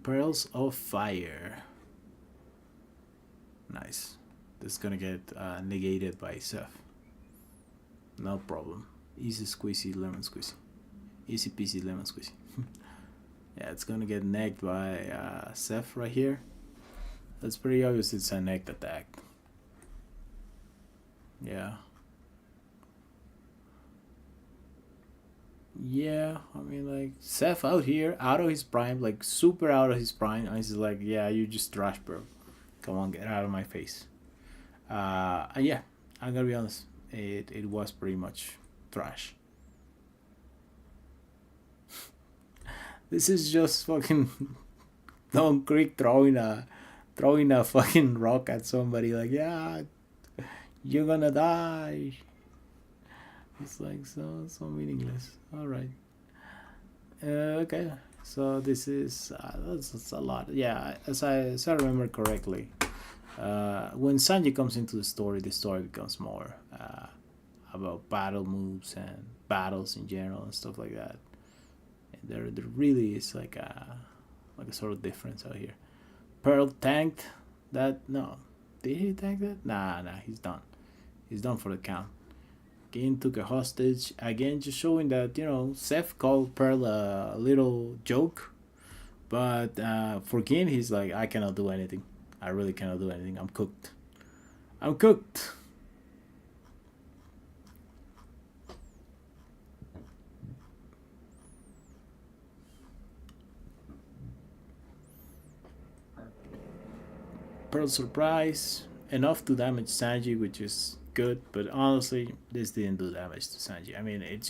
Pearls of Fire. Nice. This is gonna get negated by Seth. No problem. Easy squeezy lemon squeezy. Easy peasy lemon squeezy. Yeah, it's gonna get negged by Seth right here. That's pretty obvious it's a negged attack. Yeah. Yeah, I mean, like, Seth out here, out of his prime, like, super out of his prime, and he's like, yeah, you just trash, bro. Come on, get out of my face. And yeah, I'm gonna be honest, it was pretty much trash. This is just fucking Don Creek throwing a fucking rock at somebody, like, yeah, you're gonna die. It's like so meaningless. All right. Okay. So this is that's a lot. Yeah, as I remember correctly, when Sanji comes into the story becomes more about battle moves and battles in general and stuff like that. And there really is like a sort of difference out here. Pearl tanked that. No, did he tank that? Nah, he's done. He's done for the count. Gin took a hostage. Again, just showing that, Seth called Pearl a little joke. But for Gin, he's like, I cannot do anything. I really cannot do anything. I'm cooked. I'm cooked. Pearl surprise. Enough to damage Sanji, which is good. But honestly, this didn't do damage to Sanji. I mean, it's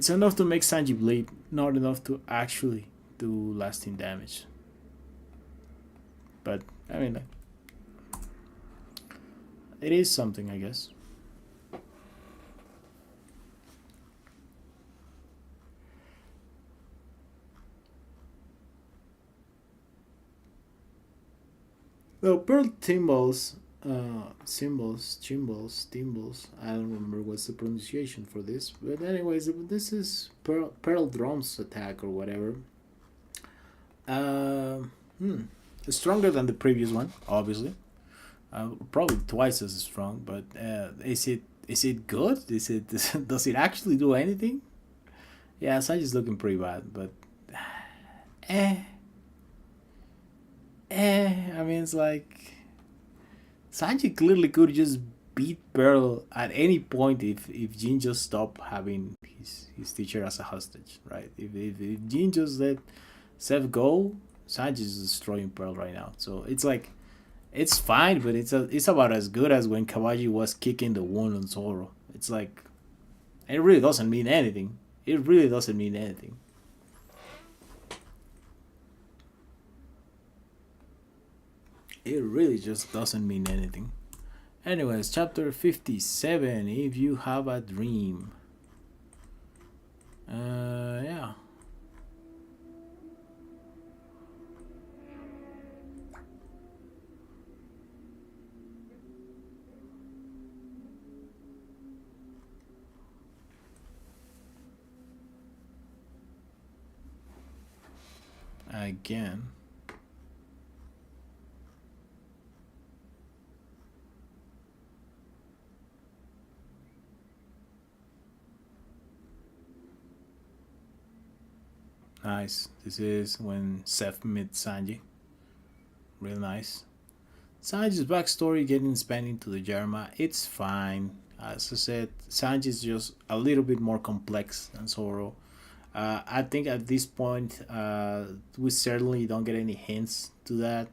enough to make Sanji bleed, not enough to actually do lasting damage. But I mean, it is something, I guess. Well, Pearl Timbals symbols, chimbals, timbals. I don't remember what's the pronunciation for this, but anyways, this is Pearl Drum's attack or whatever. Um, hmm. It's stronger than the previous one, obviously. Probably twice as strong. But is it good? Is it does it actually do anything? Yeah, Sanji's looking pretty bad, but eh, I mean, it's like Sanji clearly could just beat Pearl at any point if Jin just stopped having his teacher as a hostage, right? If Jin just let Seth go, Sanji's destroying Pearl right now. So it's like it's fine, but it's about as good as when Kawaji was kicking the wound on Zoro. It's like it really doesn't mean anything. It really doesn't mean anything. It really just doesn't mean anything. Anyways, chapter 57. If you have a dream. Yeah. Again. Nice. This is when Seth meets Sanji. Real nice. Sanji's backstory getting spanned into the Jarma, it's fine. As I said, Sanji's just a little bit more complex than Zoro. I think at this point, we certainly don't get any hints to that.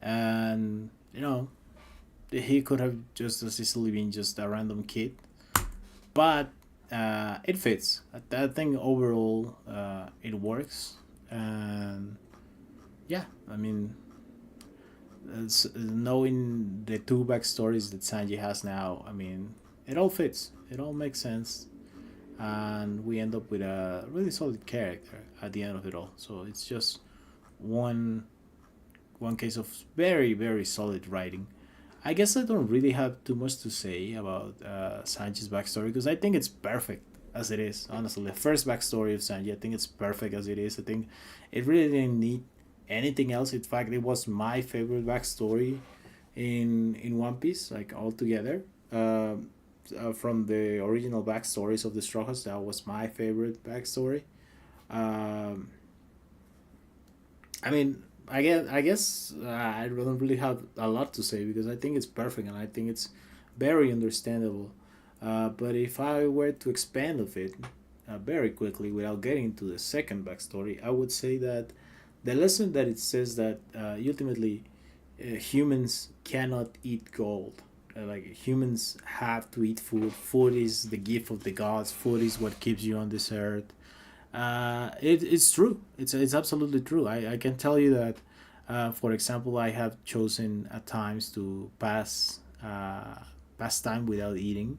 And, he could have just as easily been just a random kid. But it fits. I think overall it works. And yeah, I mean, knowing the two backstories that Sanji has now, I mean, it all fits. It all makes sense, and we end up with a really solid character at the end of it all. So it's just one one case of very very solid writing. I guess I don't really have too much to say about Sanji's backstory because I think it's perfect as it is. Honestly, the first backstory of Sanji, I think it's perfect as it is. I think it really didn't need anything else. In fact, it was my favorite backstory in One Piece, like altogether. From the original backstories of the Straw Hats, that was my favorite backstory. Um, I mean, I don't really have a lot to say because I think it's perfect and I think it's very understandable. But if I were to expand of it very quickly without getting into the second backstory, I would say that the lesson that it says that ultimately humans cannot eat gold. Like humans have to eat food. Food is the gift of the gods. Food is what keeps you on this earth. It's true. It's absolutely true. I can tell you that, for example, I have chosen at times to pass time without eating,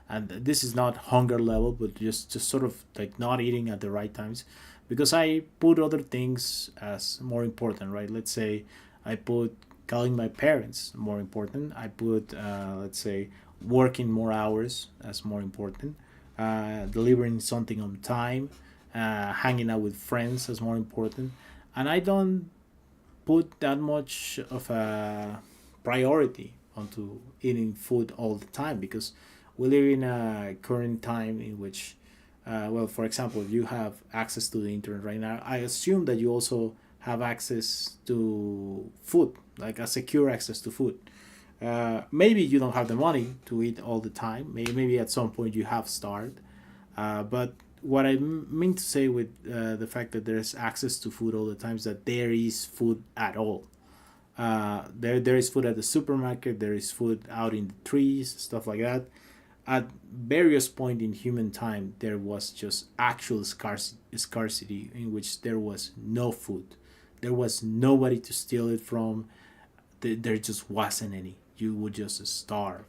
and this is not hunger level, but just sort of like not eating at the right times, because I put other things as more important. Right? Let's say I put calling my parents more important. I put let's say working more hours as more important. Delivering something on time, hanging out with friends as more important, and I don't put that much of a priority onto eating food all the time because we live in a current time in which well, for example, if you have access to the internet right now, I assume that you also have access to food, like a secure access to food. Maybe you don't have the money to eat all the time. Maybe at some point you have starved. But what I mean to say with the fact that there's access to food all the time is that there is food at all. There is food at the supermarket. There is food out in the trees, stuff like that. At various point in human time, there was just actual scarcity in which there was no food. There was nobody to steal it from. There just wasn't any. You would just starve,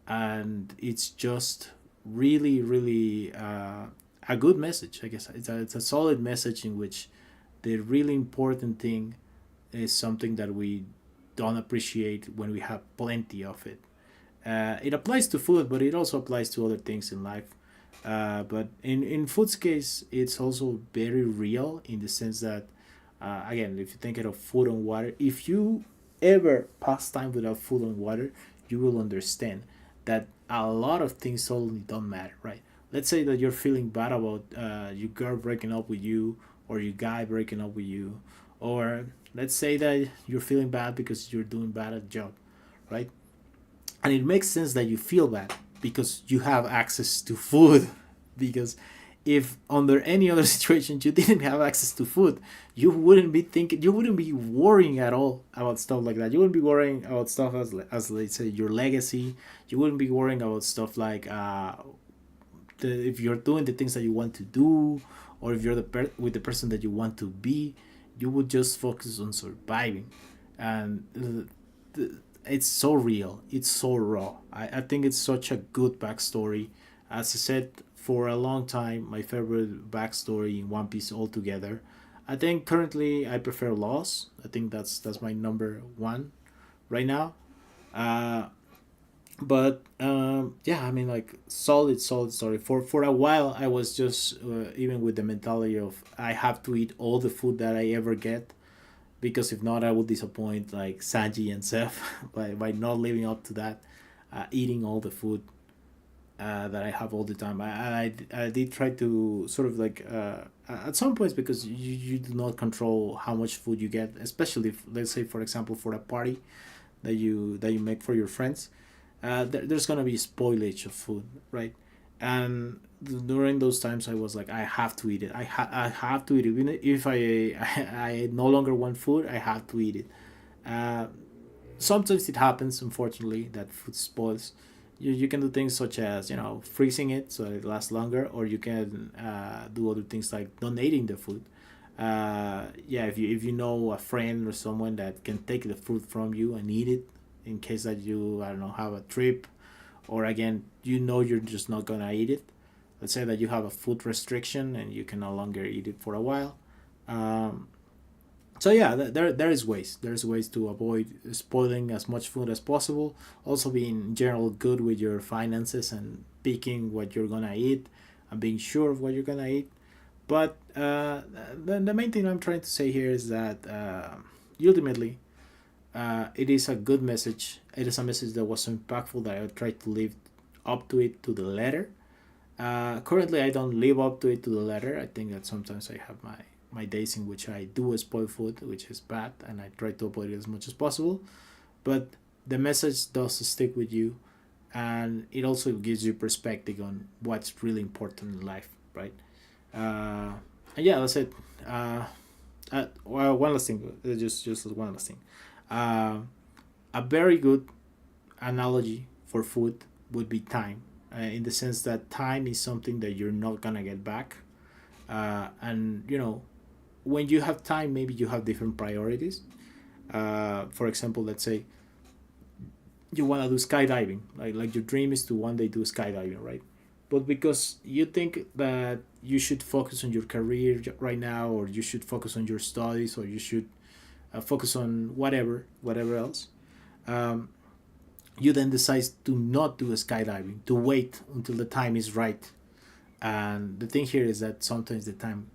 and it's just really, really a good message. I guess it's a solid message in which the really important thing is something that we don't appreciate when we have plenty of it. It applies to food, but it also applies to other things in life. But in food's case, it's also very real in the sense that, again, if you think of food and water, if you ever pass time without food and water, you will understand that a lot of things suddenly don't matter, right? Let's say that you're feeling bad about your girl breaking up with you, or your guy breaking up with you, or let's say that you're feeling bad because you're doing bad at job, right? And it makes sense that you feel bad because you have access to food. Because if under any other situation you didn't have access to food, you wouldn't be thinking, you wouldn't be worrying at all about stuff like that. You wouldn't be worrying about stuff as let's say your legacy. You wouldn't be worrying about stuff like if you're doing the things that you want to do, or if you're with the person that you want to be. You would just focus on surviving. And it's so real, it's so raw. I think it's such a good backstory. As I said, for a long time, my favorite backstory in One Piece altogether. I think currently I prefer Lost. I think that's my number one right now. Uh, but yeah, I mean, like, solid story. For a while, I was just even with the mentality of I have to eat all the food that I ever get, because if not, I will disappoint like Sanji and Seth by not living up to that, eating all the food that I have all the time. I did try to sort of like at some points, because you do not control how much food you get, especially if, let's say for example, for a party that you make for your friends. There's gonna be spoilage of food, right? And during those times, I was like, I have to eat it. I have to eat it. Even if I no longer want food, I have to eat it. Uh, Sometimes it happens, unfortunately, that food spoils. You can do things such as, freezing it so it lasts longer, or you can do other things like donating the food. Yeah, if you know a friend or someone that can take the food from you and eat it, in case that you, I don't know, have a trip, or again, you're just not gonna eat it. Let's say that you have a food restriction and you can no longer eat it for a while. Um, so yeah, there's ways to avoid spoiling as much food as possible. Also being in general good with your finances and picking what you're gonna eat and being sure of what you're gonna eat. But the main thing I'm trying to say here is that ultimately, it is a good message. It is a message that was so impactful that I tried to live up to it to the letter. Currently, I don't live up to it to the letter. I think that sometimes I have my days in which I do spoil food, which is bad, and I try to avoid it as much as possible. But the message does stick with you, and it also gives you perspective on what's really important in life, right? Uh, and yeah, that's it. Well, one last thing, just one last thing. Uh, a very good analogy for food would be time, in the sense that time is something that you're not gonna get back. And when you have time, maybe you have different priorities. For example, let's say you want to do skydiving, like your dream is to one day do skydiving, right? But because you think that you should focus on your career right now, or you should focus on your studies, or you should focus on whatever else, um, you then decide to not do skydiving, to wait until the time is right. And the thing here is that sometimes the time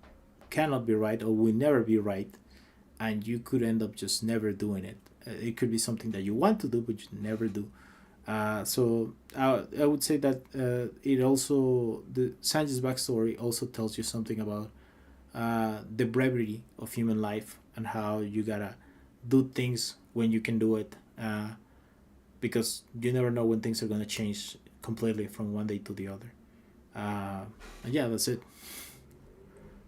cannot be right, or will never be right, and you could end up just never doing it. It could be something that you want to do, but you never do. So I would say that it also, the Sanji's backstory also tells you something about the brevity of human life, and how you gotta do things when you can do it, because you never know when things are gonna change completely from one day to the other. And yeah, that's it.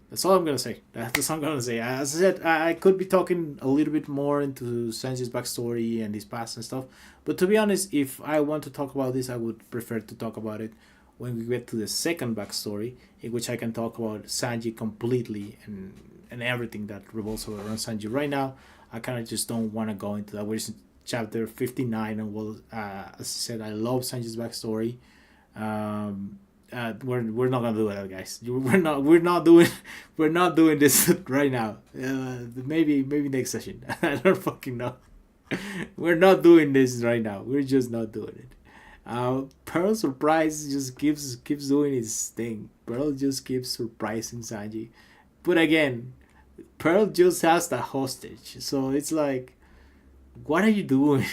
That's all I'm gonna say. That's all I'm gonna say. As I said, I could be talking a little bit more into Sanji's backstory and his past and stuff. But to be honest, if I want to talk about this, I would prefer to talk about it when we get to the second backstory, in which I can talk about Sanji completely, and everything that revolves around Sanji. Right now, I kind of just don't want to go into that. We're in chapter 59, and as I said, I love Sanji's backstory. Um, we're not gonna do that, guys. We're not doing this right now. Maybe next session. I don't fucking know. We're not doing this right now. We're just not doing it. Pearl surprise just keeps doing his thing. Pearl just keeps surprising Sanji. But again, Pearl just has the hostage. So it's like, what are you doing?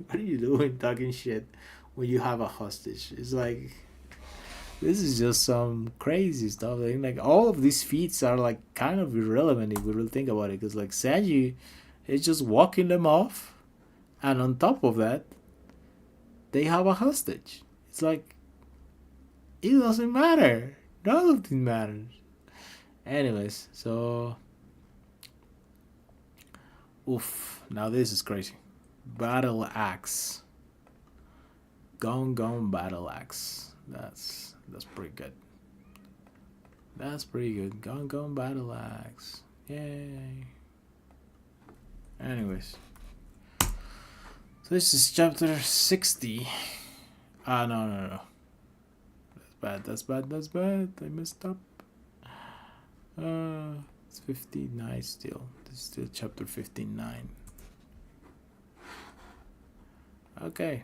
What are you doing talking shit when you have a hostage? It's like, this is just some crazy stuff. Like all of these feats are like kind of irrelevant if we really think about it. Because like Sanji is just walking them off, and on top of that, they have a hostage. It's like, it doesn't matter. Nothing matters. Anyways, so oof. Now this is crazy. Battle axe. Gone gone battle axe. That's pretty good. That's pretty good. Gone gone battle axe. Yay. Anyways, so this is chapter 60. Ah, no, no, no. That's bad, that's bad, that's bad. I messed up. It's 59 still. This is still chapter 59. Okay.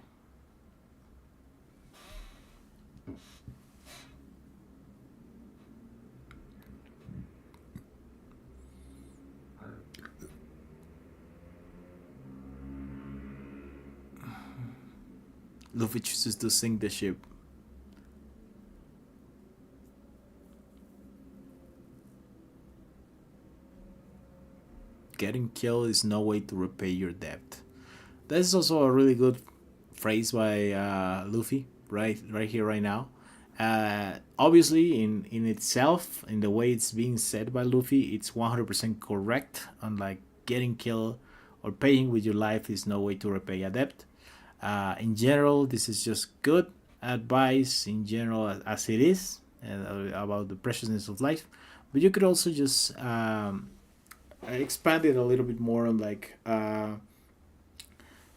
Luffy chooses to sink the ship. Getting killed is no way to repay your debt. That is also a really good phrase by Luffy, right here, right now. Obviously, in itself, in the way it's being said by Luffy, it's 100% correct. Unlike getting killed or paying with your life is no way to repay a debt. In general, this is just good advice in general as it is about the preciousness of life. But you could also just expand it a little bit more on like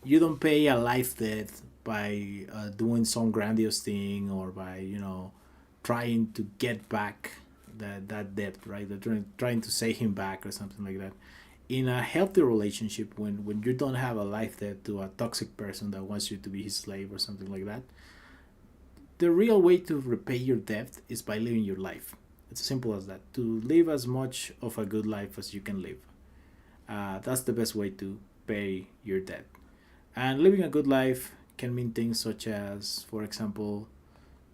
you don't pay a life debt by doing some grandiose thing or by trying to get back that debt, right? They're trying to save him back or something like that. In a healthy relationship, when you don't have a life debt to a toxic person that wants you to be his slave or something like that, the real way to repay your debt is by living your life. It's as simple as that. To live as much of a good life as you can live. That's the best way to pay your debt. And living a good life can mean things such as, for example,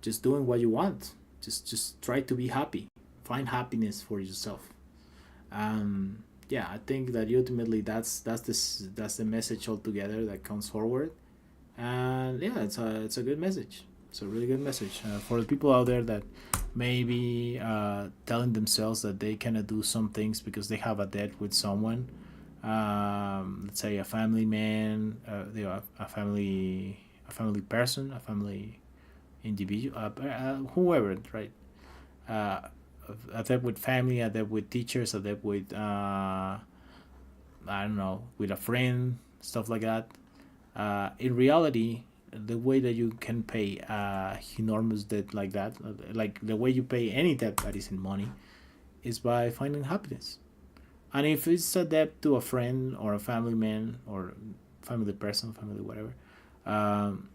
just doing what you want. Just try to be happy. Find happiness for yourself. Yeah, I think that ultimately that's the message altogether that comes forward. And yeah, it's a good message. It's a really good message for the people out there that maybe telling themselves that they cannot do some things because they have a debt with someone. Let's say a family man, a family person, a family individual, whoever, right? Uh, a debt with family, a debt with teachers, a debt with I don't know, with a friend, stuff like that. In reality, the way that you can pay a enormous debt like that, like the way you pay any debt that is in money, is by finding happiness. And if it's a debt to a friend or a family man or family person, family whatever, um,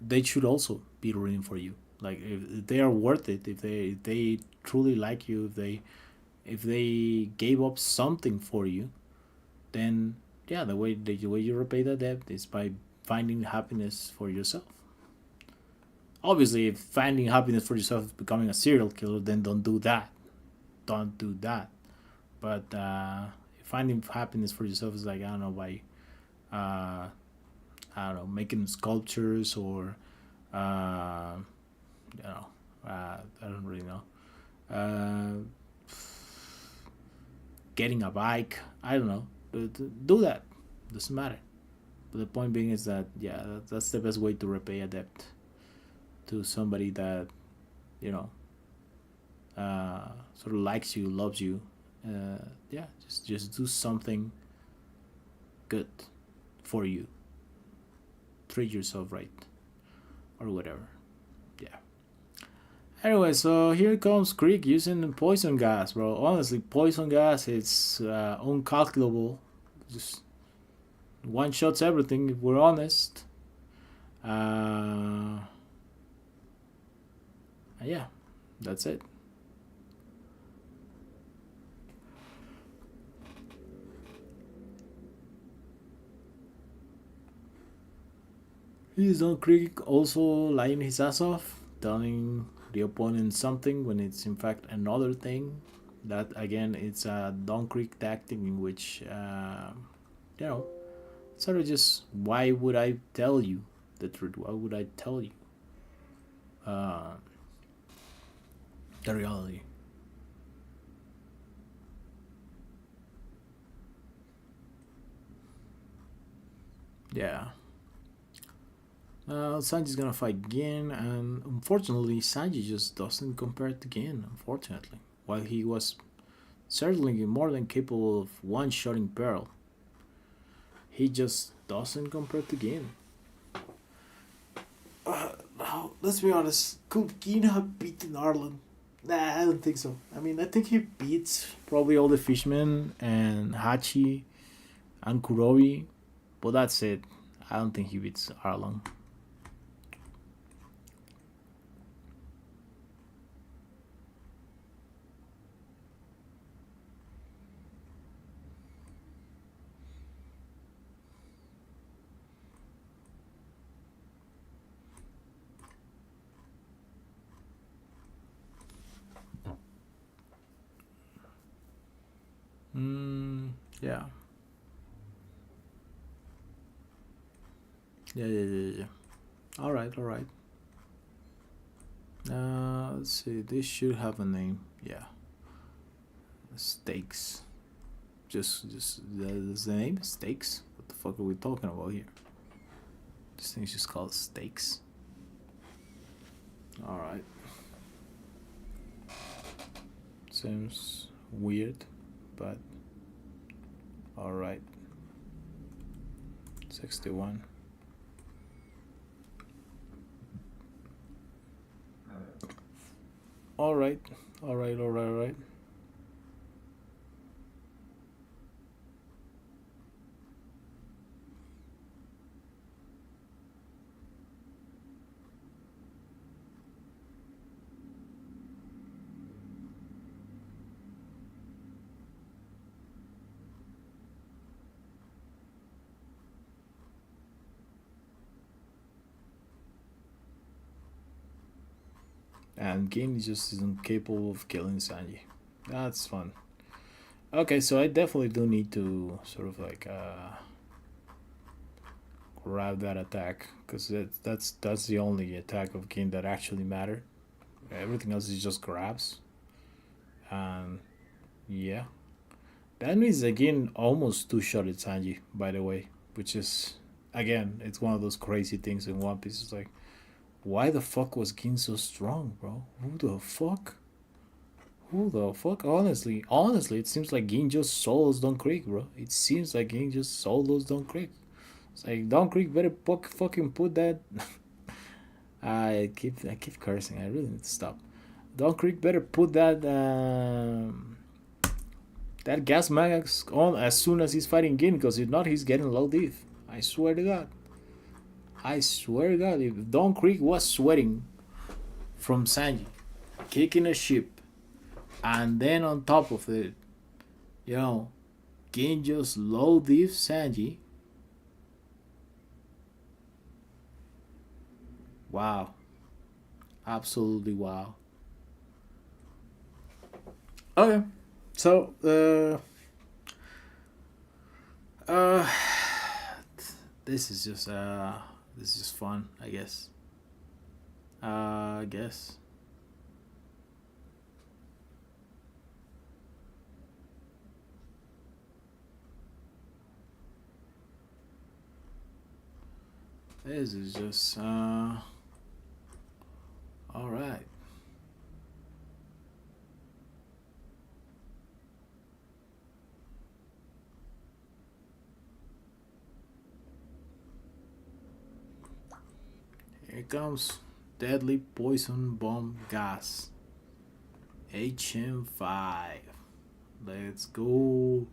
they should also be rooting for you. Like if they are worth it, if they truly like you, if they gave up something for you, then yeah, the way you repay the debt is by finding happiness for yourself. Obviously, if finding happiness for yourself is becoming a serial killer, then don't do that. Don't do that. But finding happiness for yourself is like, I don't know, by uh, I don't know, making sculptures or uh, you know, I don't really know. Uh, Getting a bike. I don't know. Do that. Doesn't matter. But the point being is that yeah, that's the best way to repay a debt to somebody that you know sort of likes you, loves you. Yeah, just do something good for you. Treat yourself right or whatever. Yeah. Anyway, so here comes Creek using poison gas, bro. Honestly, poison gas it's uncalculable. Just one shots everything. If we're honest, uh, yeah, that's it. He's on Creek also lying his ass off, telling the opponent something when it's in fact another thing. That again, it's a Don Creek tactic in which, you know, sort of just why would I tell you the truth? Why would I tell you uh, the reality? Yeah. Sanji's gonna fight Gin, and unfortunately, Sanji just doesn't compare to Gin. Unfortunately, while he was certainly more than capable of one-shotting Pearl, he just doesn't compare to Gin. Now, let's be honest. Could Gin have beaten Arlen? Nah, I don't think so. I mean, I think he beats probably all the fishmen and Hachi and Kurobi, but that's it. I don't think he beats Arlong. Yeah. Yeah. All right, all right. Let's see. This should have a name. Yeah, Stakes. Just that's the name. Stakes. What the fuck are we talking about here? This thing's just called Stakes. All right. Seems weird, but all right. 61. All right. All right. All right. All right. And Gin just isn't capable of killing Sanji. That's fun. Okay, so I definitely do need to sort of like grab that attack because that's the only attack of Gin that actually mattered. Everything else is just grabs, and yeah, that means again almost two shot at Sanji. By the way, which is again it's one of those crazy things in One Piece. It's like why the fuck was Gin so strong, bro? Who the fuck? Who the fuck? Honestly, it seems like Gin just sold Don Creek, bro. It seems like Gin just sold those Don Creek. It's like Don Creek better fucking put that. I keep cursing. I really need to stop. Don Creek better put that gas max on as soon as he's fighting Gin, because if not, he's getting low diff. I swear to God. I swear to God, if Don Creek was sweating from Sanji, kicking a ship, and then on top of it, you know, Gin just low diff Sanji. Wow. Absolutely wow. Okay. So, uh, this is just, this is just fun, I guess. I guess. This is just, alright. Here comes deadly poison bomb gas. HM5. Let's go.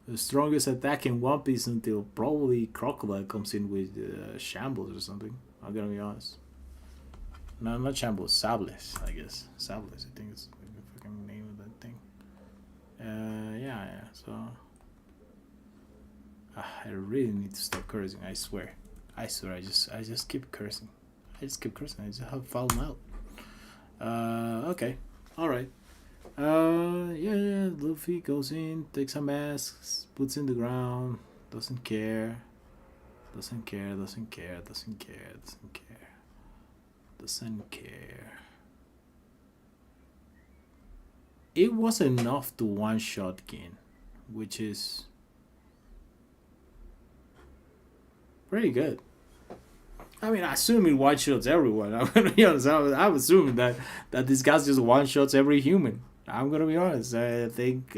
The strongest attack in One Piece until probably Crocodile comes in with Shambles or something. I'm gonna be honest. No, not Shambles, Sables, I guess. Sables, I think it's like the fucking name of that thing. Yeah. So. I really need to stop cursing, I swear. I just keep cursing. I just keep cursing, I just have foul mouth. Okay. Alright. Yeah, Luffy goes in, takes some masks, puts in the ground, doesn't care, doesn't care, doesn't care, doesn't care, doesn't care, doesn't care. It was enough to one shot Gin, which is pretty good. I mean, I assume it one shots everyone. I'm gonna be honest. I'm assuming that this guy's just one shots every human. I'm gonna be honest. I think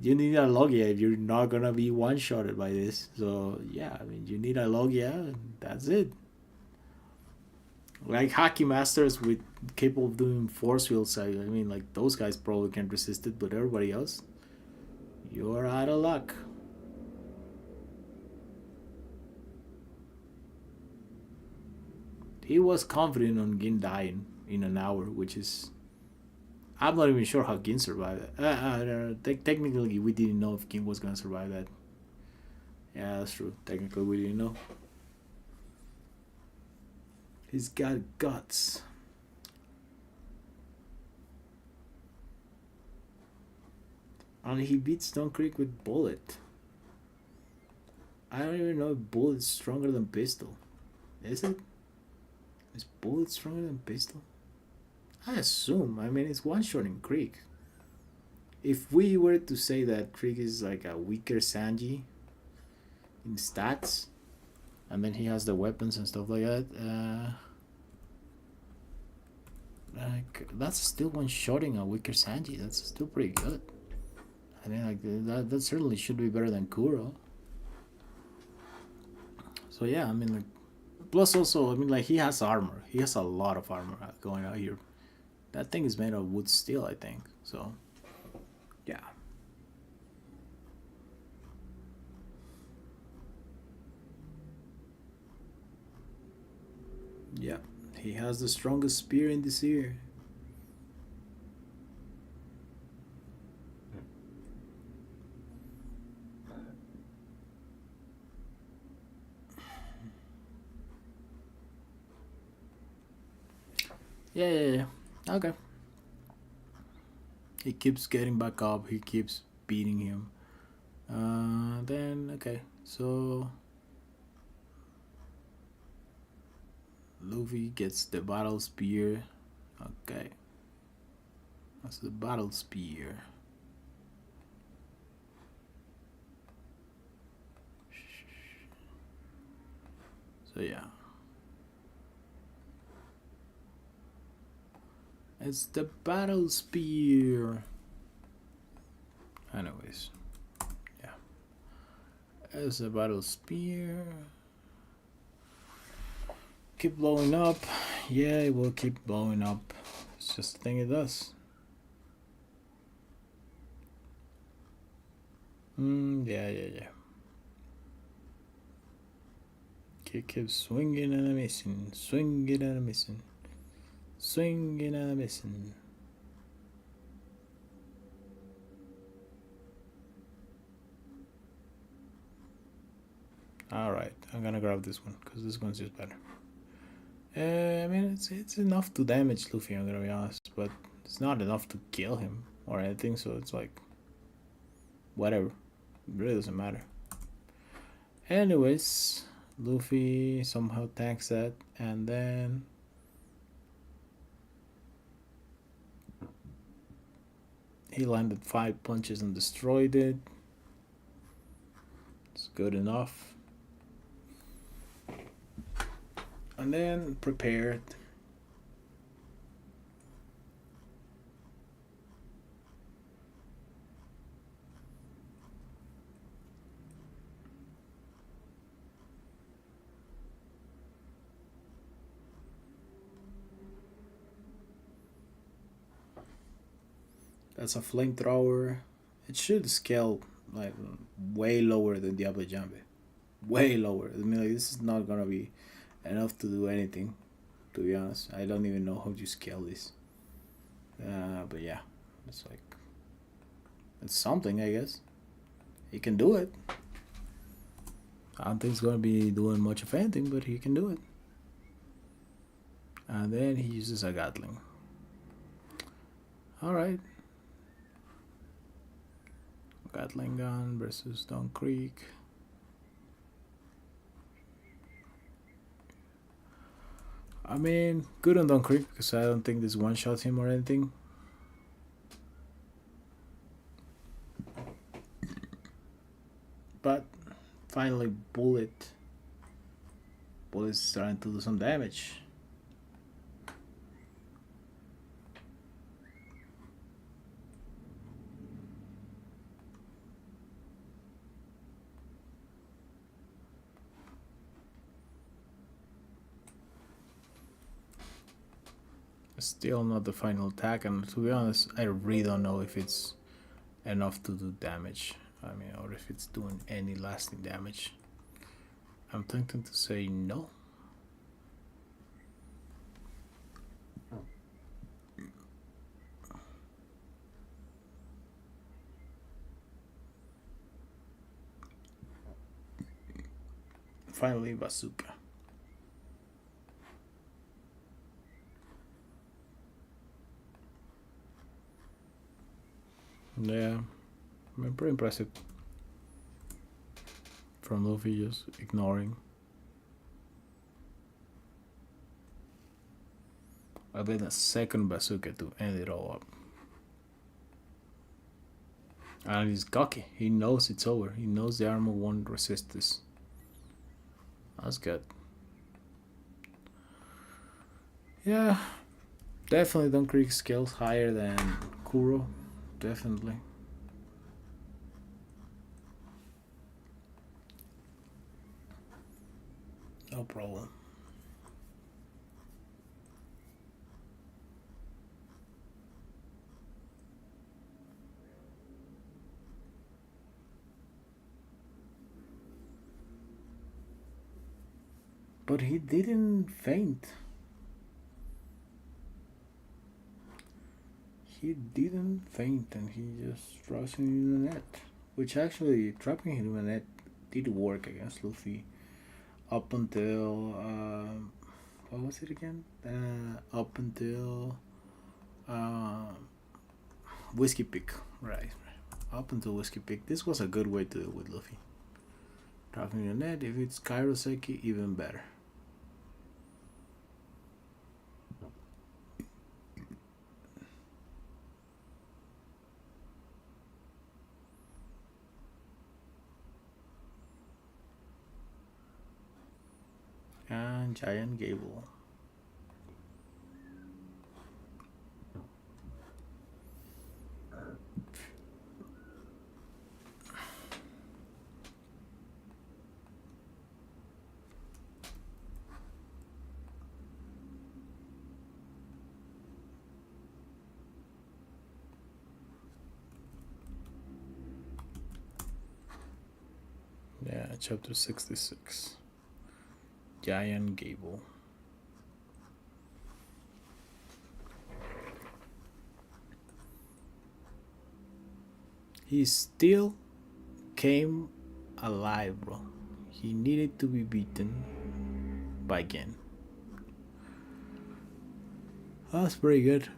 you need a logia if you're not gonna be one shotted by this. So yeah, I mean you need a logia. And that's it. Like hockey masters with capable of doing force fields. I mean, like those guys probably can resist it, but everybody else, you're out of luck. He was confident on Gin dying in an hour, which is I'm not even sure how Gin survived that. Technically, we didn't know if Gin was gonna survive that. Yeah, that's true. Technically, we didn't know. He's got guts. And he beat Stone Creek with Bullet. I don't even know if Bullet's stronger than Pistol. Is it? Is Bullet stronger than Pistol? I assume. I mean, it's one shot in Creek. If we were to say that Creek is like a weaker Sanji in stats, and then he has the weapons and stuff like that, like that's still one shotting a weaker Sanji. That's still pretty good. I mean, like that certainly should be better than Kuro. So yeah, I mean, like plus also, I mean, like he has armor. He has a lot of armor going out here. That thing is made of wood steel, I think. So yeah. Yeah, he has the strongest spear in this year. Yeah. Okay. He keeps getting back up. He keeps beating him. Then okay, so Luffy gets the battle spear. Okay, that's the battle spear. So yeah, it's the battle spear. Anyways, yeah, it's a battle spear. Keep blowing up. Yeah, it will keep blowing up. It's just the thing it does. Yeah. Keep swinging and missing, swinging and missing, swinging and missing. All right, I'm gonna grab this one because this one's just better. I mean, it's enough to damage Luffy. I'm gonna be honest, but it's not enough to kill him or anything. So it's like whatever. It really doesn't matter. Anyways, Luffy somehow tanks that, and then he landed 5 punches and destroyed it. It's good enough. And then prepared. As a flamethrower, it should scale like way lower than Diablo Jambe. Way lower. I mean, like, this is not gonna be enough to do anything. To be honest, I don't even know how you scale this. But yeah, it's like it's something, I guess. He can do it. I don't think he's gonna be doing much of anything, but he can do it. And then he uses a Gatling. All right, Gatling gun versus Don Creek. I mean, good on Don Creek because I don't think this one shot him or anything. But finally, Bullet's starting to do some damage. Still not the final attack, and to be honest, I really don't know if it's enough to do damage. I mean, or if it's doing any lasting damage. I'm tempted to say no. Finally, bazooka. Yeah, I mean, pretty impressive from Luffy just ignoring. I then a second bazooka to end it all up. And he's cocky. He knows it's over. He knows the armor won't resist this. That's good. Yeah, definitely Don Creek skills higher than Kuro. Definitely. No problem. But he didn't faint. He didn't faint and he just drops him in the net. Which actually, trapping him in the net did work against Luffy up until. What was it again? Up until. Whiskey Pick. Right. Up until Whiskey Pick. This was a good way to deal with Luffy. Trapping in the net. If it's Kairoseki, even better. And Giant Gable. Yeah, chapter 66. Giant Gable. He still came alive, bro. He needed to be beaten by Gen. That's pretty good.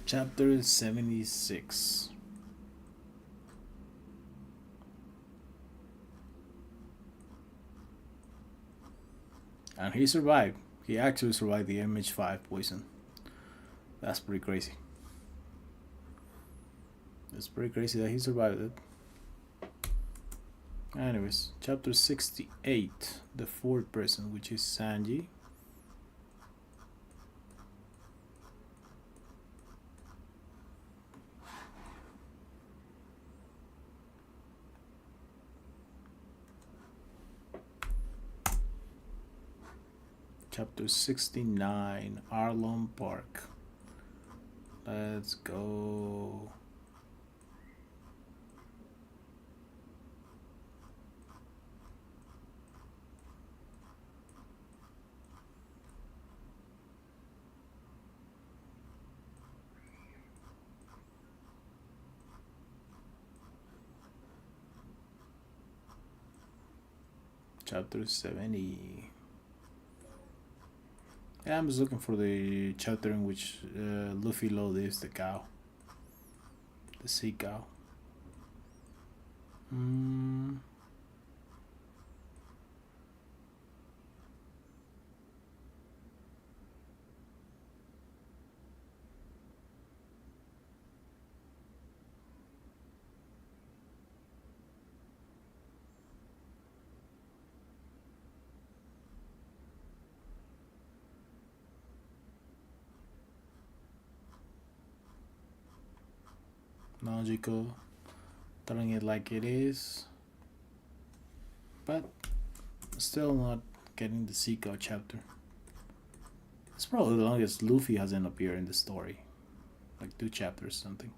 Chapter 76. And he survived. He actually survived the MH5 poison. That's pretty crazy. It's pretty crazy that he survived it. Anyways, chapter 68, the fourth person, which is Sanji. Chapter 69, Arlong Park. Let's go. Chapter 70. Yeah, I'm just looking for the chapter in which Luffy leaves the cow. The sea cow. Mm, logical. Telling it like it is. But still not getting the sea cow chapter. It's probably the longest Luffy hasn't appeared in the story. Like 2 chapters something.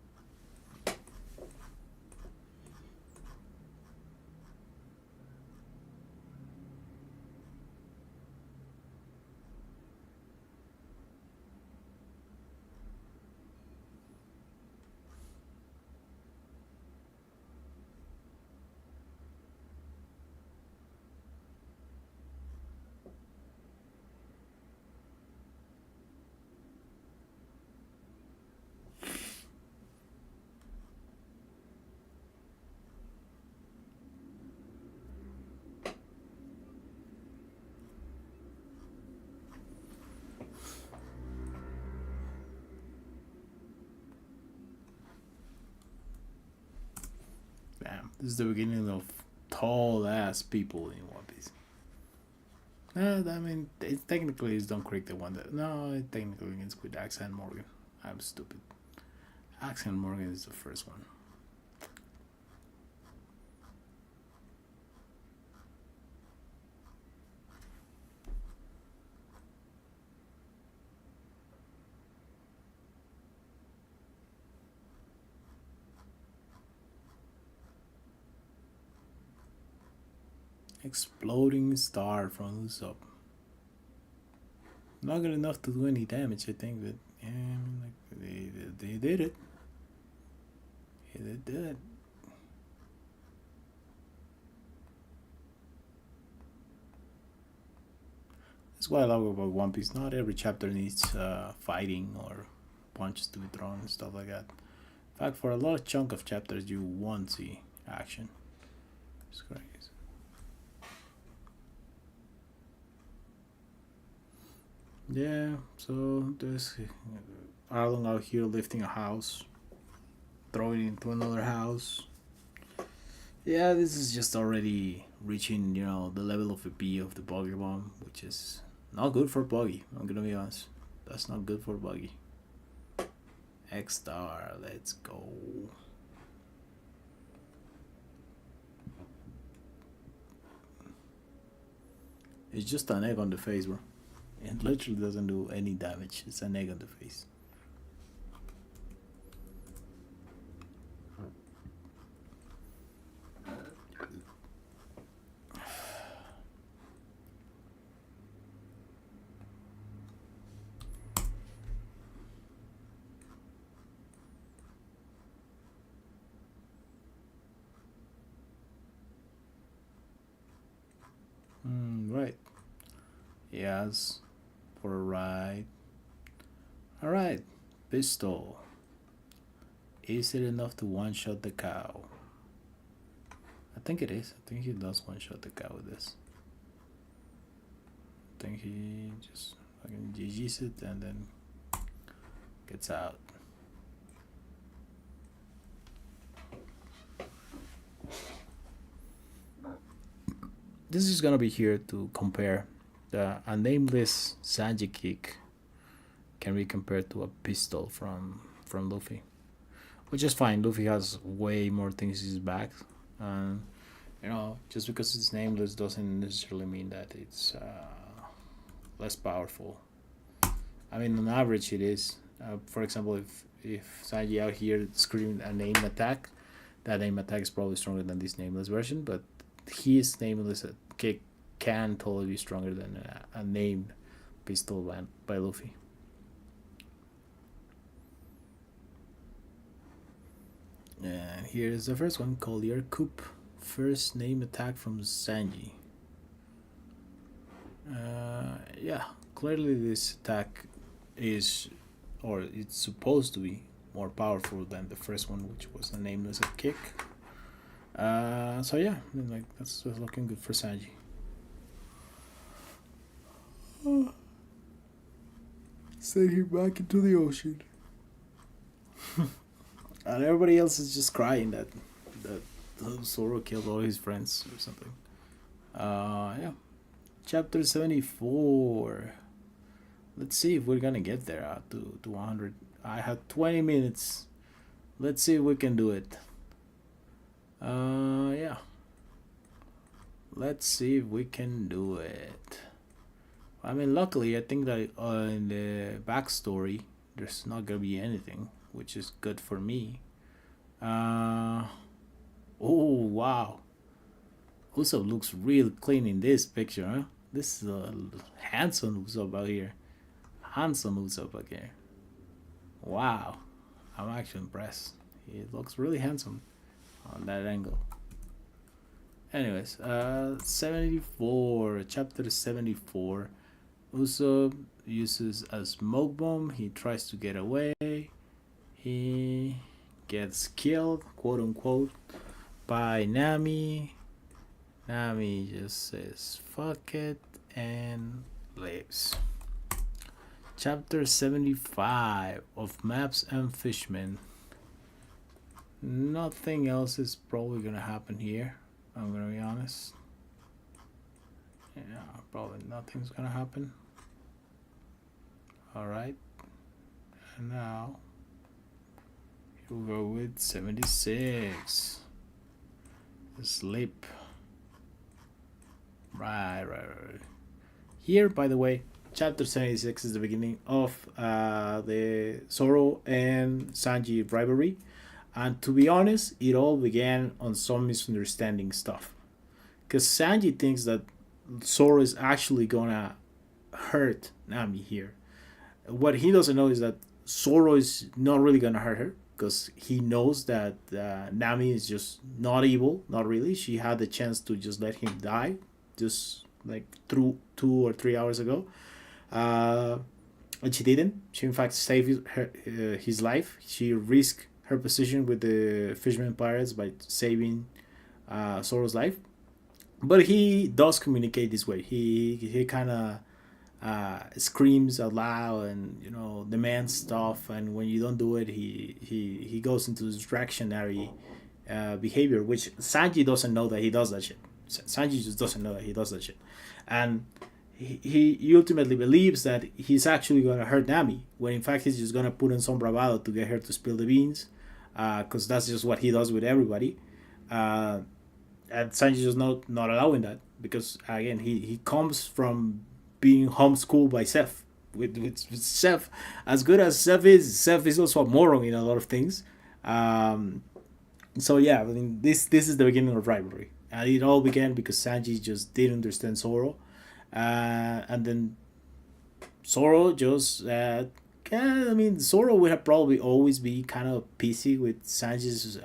Damn, this is the beginning of tall ass people in One Piece. I mean, it technically is Don Creek the one that. No, it technically begins with Axe and Morgan. I'm stupid. Axe and Morgan is the first one. Exploding star from Usopp. Not good enough to do any damage, I think, but yeah, I mean, like they did it. Yeah, they did. That's what I love about One Piece. Not every chapter needs fighting or punches to be thrown and stuff like that. In fact, for a large chunk of chapters, you won't see action. It's crazy. Yeah, so there's Arlong out here lifting a house, throwing it into another house. Yeah, this is just already reaching, the level of AP of the Buggy Bomb, which is not good for Buggy. I'm gonna be honest. That's not good for Buggy. X Star, let's go. It's just an egg on the face, bro. It literally doesn't do any damage. It's an egg on the face. Right. Yes. For a ride. Alright. Pistol. Is it enough to one shot the cow? I think it is. I think he does one shot the cow with this. I think he just fucking GG's it and then gets out. This is gonna be here to compare a nameless Sanji kick can be compared to a pistol from Luffy, which is fine. Luffy has way more things in his back, and just because it's nameless doesn't necessarily mean that it's less powerful. I mean, on average, it is. For example, if Sanji out here screamed a name attack, that name attack is probably stronger than this nameless version, but his nameless kick can totally be stronger than a named pistol by Luffy. And here's the first one, Collier Coup. First name attack from Sanji. Yeah, clearly this attack is, or it's supposed to be, more powerful than the first one, which was a nameless kick. So yeah, I mean, like that's looking good for Sanji. Send him back into the ocean. And everybody else is just crying that Zoro killed all his friends or something. Yeah. Chapter 74. Let's see if we're gonna get there to 100. I have 20 minutes. Let's see if we can do it. Yeah. Let's see if we can do it. I mean, luckily, I think that in the backstory, there's not gonna be anything, which is good for me. Uh, oh, wow. Usopp looks real clean in this picture, huh? This is a handsome Usopp out here. Handsome Usopp out here. Wow. I'm actually impressed. He looks really handsome on that angle. Anyways, 74, chapter 74. Usopp uses a smoke bomb. He tries to get away. He gets killed, quote unquote, by Nami. Nami just says fuck it and leaves. Chapter 75 of Maps and Fishmen. Nothing else is probably gonna happen here. I'm gonna be honest. Yeah, probably nothing's gonna happen. Alright. And now we'll go with 76. Sleep. Right. Here, by the way, chapter 76 is the beginning of the Zoro and Sanji rivalry. And to be honest, it all began on some misunderstanding stuff. Because Sanji thinks that Zoro is actually gonna hurt Nami here. What he doesn't know is that Zoro is not really gonna hurt her, because he knows that Nami is just not evil, not really. She had the chance to just let him die, just like through 2 or 3 hours ago, and she didn't. She in fact saved his life. She risked her position with the fishermen pirates by saving Zoro's life. But he does communicate this way. He kind of screams out loud and demands stuff. And when you don't do it, he goes into distractionary behavior, which Sanji doesn't know that he does that shit. Sanji just doesn't know that he does that shit, and he ultimately believes that he's actually going to hurt Nami, when in fact he's just going to put in some bravado to get her to spill the beans, because that's just what he does with everybody. And Sanji's just not allowing that, because again he comes from being homeschooled by Seth. With Seth, as good as Seth is also a moron in a lot of things. So yeah, I mean this is the beginning of rivalry, and it all began because Sanji just didn't understand Zoro, and then Zoro just I mean Zoro would have probably always be kind of pissy with Sanji's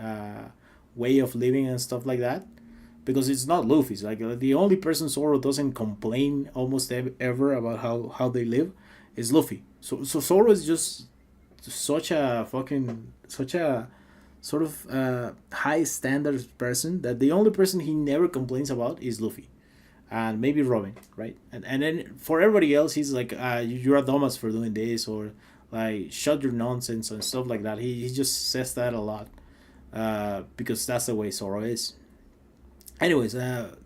way of living and stuff like that, because it's not Luffy's. Like the only person Zoro doesn't complain almost ever about how they live is Luffy. So Zoro is just such a sort of high standards person that the only person he never complains about is Luffy, and maybe Robin, right? And then for everybody else, he's like, you're a dumbass for doing this, or like shut your nonsense and stuff like that. He just says that a lot, because that's the way Zoro is. Anyways,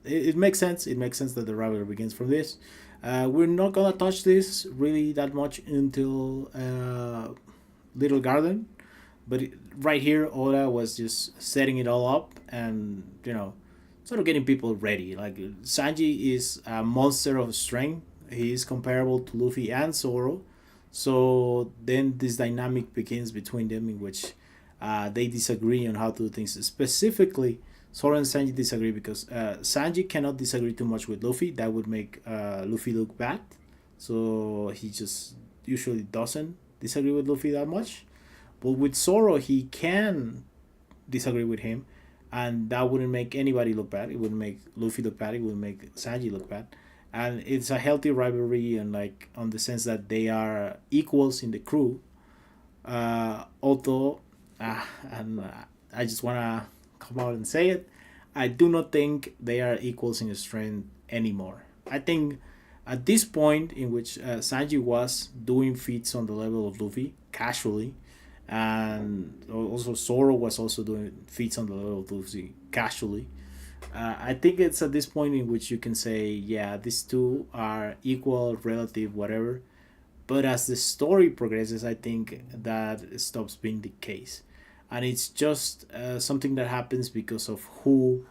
it makes sense. It makes sense that the rivalry begins from this. We're not gonna touch this really that much until Little Garden, but right here, Oda was just setting it all up and sort of getting people ready. Like Sanji is a monster of strength, He is comparable to Luffy and Zoro. So then this dynamic begins between them in which they disagree on how to do things. Specifically, Zoro and Sanji disagree because Sanji cannot disagree too much with Luffy. That would make Luffy look bad. So he just usually doesn't disagree with Luffy that much. But with Zoro, he can disagree with him, and that wouldn't make anybody look bad. It wouldn't make Luffy look bad. It would make Sanji look bad, and it's a healthy rivalry, and like on the sense that they are equals in the crew. Although, and I just wanna come out and say it, I do not think they are equals in strength anymore. I think at this point in which Sanji was doing feats on the level of Luffy casually, and also Zoro was also doing feats on the level of Luffy casually. I think it's at this point in which you can say, yeah, these two are equal, relative, whatever. But as the story progresses, I think that stops being the case. And it's just something that happens because of who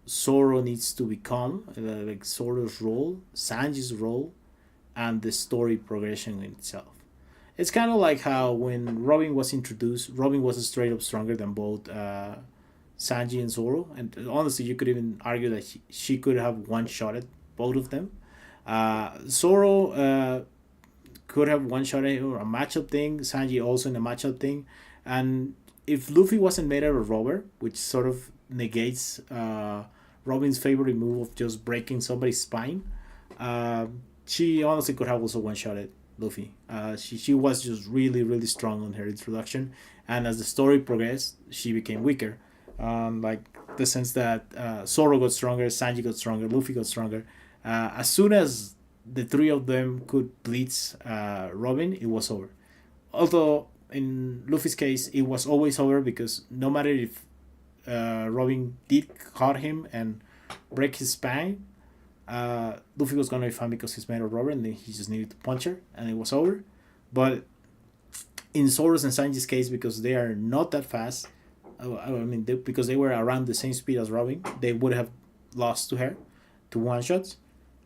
Zoro needs to become, like Zoro's role, Sanji's role, and the story progression in itself. It's kind of like how when Robin was introduced, Robin was straight up stronger than both Sanji and Zoro. And honestly, you could even argue that she could have one shot at both of them. Zoro could have one shot at or a matchup thing. Sanji also in a matchup thing. And if Luffy wasn't made out of rubber, which sort of negates Robin's favorite move of just breaking somebody's spine, uh, she honestly could have also one shot at Luffy. She was just really, really strong on her introduction. And as the story progressed, she became weaker. Like the sense that Zoro got stronger, Sanji got stronger, Luffy got stronger. As soon as the three of them could blitz Robin, it was over. Although in Luffy's case, it was always over because no matter if Robin did caught him and break his spine, Luffy was gonna be fine because he's made of rubber, and then he just needed to punch her, and it was over. But in Zoro's and Sanji's case, because they are not that fast, I mean, because they were around the same speed as Robin, they would have lost to her, to one shots.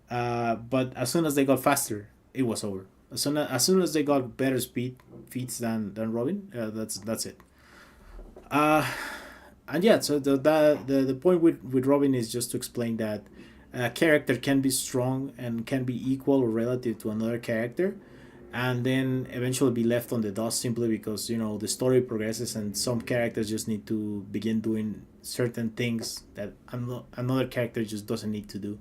But as soon as they got faster, it was over. As soon as they got better speed feats than Robin, that's it. Uh, and yeah, so the point with Robin is just to explain that a character can be strong and can be equal or relative to another character, and then eventually be left on the dust simply because the story progresses and some characters just need to begin doing certain things that another character just doesn't need to do,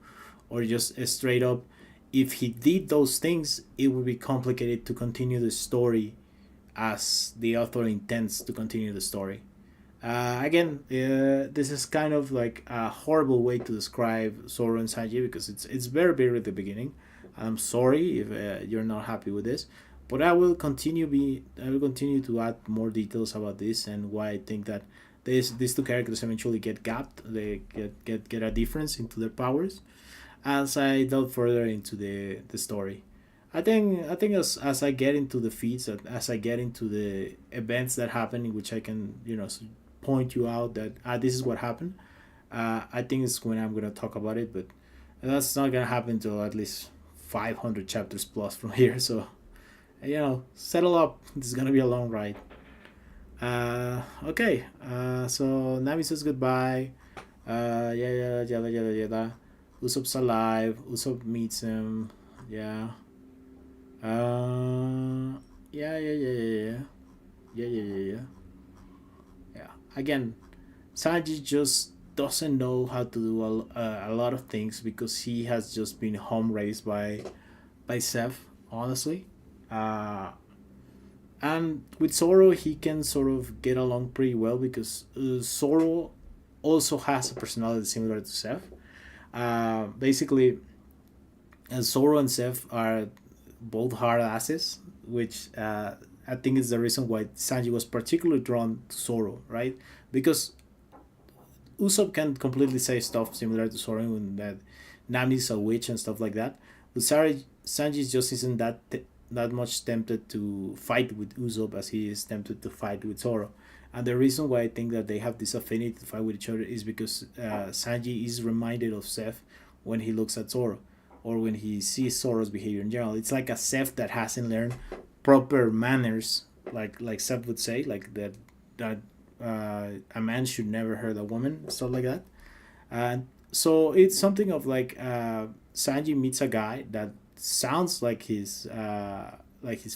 or just straight up, if he did those things, it would be complicated to continue the story as the author intends to continue the story. Again, this is kind of like a horrible way to describe Zoro and Sanji because it's very very at the beginning. I'm sorry if you're not happy with this, but I will continue to add more details about this and why I think that these two characters eventually get gapped. They get a difference into their powers as I delve further into the story. I think as I get into the feats, as I get into the events that happen in which I can point you out that this is what happened. I think it's when I'm gonna talk about it, but that's not gonna happen until at least 500 chapters plus from here. So settle up. This is gonna be a long ride. Okay. So Nami says goodbye. Yeah, yada yada yada. Usopp's alive. Usopp meets him. Yeah. Yeah. Yeah, yeah, yeah, yeah. Yeah. Again, Sanji just doesn't know how to do a lot of things because he has just been home raised by Seth, honestly. Uh, and with Zoro, he can sort of get along pretty well because Zoro also has a personality similar to Seth. Basically, Zoro and Seth are both hard asses, which I think is the reason why Sanji was particularly drawn to Zoro, right? Because Usopp can completely say stuff similar to Zoro and that Nami's a witch and stuff like that. But Sanji just isn't that much tempted to fight with Usopp as he is tempted to fight with Zoro. And the reason why I think that they have this affinity to fight with each other is because Sanji is reminded of Seth when he looks at Zoro. or when he sees Zoro's behavior in general. It's like a Seth that hasn't learned proper manners, like Seth would say, like that a man should never hurt a woman, stuff like that. And so it's something of like Sanji meets a guy that sounds like his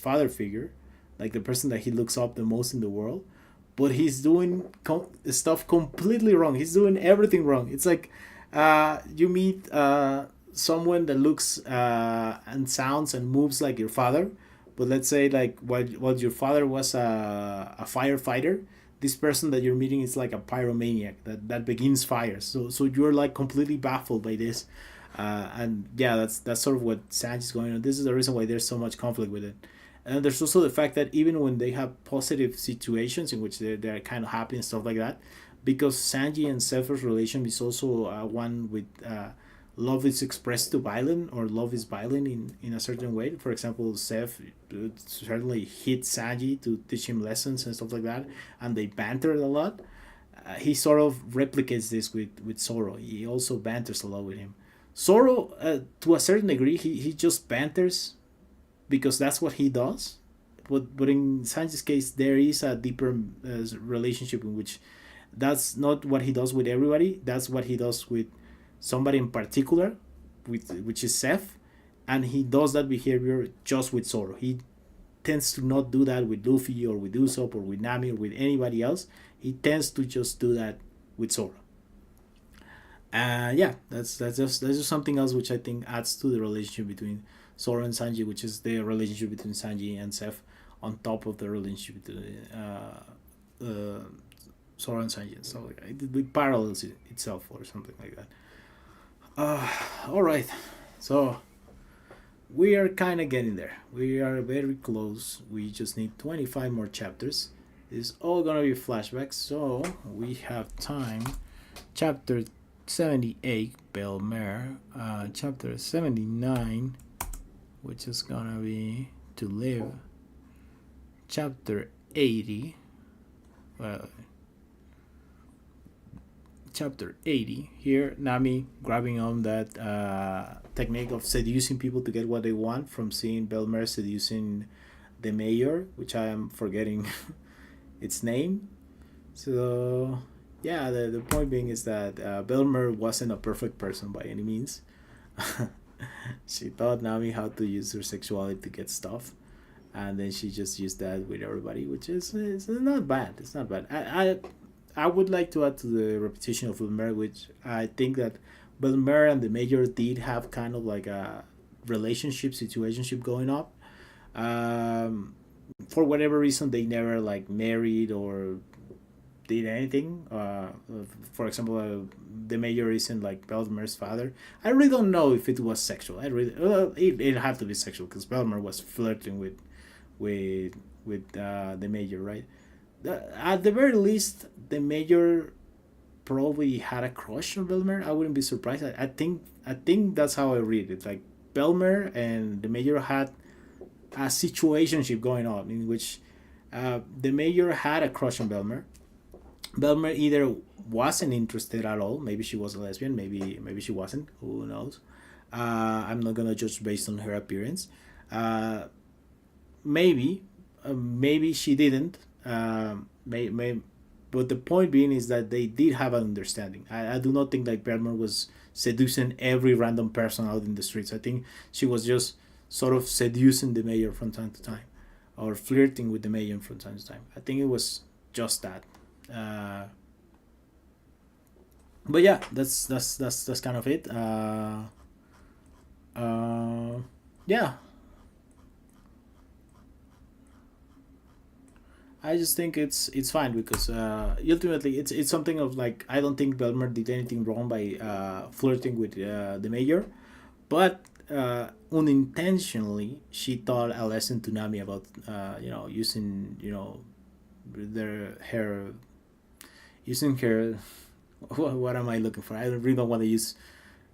father figure, like the person that he looks up the most in the world, but he's doing stuff completely wrong. He's doing everything wrong. It's like you meet someone that looks and sounds and moves like your father, but let's say like while your father was a firefighter, this person that you're meeting is like a pyromaniac that begins fires. So you're like completely baffled by this, and yeah, that's sort of what Sanji's going on. This is the reason why there's so much conflict with it. And there's also the fact that even when they have positive situations in which they're kind of happy and stuff like that, because Sanji and Zephyr's relation is also one with love is expressed to violent, or love is violent in a certain way. For example, Zeph certainly hit Sanji to teach him lessons and stuff like that, and they bantered a lot. He sort of replicates this with Zoro. He also banters a lot with him. Zoro, to a certain degree, he just banters because that's what he does. But in Sanji's case, there is a deeper relationship in which that's not what he does with everybody. That's what he does with somebody in particular, which is Seth, and he does that behavior just with Zoro. He tends to not do that with Luffy or with Usopp or with Nami or with anybody else. He tends to just do that with Zoro. Yeah, that's just something else which I think adds to the relationship between Zoro and Sanji, which is the relationship between Sanji and Seth, on top of the relationship between Zoro and Sanji and stuff like that. It parallels itself or something like that. All right, so we are kind of getting there. We are very close. We just need 25 more chapters. It's all gonna be flashbacks, so we have time. Chapter 78, Belmer. Chapter 79, which is gonna be To Live. Chapter 80. Well, chapter 80 here, Nami grabbing on that technique of seducing people to get what they want, from seeing Belmer seducing the mayor, which I am forgetting its name. So yeah, the point being is that Belmer wasn't a perfect person by any means. She taught Nami how to use her sexuality to get stuff, and then she just used that with everybody, which is it's not bad. It's not bad. I would like to add to the repetition of Belmer, which I think that Belmer and the Major did have kind of like a relationship situationship going up. For whatever reason, they never like married or did anything. For example, the Major isn't like Belmer's father. I really don't know if it was sexual. It had to be sexual because Belmer was flirting with the Major, right? At the very least, the Major probably had a crush on Belmer. I wouldn't be surprised. I think that's how I read it. Like Belmer and the Major had a situationship going on in which the Major had a crush on Belmer. Belmer either wasn't interested at all. Maybe she was a lesbian. Maybe she wasn't. Who knows? I'm not gonna judge based on her appearance. Uh, maybe she didn't. But the point being is that they did have an understanding. I do not think that Belmer was seducing every random person out in the streets. I think she was just sort of seducing the mayor from time to time, or flirting with the mayor from time to time. I think it was just that. Uh, but yeah, that's kind of it. Uh, yeah, I just think it's fine because ultimately it's something of like I don't think Belmer did anything wrong by flirting with the mayor, but unintentionally she taught a lesson to Nami about using their hair using her what am I looking for? I really don't want to use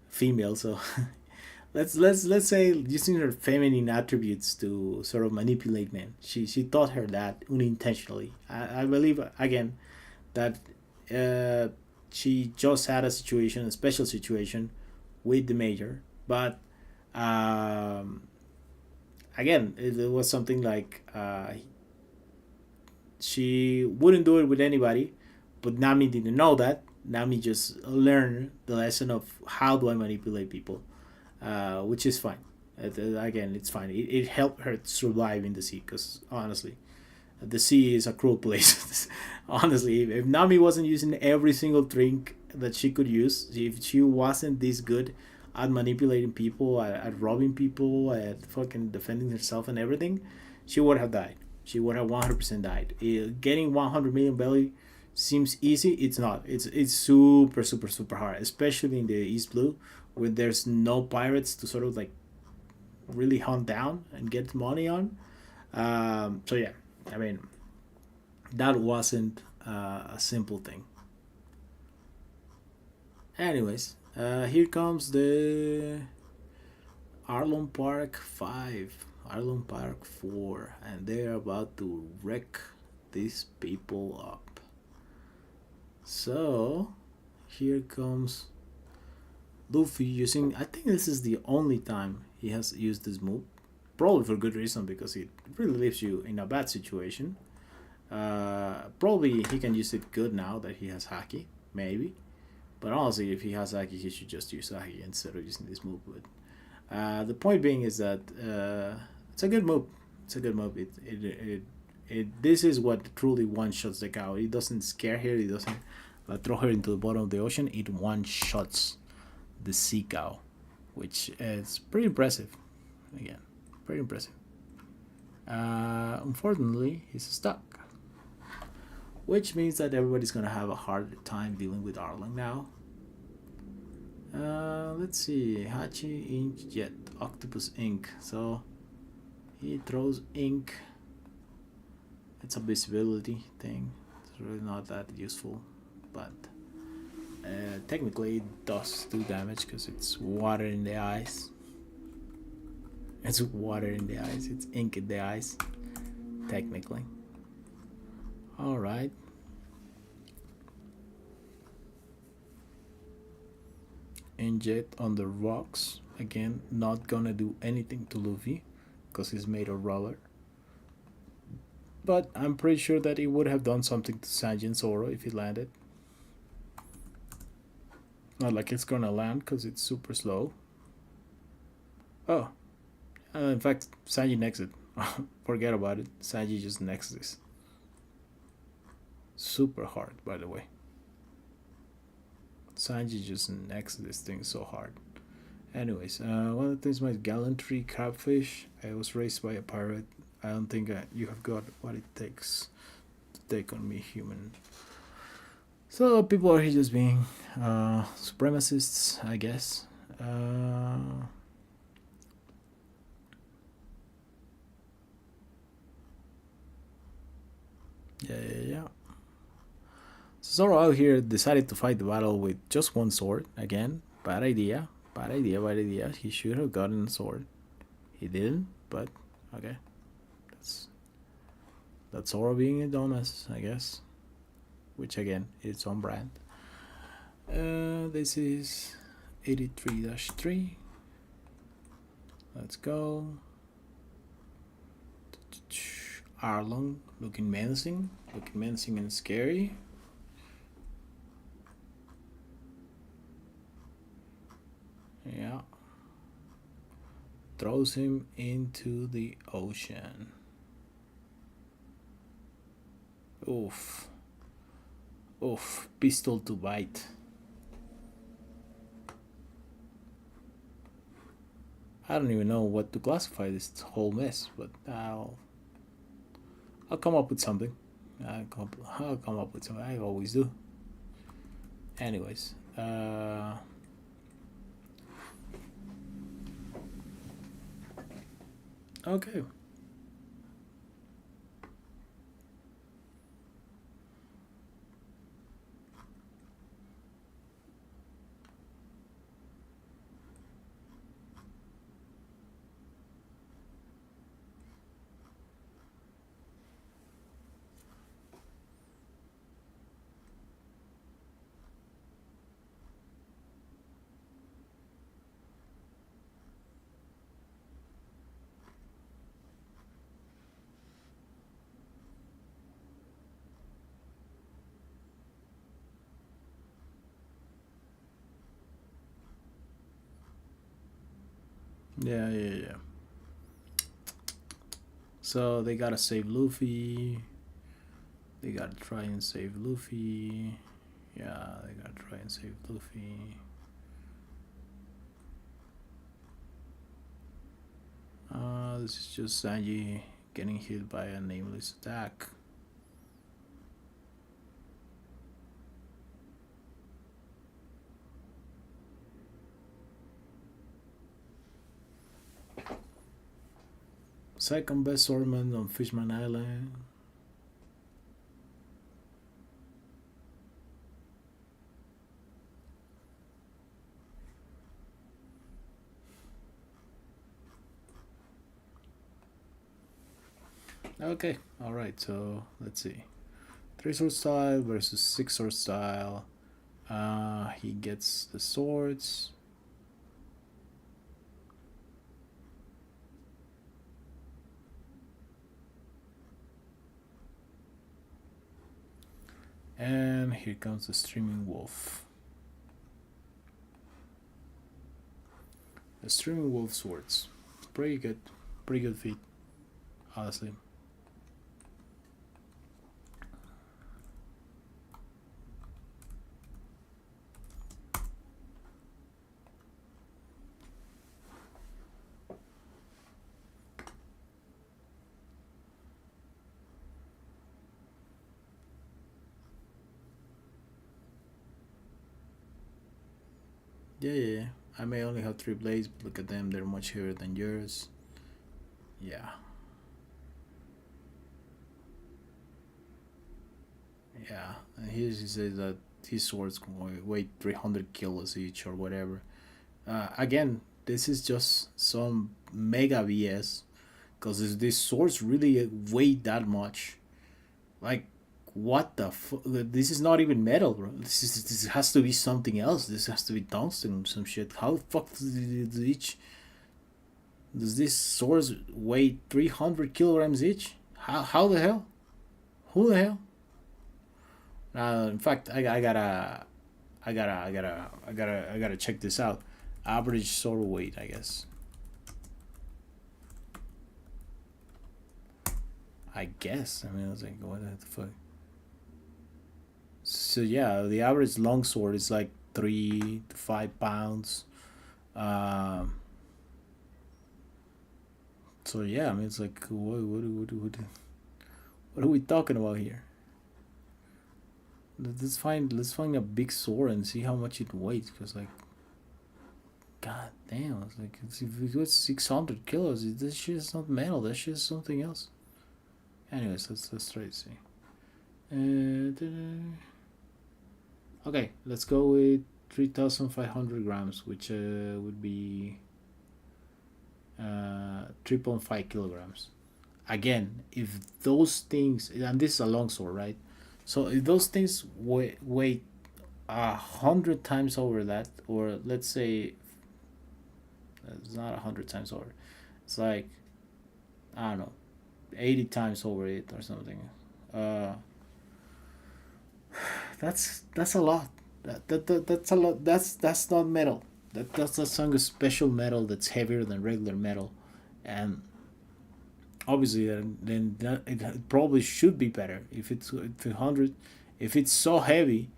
female, so let's say using her feminine attributes to sort of manipulate men. She taught her that unintentionally. I believe again that uh, she just had a situation, a special situation with the major, but Um, Again, it was something like she wouldn't do it with anybody, but Nami didn't know that. Nami just learned the lesson of how do I manipulate people, which is fine. Again, it's fine. It helped her survive in the sea because honestly, the sea is a cruel place. Honestly, if Nami wasn't using every single drink that she could use, if she wasn't this good at manipulating people, at robbing people, at fucking defending herself and everything, she would have died. She would have 100% died. Getting 100 million belly seems easy. It's not. It's super super super hard, especially in the East Blue, where there's no pirates to sort of like really hunt down and get money on. So yeah, I mean that wasn't a simple thing. Anyways, here comes the Arlon Park 5, Arlon Park 4, and they're about to wreck these people up. So, here comes Luffy using. I think this is the only time he has used this move. Probably for good reason because it really leaves you in a bad situation. Probably he can use it good now that he has Haki, maybe. But honestly, if he has Haki, he should just use Haki instead of using this move. But the point being is that it's a good move. It's a good move. This is what truly one shots the cow. It doesn't scare her. It doesn't throw her into the bottom of the ocean. It one shots the sea cow, which is pretty impressive. Again, pretty impressive. Unfortunately, he's stuck, which means that everybody's gonna have a hard time dealing with Arlen now. Let's see, Hachi, Ink, Jet, Octopus, Ink. So he throws ink. It's a visibility thing. It's really not that useful, but technically it does do damage because it's water in the eyes. It's water in the eyes. It's ink in the eyes. Technically. All right. Injet on the rocks. Again, not gonna do anything to Luffy because he's made of rubber. But I'm pretty sure that he would have done something to Sanji and Zoro if he landed. Not like it's gonna land because it's super slow. Oh, in fact, Sanji nexted. Forget about it. Sanji just nexts this. Super hard, by the way. Sanji just nexts this thing so hard. Anyways, one of the things my gallantry crabfish. I was raised by a pirate. I don't think you have got what it takes to take on me, human. So people are here just being supremacists, I guess. Yeah. So Zoro out here decided to fight the battle with just one sword. Again, bad idea. Bad idea, bad idea. He should have gotten a sword. He didn't, but okay. That's Zoro being a dumbass, I guess. Which again, it's on brand. This is 83-3. Let's go. Arlong looking menacing and scary. Yeah. Throws him into the ocean. Oof. Oof. Pistol to bite. I don't even know what to classify this whole mess, but I'll come up with something. I'll come up with something. I always do. Anyways, okay. Yeah, yeah, yeah. So they gotta save Luffy. They gotta try and save Luffy. Yeah, they gotta try and save Luffy. This is just Sanji getting hit by a nameless attack. Second best swordsman on Fishman Island. Okay, alright, so let's see. Three sword style versus six sword style. He gets the swords. And here comes the streaming wolf. The streaming wolf swords. Pretty good. Pretty good feat, honestly. Yeah, yeah, yeah. I may only have three blades, but look at them, they're much heavier than yours. Yeah, yeah. And here he says that his swords can weigh 300 kilos each or whatever. Again, this is just some mega BS because these swords really weigh that much. Like, what the fuck? This is not even metal, bro. This has to be something else. This has to be tungsten or some shit. How the fuck does this swords weigh 300 kilograms each? How the hell? Who the hell? In fact, I gotta check this out. Average sword weight, I guess. I guess. I mean, I was like, what the fuck? So yeah, the average longsword is like 3 to 5 pounds. Um, so yeah, I mean, it's like, what are we talking about here? Let's find a big sword and see how much it weighs. Cause like, god damn, it's like if it goes 600 kilos, this shit is not metal. That shit is something else. Anyways, let's try to see. Okay, let's go with 3,500 grams, which would be 3.5 kilograms. Again, if those things, and this is a longsword, right? So if those things weigh 100 times over that, or let's say it's not 100 times over, it's like, I don't know, 80 times over it or something. Uh, that's a lot. That's a lot. That's not metal. That's a some special metal that's heavier than regular metal, and obviously then that, it probably should be better if it's 100. If it's so heavy,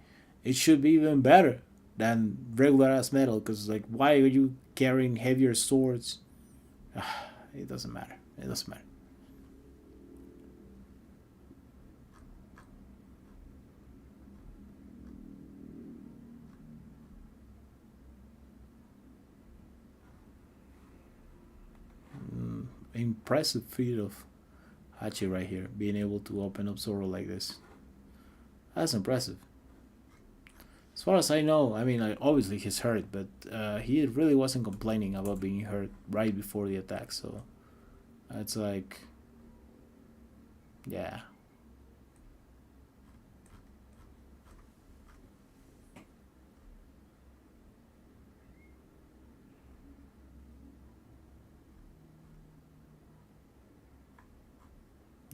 it should be even better than regular ass metal. Because like, why are you carrying heavier swords? It doesn't matter. It doesn't matter. Impressive feat of Hachi right here, being able to open up Zoro like this. That's impressive. As far as I know, I mean, like, obviously he's hurt, but he really wasn't complaining about being hurt right before the attack. So it's like, yeah,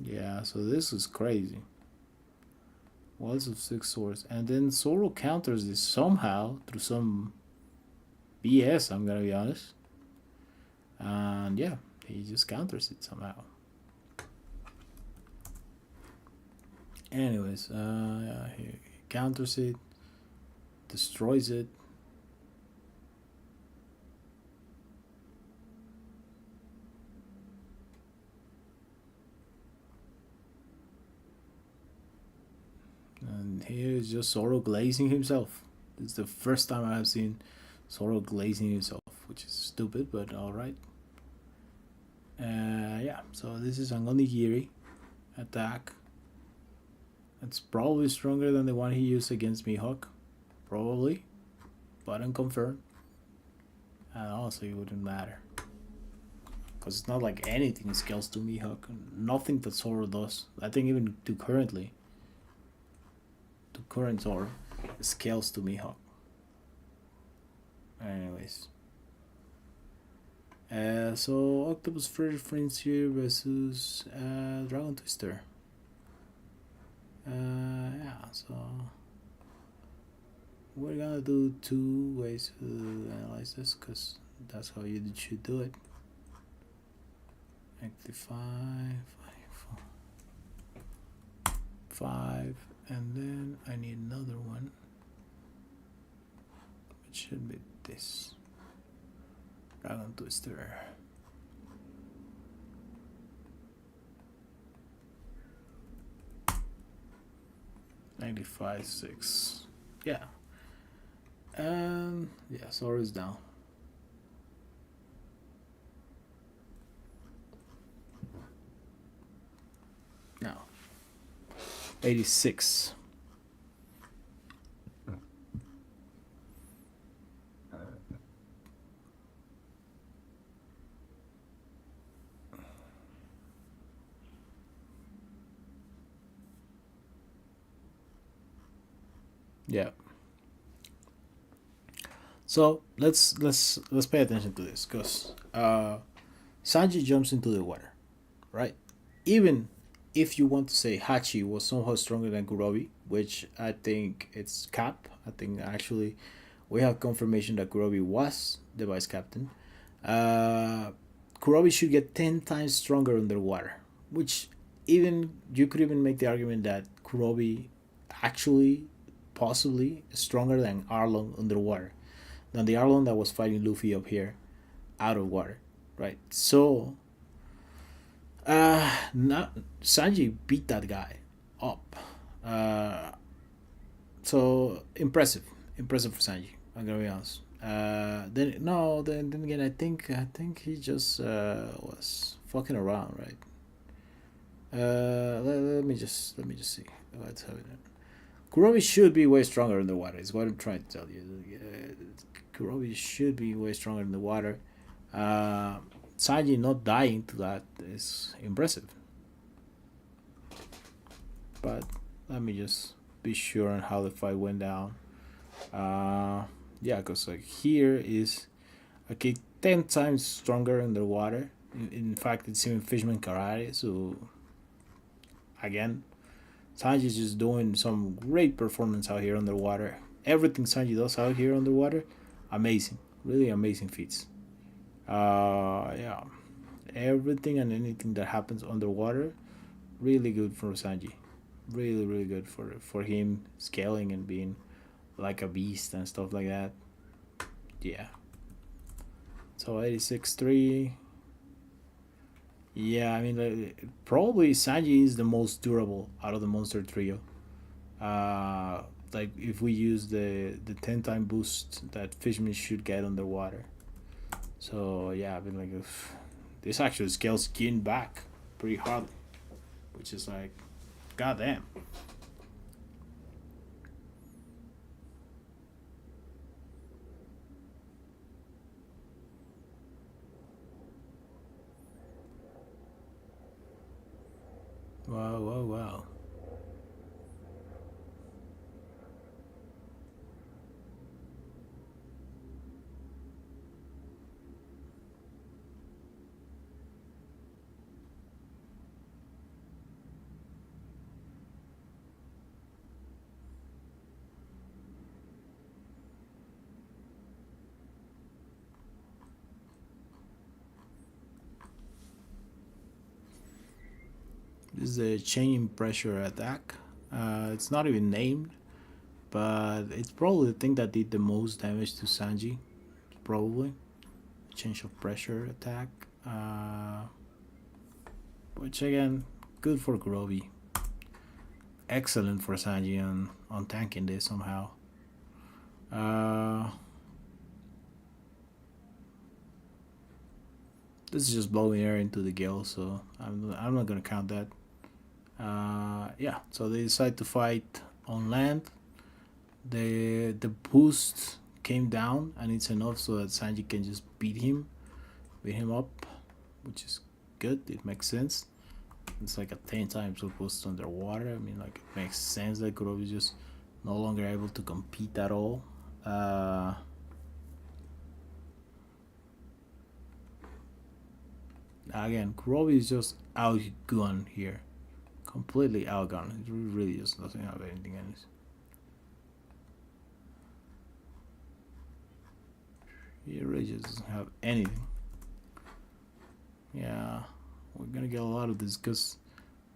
yeah. So this is crazy. Walls of six swords, and then Zoro counters this somehow through some BS. I'm gonna be honest. and yeah, he just counters it somehow. Anyways, yeah, he counters it, destroys it. And here is just Zoro glazing himself. It's the first time I have seen Zoro glazing himself, which is stupid, but alright. Yeah, so this is an onigiri attack. It's probably stronger than the one he used against Mihawk. Probably, but unconfirmed. And honestly, it wouldn't matter. Because it's not like anything scales to Mihawk. Nothing that Zoro does. I think even to current Zoro, scales to Mihawk. Anyways. So Octopus Frontier versus Dragon Twister. Yeah, so we're gonna do two ways to analyze this because that's how you should do it. Active 5, and then I need another one, which should be this Dragon Twister. $95 6. Yeah. And yeah, Zoro's down. Now 86. Yeah. So let's pay attention to this because Sanji jumps into the water, right? Even if you want to say Hachi was somehow stronger than Kurobi, which I think it's cap. I think actually we have confirmation that Kurobi was the vice captain. Uh, Kurobi should get 10 times stronger underwater, which even you could even make the argument that Kurobi actually possibly stronger than Arlong underwater, than the Arlong that was fighting Luffy up here out of water, right? So not Sanji beat that guy up. Uh, so impressive for Sanji. I'm gonna be honest. Then no, then again, I think he just was fucking around, right? Let me just see. Let's have it. Kurobi should be way stronger in the water. Is what I'm trying to tell you. Kurobi should be way stronger in the water. Uh, Sanji not dying to that is impressive. But let me just be sure on how the fight went down. Uh, yeah, because like here is okay, 10 times stronger underwater. In fact, it's even Fishman Karate. So again, Sanji's just doing some great performance out here underwater. Everything Sanji does out here underwater, amazing, really amazing feats. Yeah, everything and anything that happens underwater, really good for Sanji. Really good for him scaling and being like a beast and stuff like that. Yeah. So 86-3. Yeah, I mean, probably Sanji is the most durable out of the monster trio. Uh, like if we use the 10 time boost that Fishman should get underwater. So yeah, I've been like, this actually scales Gin back pretty hard, which is like, goddamn. Wow. This is a change pressure attack. It's not even named, but it's probably the thing that did the most damage to Sanji. Probably change of pressure attack, which again, good for Groby. Excellent for Sanji on tanking this somehow. Uh, this is just blowing air into the gale, so I'm not gonna count that. Yeah, so they decide to fight on land. The boost came down, and it's enough so that Sanji can just beat him up, which is good. It makes sense. It's like a 10 times boost underwater. I mean, like, it makes sense that Kurobe is just no longer able to compete at all. Again, Kurobe is just outgunned here. Completely outgunned. It really just doesn't have anything else. He really just doesn't have anything. Yeah, we're gonna get a lot of this because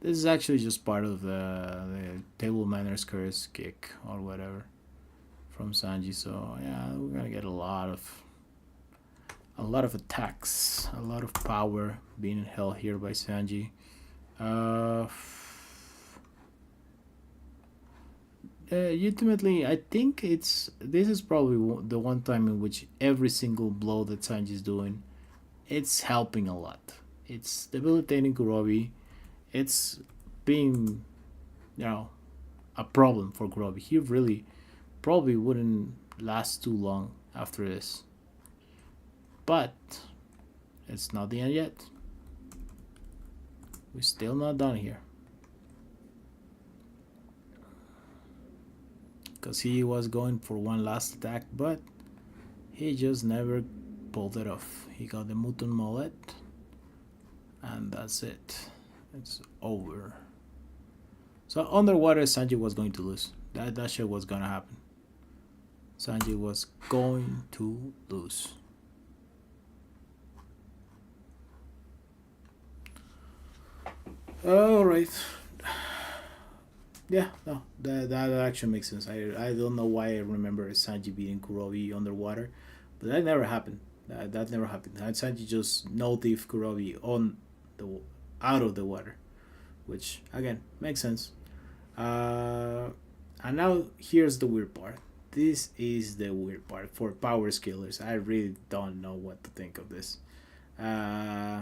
this is actually just part of the table manners curse kick or whatever from Sanji. So yeah, we're gonna get a lot of attacks, a lot of power being held here by Sanji. Uh, Ultimately, I think this is probably the one time in which every single blow that Sanji is doing, it's helping a lot. It's debilitating Kurobi. It's being, you know, a problem for Kurobi. He really probably wouldn't last too long after this. But it's not the end yet. We're still not done here. Because he was going for one last attack, but he just never pulled it off. He got the Mutton Mullet, and that's it. It's over. So underwater, Sanji was going to lose. That shit was gonna happen. Sanji was going to lose. All right. Yeah, no, that actually makes sense. I don't know why I remember Sanji beating Kurobi underwater, but that never happened. That never happened. Sanji just no thief Kurobi on the out of the water, which again makes sense. And now here's the weird part. This is the weird part for power skillers. I really don't know what to think of this. Uh,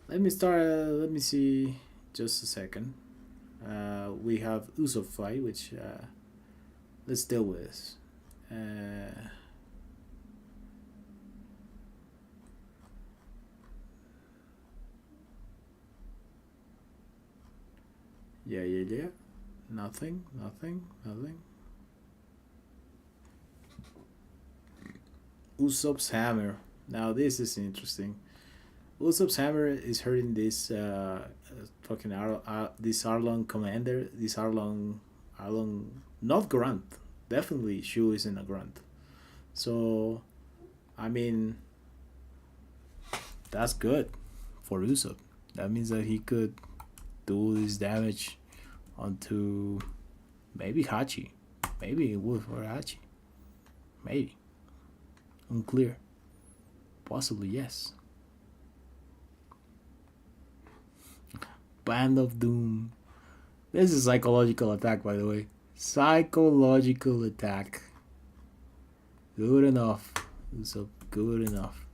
let me start. Let me see. Just a second. We have Usopp fight, which let's deal with this. Yeah. Nothing. Usopp's hammer. Now this is interesting. Usopp's hammer is hurting this fucking this Arlong commander. This Arlong, not grunt. Definitely, Shu isn't a grunt. So, I mean, that's good for Usopp. That means that he could do this damage onto maybe Hachi, maybe Wolf or Hachi, maybe unclear. Possibly yes. Band of Doom. This is psychological attack, by the way. Psychological attack. Good enough. So good enough.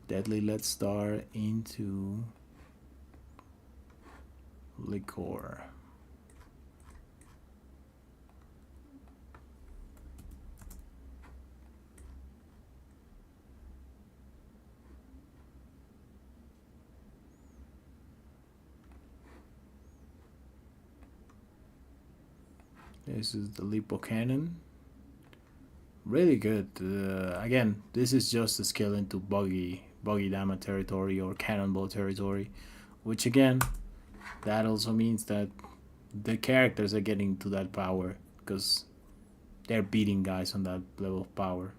Deadly Let's Star into Liquor. This is the Lipo Cannon. Really good. Again, this is just a skill into Buggy Dama territory or Cannonball territory, which again, that also means that the characters are getting to that power because they're beating guys on that level of power.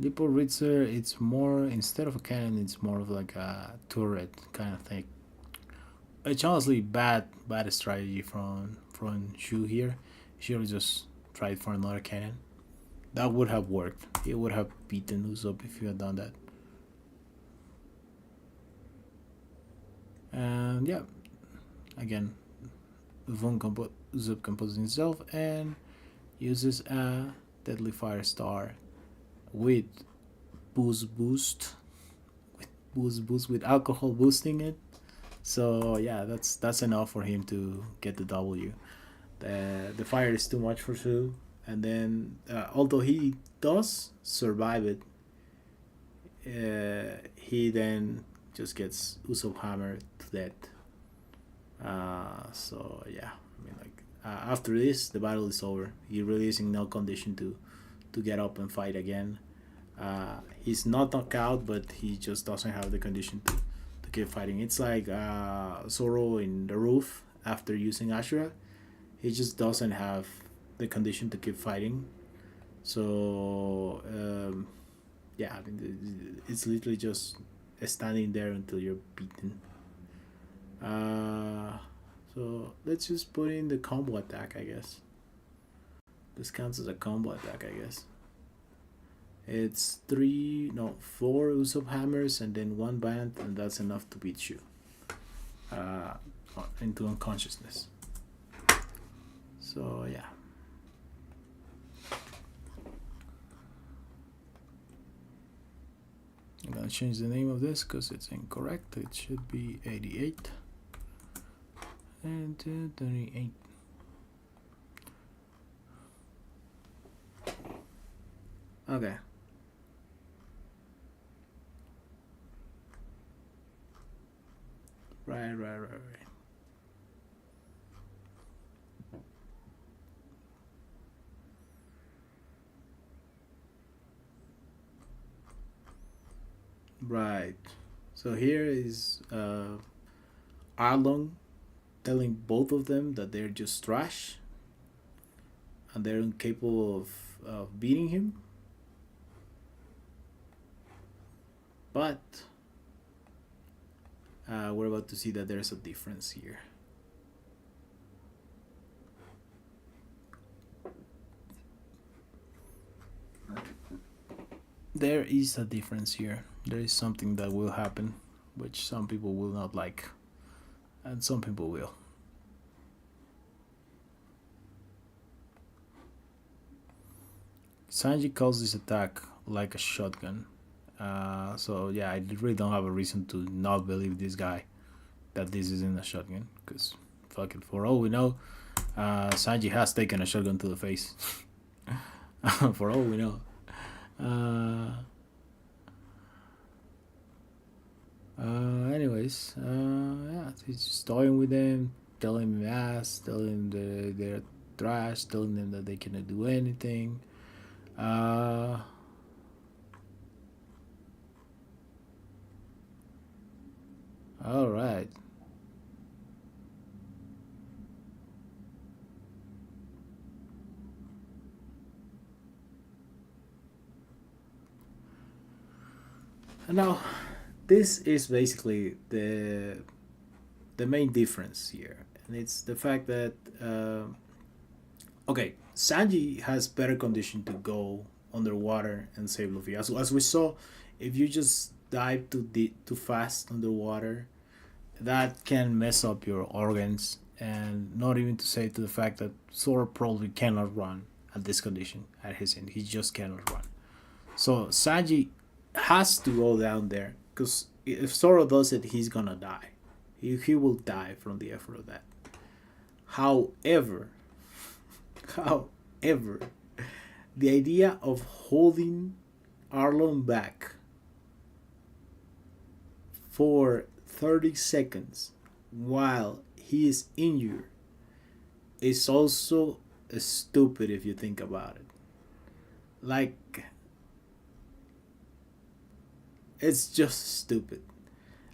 Liporitzer, it's more, instead of a cannon, it's more of like a turret kind of thing. It's honestly bad strategy from Shu here. Should have just tried for another cannon. That would have worked. He would have beaten Usopp if you had done that. And yeah, again, Usopp composes himself and uses a deadly fire star with boost with alcohol boosting it. So yeah, that's enough for him to get the W. The fire is too much for Sue, and then although he does survive it, he then just gets Usopp hammered to death. So yeah, I mean like after this, the battle is over. He really is in no condition to get up and fight again. He's not knocked out, but he just doesn't have the condition to keep fighting. It's like Zoro in the roof after using Ashura. He just doesn't have the condition to keep fighting. So yeah, I mean, it's literally just standing there until you're beaten. Uh, so let's just put in the combo attack, I guess. This counts as a combo attack, I guess. It's three, no, four Usopp hammers and then one band, and that's enough to beat you uh, into unconsciousness. So yeah. I'm gonna change the name of this because it's incorrect. It should be 88 and 38. Okay. Right. Right. So here is Arlong telling both of them that they're just trash and they're incapable of beating him. But we're about to see that there's a difference here. There is a difference here. There is something that will happen, which some people will not like, and some people will. Sanji calls this attack like a shotgun. So yeah, I really don't have a reason to not believe this guy that this isn't a shotgun. Because fuck it, for all we know, Sanji has taken a shotgun to the face. For all we know. Anyways, yeah, he's just toying with them, telling them ass, telling them they're trash, telling them that they cannot do anything. Uh, all right. Now, this is basically the main difference here, and it's the fact that okay, Sanji has better condition to go underwater and save Luffy. As we saw, if you just dive too fast underwater, that can mess up your organs, and not even to say to the fact that Zoro probably cannot run at this condition at his end. He just cannot run. So Sanji has to go down there because if Zoro does it, he's gonna die. He will die from the effort of that. However, however, the idea of holding Arlon back for 30 seconds while he is injured is also stupid if you think about it. Like, it's just stupid.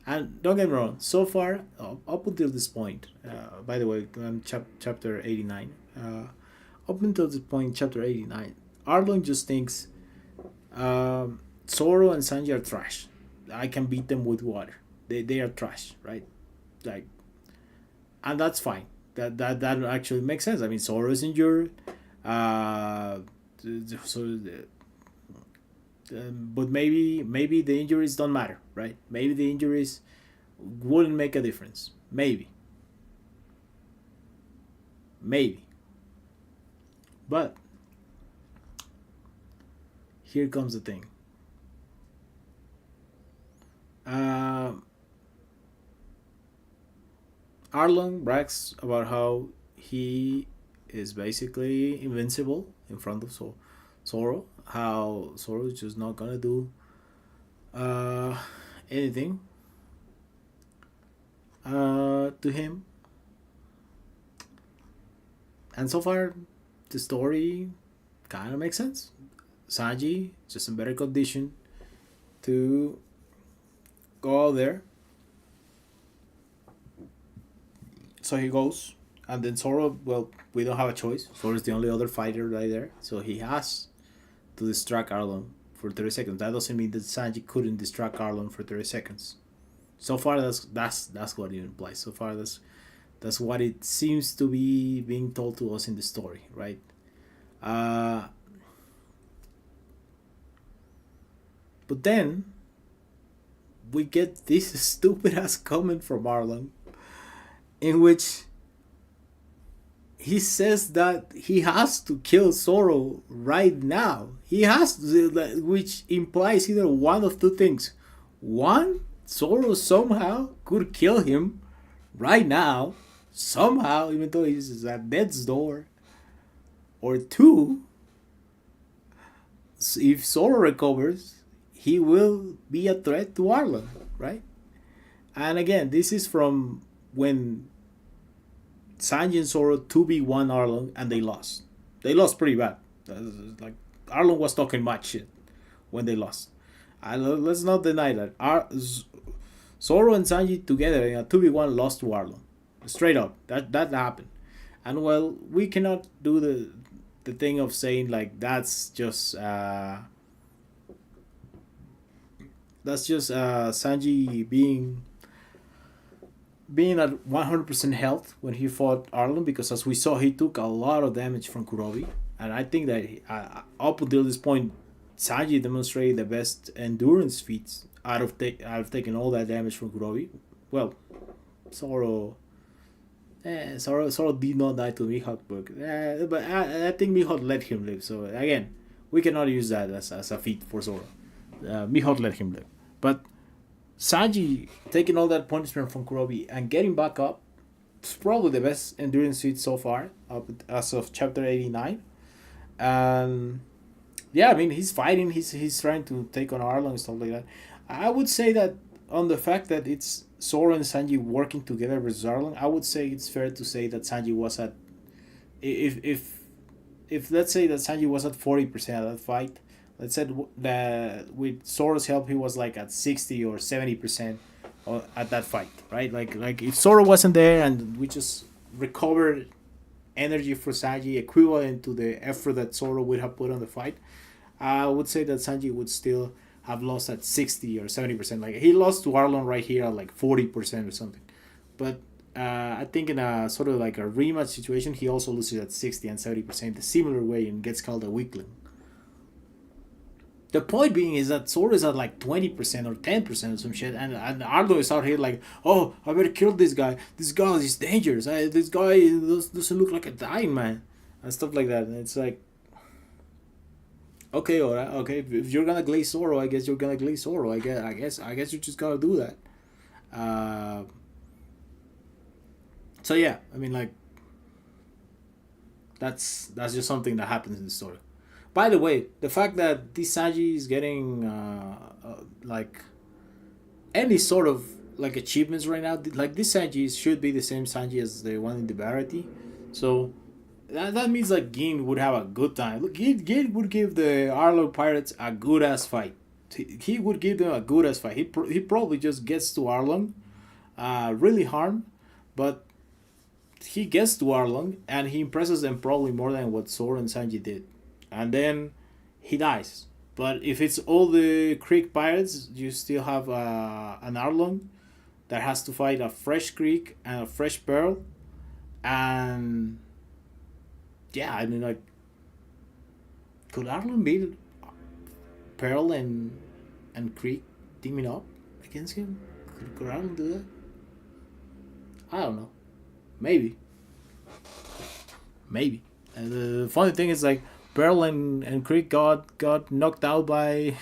And don't get me wrong, so far, up until this point, by the way, chapter 89, up until this point, chapter 89, Arlong just thinks Zoro and Sanji are trash. I can beat them with water. They are trash, right? Like, and that's fine. That actually makes sense. I mean, Zoro is injured. Uh, so but maybe the injuries don't matter, right? Maybe the injuries wouldn't make a difference. Maybe, but here comes the thing. Uh, Arlong brags about how he is basically invincible in front of Zoro. How Zoro is just not gonna do uh, anything to him. And so far, the story kind of makes sense. Sanji just in better condition to go out there, so he goes. And then Zoro, well, we don't have a choice. Zoro is the only other fighter right there, so he has to distract Arlong for 30 seconds. That doesn't mean that Sanji couldn't distract Arlong for 30 seconds. So far, that's what it implies. So far, that's what it seems to be being told to us in the story, right? Uh, but then we get this stupid ass comment from Arlong in which he says that he has to kill Zoro right now. He has to, which implies either one of two things. One, Zoro somehow could kill him right now, somehow, even though he's at death's door. Or two, if Zoro recovers, he will be a threat to Arlong, right? And again, this is from when Sanji and Zoro 2v1 Arlong and they lost. They lost pretty bad. Like Arlong was talking much shit when they lost. Let's not deny that. Zoro and Sanji together in a 2v1 lost to Arlong. Straight up. That happened. And well, we cannot do the thing of saying like that's just Sanji being at 100% health when he fought Arlong, because as we saw, he took a lot of damage from Kurobi. And I think that up until this point, Sanji demonstrated the best endurance feats out of taking all that damage from Kurobi. Well, Zoro. Zoro did not die to Mihawk, but I think Mihawk let him live. So again, we cannot use that as a feat for Zoro. Mihawk let him live. But Sanji taking all that punishment from Kurobi and getting back up, it's probably the best endurance feat so far, up as of chapter 89. And yeah, I mean, he's fighting, he's trying to take on Arlong and stuff like that. I would say that on the fact that it's Zoro and Sanji working together with Arlong, I would say it's fair to say that Sanji was at, if let's say that Sanji was at 40% of that fight, let's say that with Zoro's help he was like at 60 or 70% at that fight, right? Like if Zoro wasn't there and we just recovered energy for Sanji equivalent to the effort that Zoro would have put on the fight, I would say that Sanji would still have lost at 60 or 70%. Like he lost to Arlong right here at like 40% or something. But I think in a sort of like a rematch situation, he also loses at 60 and 70% the similar way and gets called a weakling. The point being is that Zoro is at like 20% or 10% or some shit, and Arlo is out here like, oh, I better kill this guy. This guy is dangerous. This guy doesn't look like a dying man, and stuff like that. And it's like, okay, alright, okay. If you're gonna glaze Zoro, I guess you're gonna glaze Zoro. I guess you just gotta do that. Uh, so yeah, I mean like that's just something that happens in the story. By the way, the fact that this Sanji is getting like any sort of like achievements right now, like this Sanji should be the same Sanji as the one in the Barati. So that means like Gin would have a good time. Look, Gin would give the Arlo Pirates a good ass fight. he would give them a good as fight. He probably just gets to Arlong, really hard, but he gets to Arlong and he impresses them probably more than what Zoro and Sanji did, and then he dies. But if it's all the Creek pirates, you still have an Arlong that has to fight a fresh Creek and a fresh Pearl, and yeah, I mean like, could Arlong beat Pearl and Creek teaming up against him? Could Arlong do that? I don't know. Maybe. Maybe. And the funny thing is like Pearl and Creek got knocked out by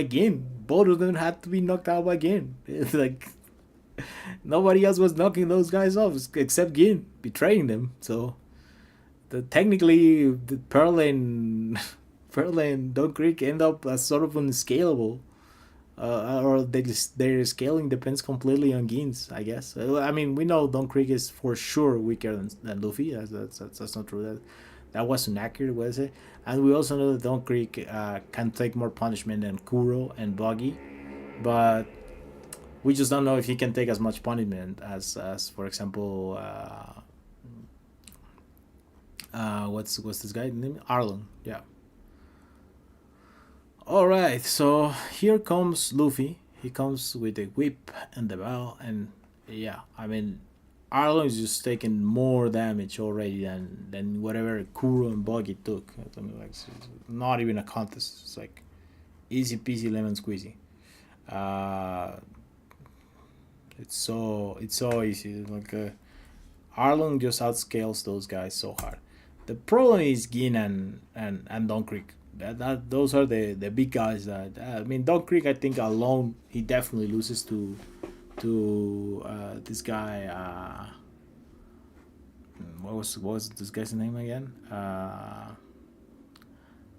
Gin. Both of them had to be knocked out by Gin. It's like nobody else was knocking those guys off except Gin, betraying them. So technically, the Pearl and Pearl and Don Creek end up as sort of unscalable, or their scaling depends completely on Gin's, I guess. I mean, we know Don Creek is for sure weaker than Luffy. That's not true. That wasn't accurate, was it? And we also know that Don Creek can take more punishment than Kuro and Buggy, but we just don't know if he can take as much punishment as for example, what's this guy name? Arlong, yeah. All right, so here comes Luffy. He comes with the whip and the bell, and yeah, I mean, Arlong is just taking more damage already than whatever Kuro and Buggy took. I mean, like, it's not even a contest. It's like easy peasy lemon squeezy. Uh, it's so easy. Like Arlong just outscales those guys so hard. The problem is Gin and Don Creek. Those are the big guys that I mean Don Creek I think alone he definitely loses to this guy what was this guy's name again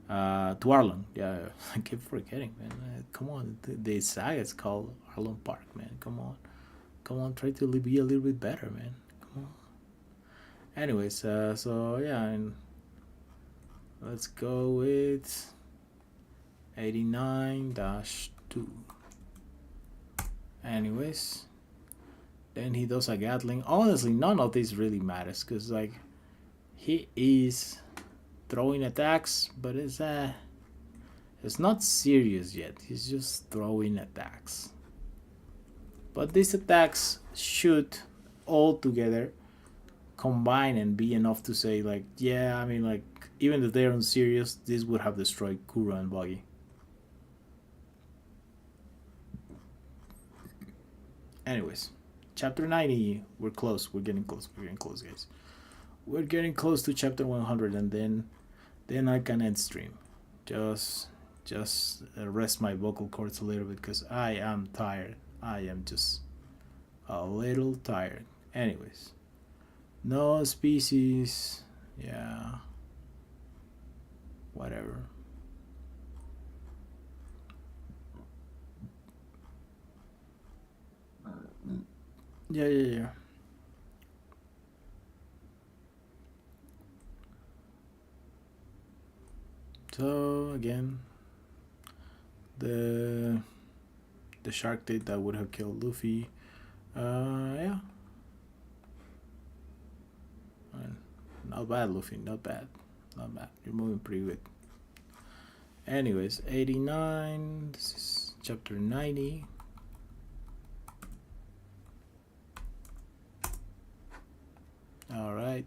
to Arlong, yeah. I keep forgetting, man. Come on, the saga is called Arlong Park, man. Come on, try to be a little bit better, man. Come on. Anyways, so yeah, and let's go with 89-2. Anyways, then he does a Gatling. Honestly, none of this really matters because like he is throwing attacks, but it's not serious yet. He's just throwing attacks. But these attacks should all together combine and be enough to say like, yeah, I mean like even if they're unserious, this would have destroyed Kuro and Buggy. Anyways, chapter 90, we're close. We're getting close. We're getting close, guys. We're getting close to chapter 100, and then I can end stream. Just rest my vocal cords a little bit because I am tired. I am just a little tired. Anyways, no species. Yeah. Whatever. Yeah. So again, the shark did that would have killed Luffy. Yeah. Not bad, Luffy. Not bad. Not bad. You're moving pretty good. Anyways, 89. This is chapter 90. All right.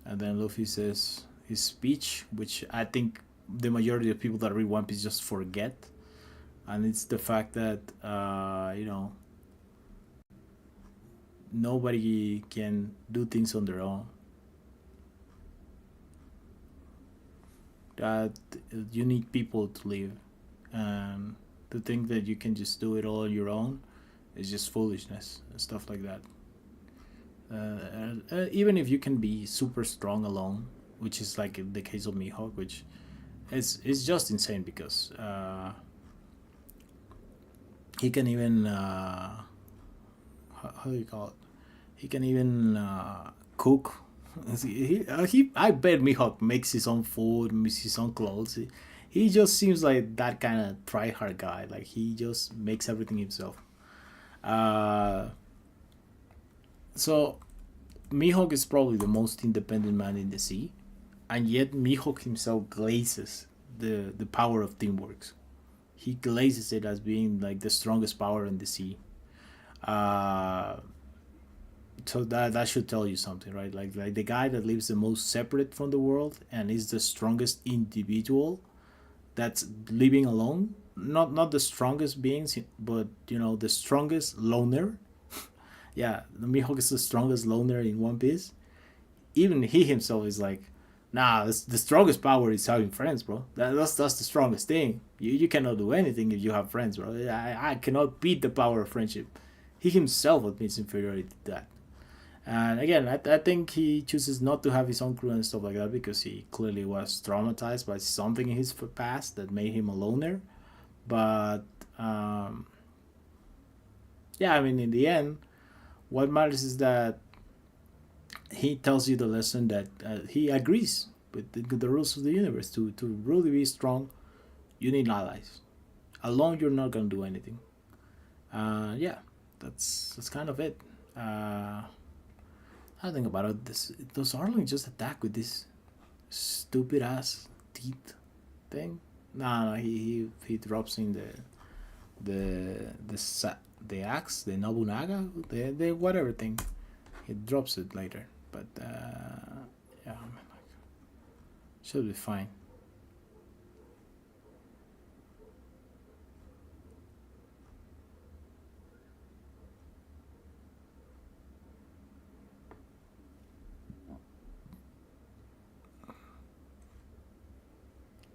And then Luffy says his speech, which I think the majority of people that read One Piece just forget, and it's the fact that nobody can do things on their own. That you need people to live, and to think that you can just do it all on your own is just foolishness and stuff like that. Even if you can be super strong alone, which is like the case of Mihawk, which is just insane because he can even how do you call it? He can even cook I bet Mihawk makes his own food, makes his own clothes. He just seems like that kind of try hard guy. Like he just makes everything himself. Uh, so Mihawk is probably the most independent man in the sea, and yet Mihawk himself glazes the power of teamwork. He glazes it as being like the strongest power in the sea. Uh, so that should tell you something, right? Like the guy that lives the most separate from the world and is the strongest individual that's living alone. Not the strongest beings, but the strongest loner. Yeah, the Mihawk is the strongest loner in One Piece. Even he himself is like, nah, the strongest power is having friends, bro. That's the strongest thing. You cannot do anything if you have friends, bro. I cannot beat the power of friendship. He himself admits inferiority to that. And again, I think he chooses not to have his own crew and stuff like that because he clearly was traumatized by something in his past that made him a loner. But um, yeah, I mean, in the end, what matters is that he tells you the lesson that he agrees with the rules of the universe. To really be strong, you need allies. Alone, you're not gonna do anything. Yeah, that's kind of it. I think about it. Does Arlen just attack with this stupid ass teeth thing? No, he drops in the axe, the Nobunaga, the whatever thing. He drops it later, but yeah, I mean, like, should be fine.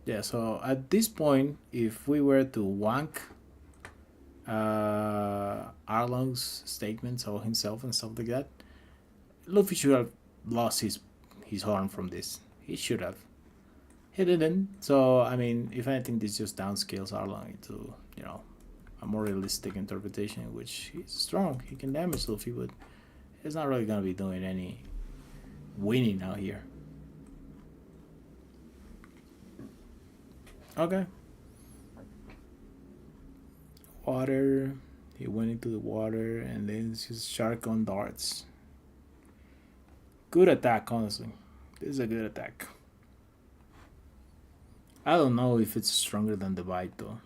Yeah. So at this point, if we were to wank Arlong's statements or himself and stuff like that, Luffy should have lost his horn from this. He should have. He didn't. So I mean, if anything, this just downscales Arlong into a more realistic interpretation, in which he's strong. He can damage Luffy, but he's not really gonna be doing any winning out here. Okay. Water. He went into the water, and then it's just shark on darts. Good attack, honestly. This is a good attack. I don't know if it's stronger than the bite though.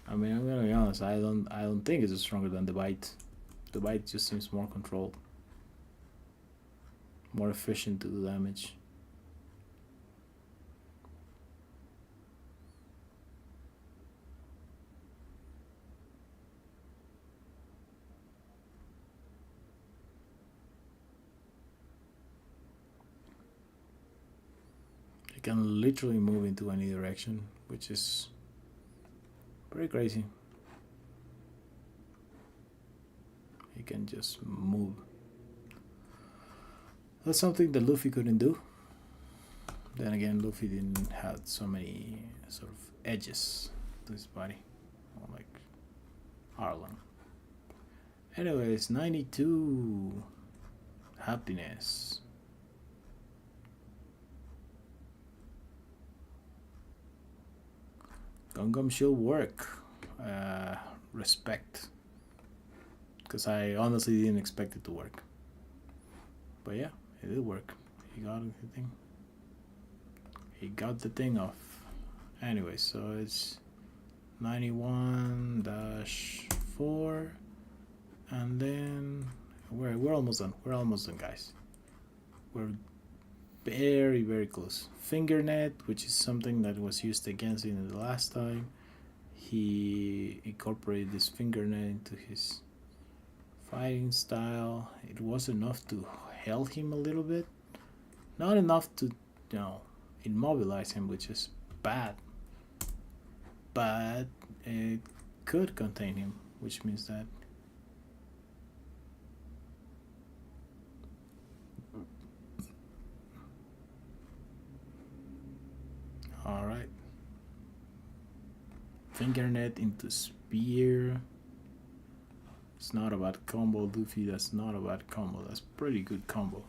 I mean, I'm gonna be honest. I don't think it's stronger than the bite. The bite just seems more controlled, more efficient to do damage. It can literally move into any direction, which is pretty crazy. He can just move. That's something that Luffy couldn't do. Then again, Luffy didn't have so many sort of edges to his body, like Arlong. Anyways, 92 happiness. Gungam should work. Respect. Because I honestly didn't expect it to work. But yeah, it did work. He got the thing. He got the thing off. Anyway, so it's 91-4. And then we're almost done. We're almost done, guys. We're very, very close. Fingernet, which is something that was used against him the last time. He incorporated this fingernet into his fighting style. It was enough to help him a little bit. Not enough to, immobilize him, which is bad. But it could contain him, which means that alright. Fingernet into spear. It's not about combo, Luffy. That's not about combo. That's pretty good combo.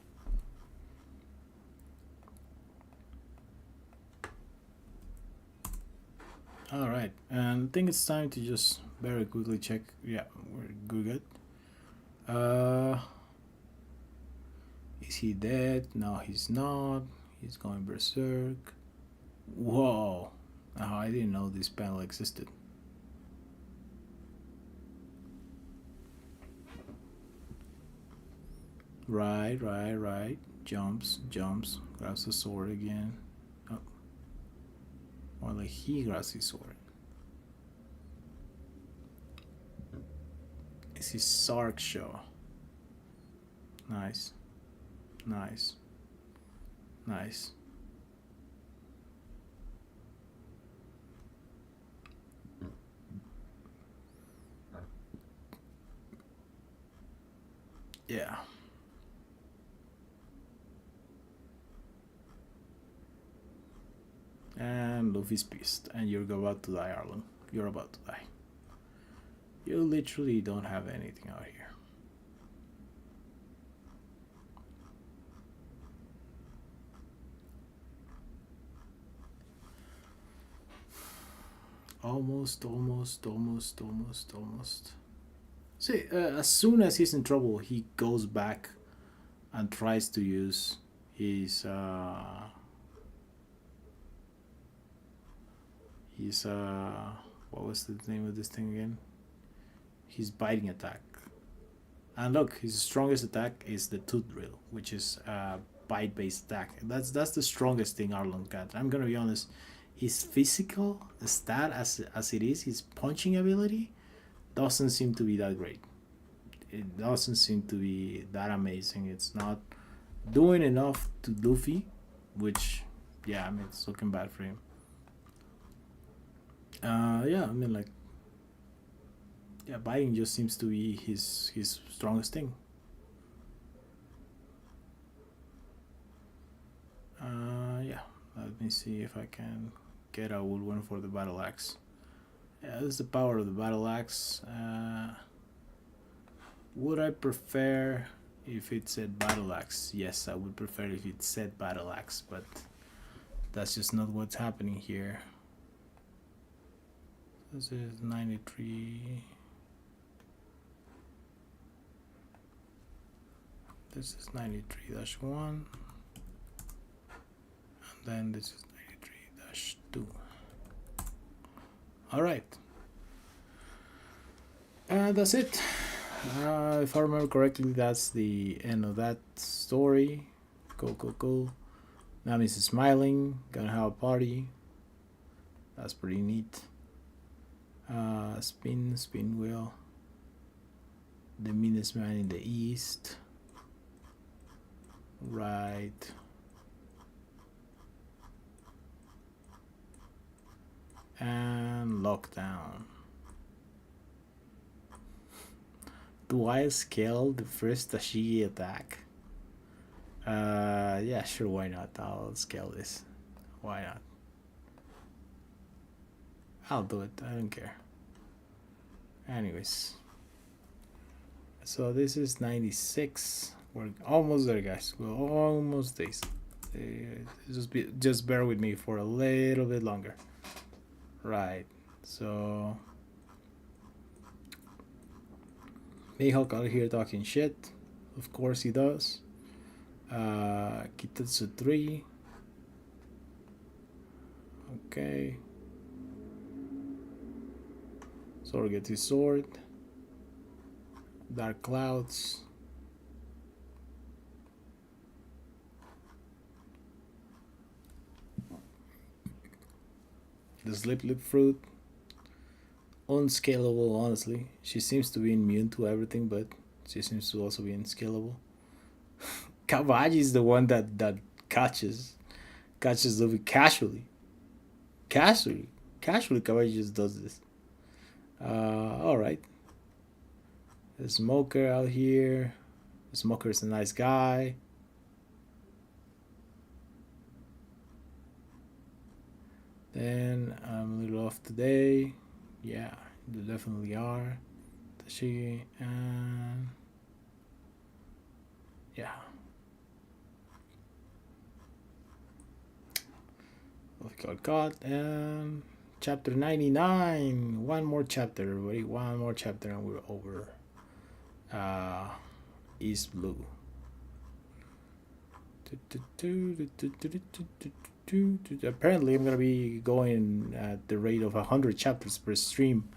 All right, and I think it's time to just very quickly check. Yeah, we're good. Uh, is he dead? No, he's not. He's going berserk. Whoa! Oh, I didn't know this panel existed. Right, right, right. Jumps, jumps. Grabs the sword again. Oh, more like he grabs his sword. It's his Sark show. Nice, nice, nice. Yeah. And Luffy's pissed, and you're about to die, Arlen. You're about to die. You literally don't have anything out here. Almost, almost, almost, almost, almost. See, as soon as he's in trouble, he goes back and tries to use his what was the name of this thing again? His biting attack. And look, his strongest attack is the tooth drill, which is a bite based attack. That's the strongest thing Arlon got. I'm gonna be honest. His physical stat as it is, his punching ability doesn't seem to be that great. It doesn't seem to be that amazing. It's not doing enough to Luffy, which yeah, I mean it's looking bad for him. Yeah, I mean like yeah, biting just seems to be his strongest thing. Yeah, let me see if I can get a wood one for the battle axe. Yeah, this is the power of the battle axe. Would I prefer if it said battle axe? Yes, I would prefer if it said battle axe, but that's just not what's happening here. This is 93. This is 93-1. And then this is 93-2. Alright. That's it. If I remember correctly, that's the end of that story. Cool, cool, cool. Nami's smiling, gonna have a party. That's pretty neat. Spin wheel. The meanest man in the east. Right. And lockdown. Do I scale the first Tashigi attack? Yeah, sure, why not? I'll scale this. Why not? I'll do it, I don't care. Anyways. So this is 96. We're almost there, guys. We're almost there. Just bear with me for a little bit longer. Right. So Mihawk out here talking shit. Of course he does. Kitetsu 3. Okay. Zoro gets his sword. Dark clouds. The slip lip fruit. Unscalable, honestly. She seems to be immune to everything, but she seems to also be unscalable. Kawaji is the one that catches Luffy casually. Casually Kawaji just does this. Alright. The smoker out here. The smoker is a nice guy. Then I'm a little off today. Yeah, they definitely are. Tashigi and yeah. Got caught and chapter 99. One more chapter, everybody. One more chapter, and we're over. East Blue. Apparently, I'm gonna be going at the rate of 100 chapters per stream,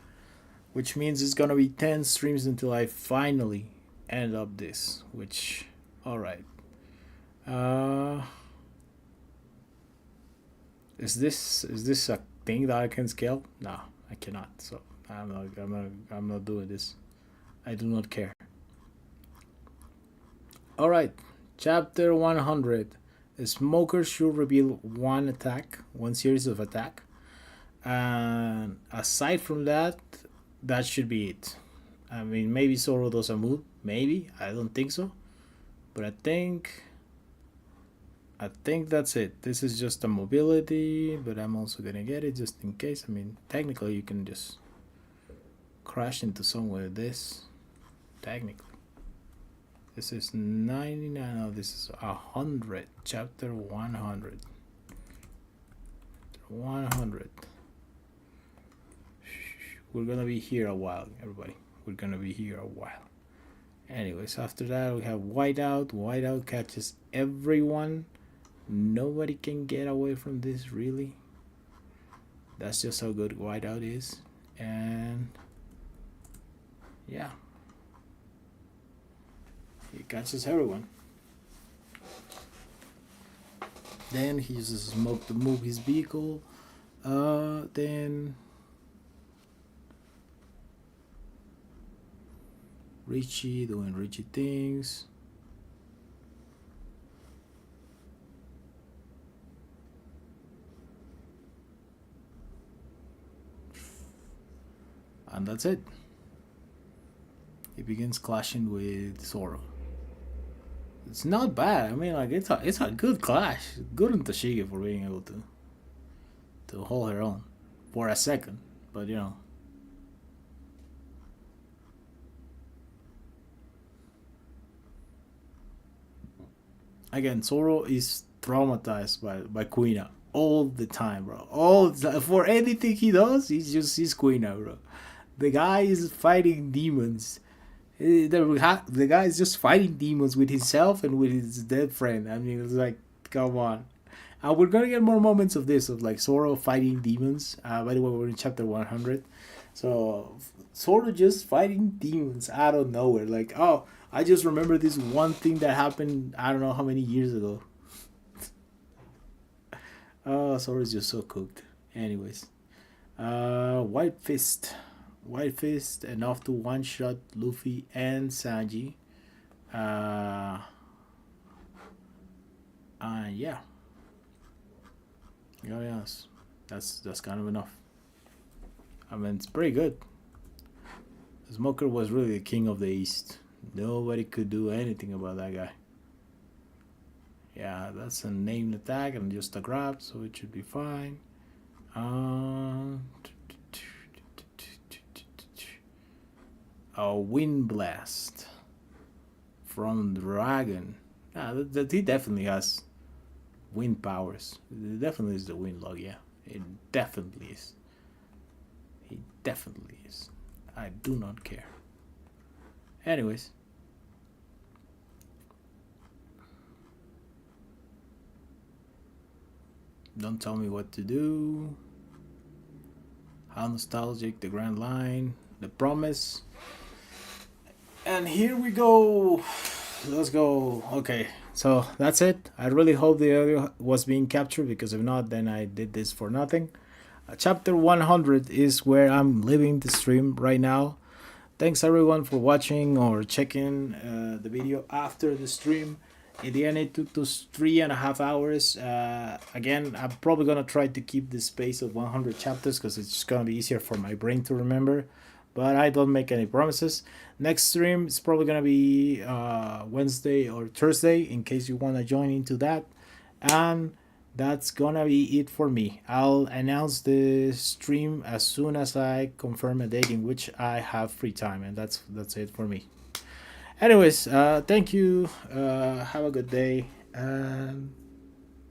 which means it's gonna be 10 streams until I finally end up this. Which, all right. Is this a thing that I can scale? No, I cannot. So I'm not doing this. I do not care. All right, chapter 100. A smoker should reveal one series of attack, and aside from that, that should be it. I mean, maybe Zoro does a move. Maybe I don't think so, but I think that's it. This is just a mobility, but I'm also gonna get it just in case. I mean, technically, you can just crash into somewhere with this. Technically, this is 99. No, this is 100. Chapter 100. 100. We're gonna be here a while, everybody. We're gonna be here a while. Anyways, after that, we have Whiteout. Whiteout catches everyone. Nobody can get away from this, really. That's just how good Whiteout is. And yeah, he catches everyone. Then he uses smoke to move his vehicle. Then Richie doing Richie things. And that's it. He begins clashing with Zoro. It's not bad. I mean, like it's a good clash. Good on Tashigi for being able to hold her own for a second, but you know. Again, Zoro is traumatized by Kuina all the time, bro. All the time. For anything he does, he's Kuina, bro. The guy is fighting demons. The guy is just fighting demons with himself and with his dead friend. I mean, it's like, come on. We're gonna get more moments of this, of like Zoro fighting demons. By the way, we're in chapter 100. So, Zoro just fighting demons out of nowhere. Like, oh, I just remember this one thing that happened, I don't know how many years ago. Oh, Zoro's just so cooked. Anyways. White Fist. White Fist enough to one shot Luffy and Sanji. Yeah. Oh yes. That's kind of enough. I mean, it's pretty good. Smoker was really the king of the East. Nobody could do anything about that guy. Yeah, that's a named attack and just a grab, so it should be fine. A wind blast from Dragon. That he definitely has wind powers. It definitely is the wind log, yeah. It definitely is. He definitely is. I do not care. Anyways. Don't tell me what to do. How nostalgic, the Grand Line, the Promise. And here we go. Let's go. Okay, so that's it. I really hope the audio was being captured, because if not, then I did this for nothing. Chapter 100 is where I'm leaving the stream right now. Thanks everyone for watching or checking the video after the stream. In the end, it took us 3.5 hours. Again, I'm probably gonna try to keep the space of 100 chapters, because it's just gonna be easier for my brain to remember. But I don't make any promises. Next stream is probably gonna be Wednesday or Thursday, in case you wanna join into that. And that's gonna be it for me. I'll announce the stream as soon as I confirm a date in which I have free time, and that's it for me. Anyways, thank you. Have a good day, and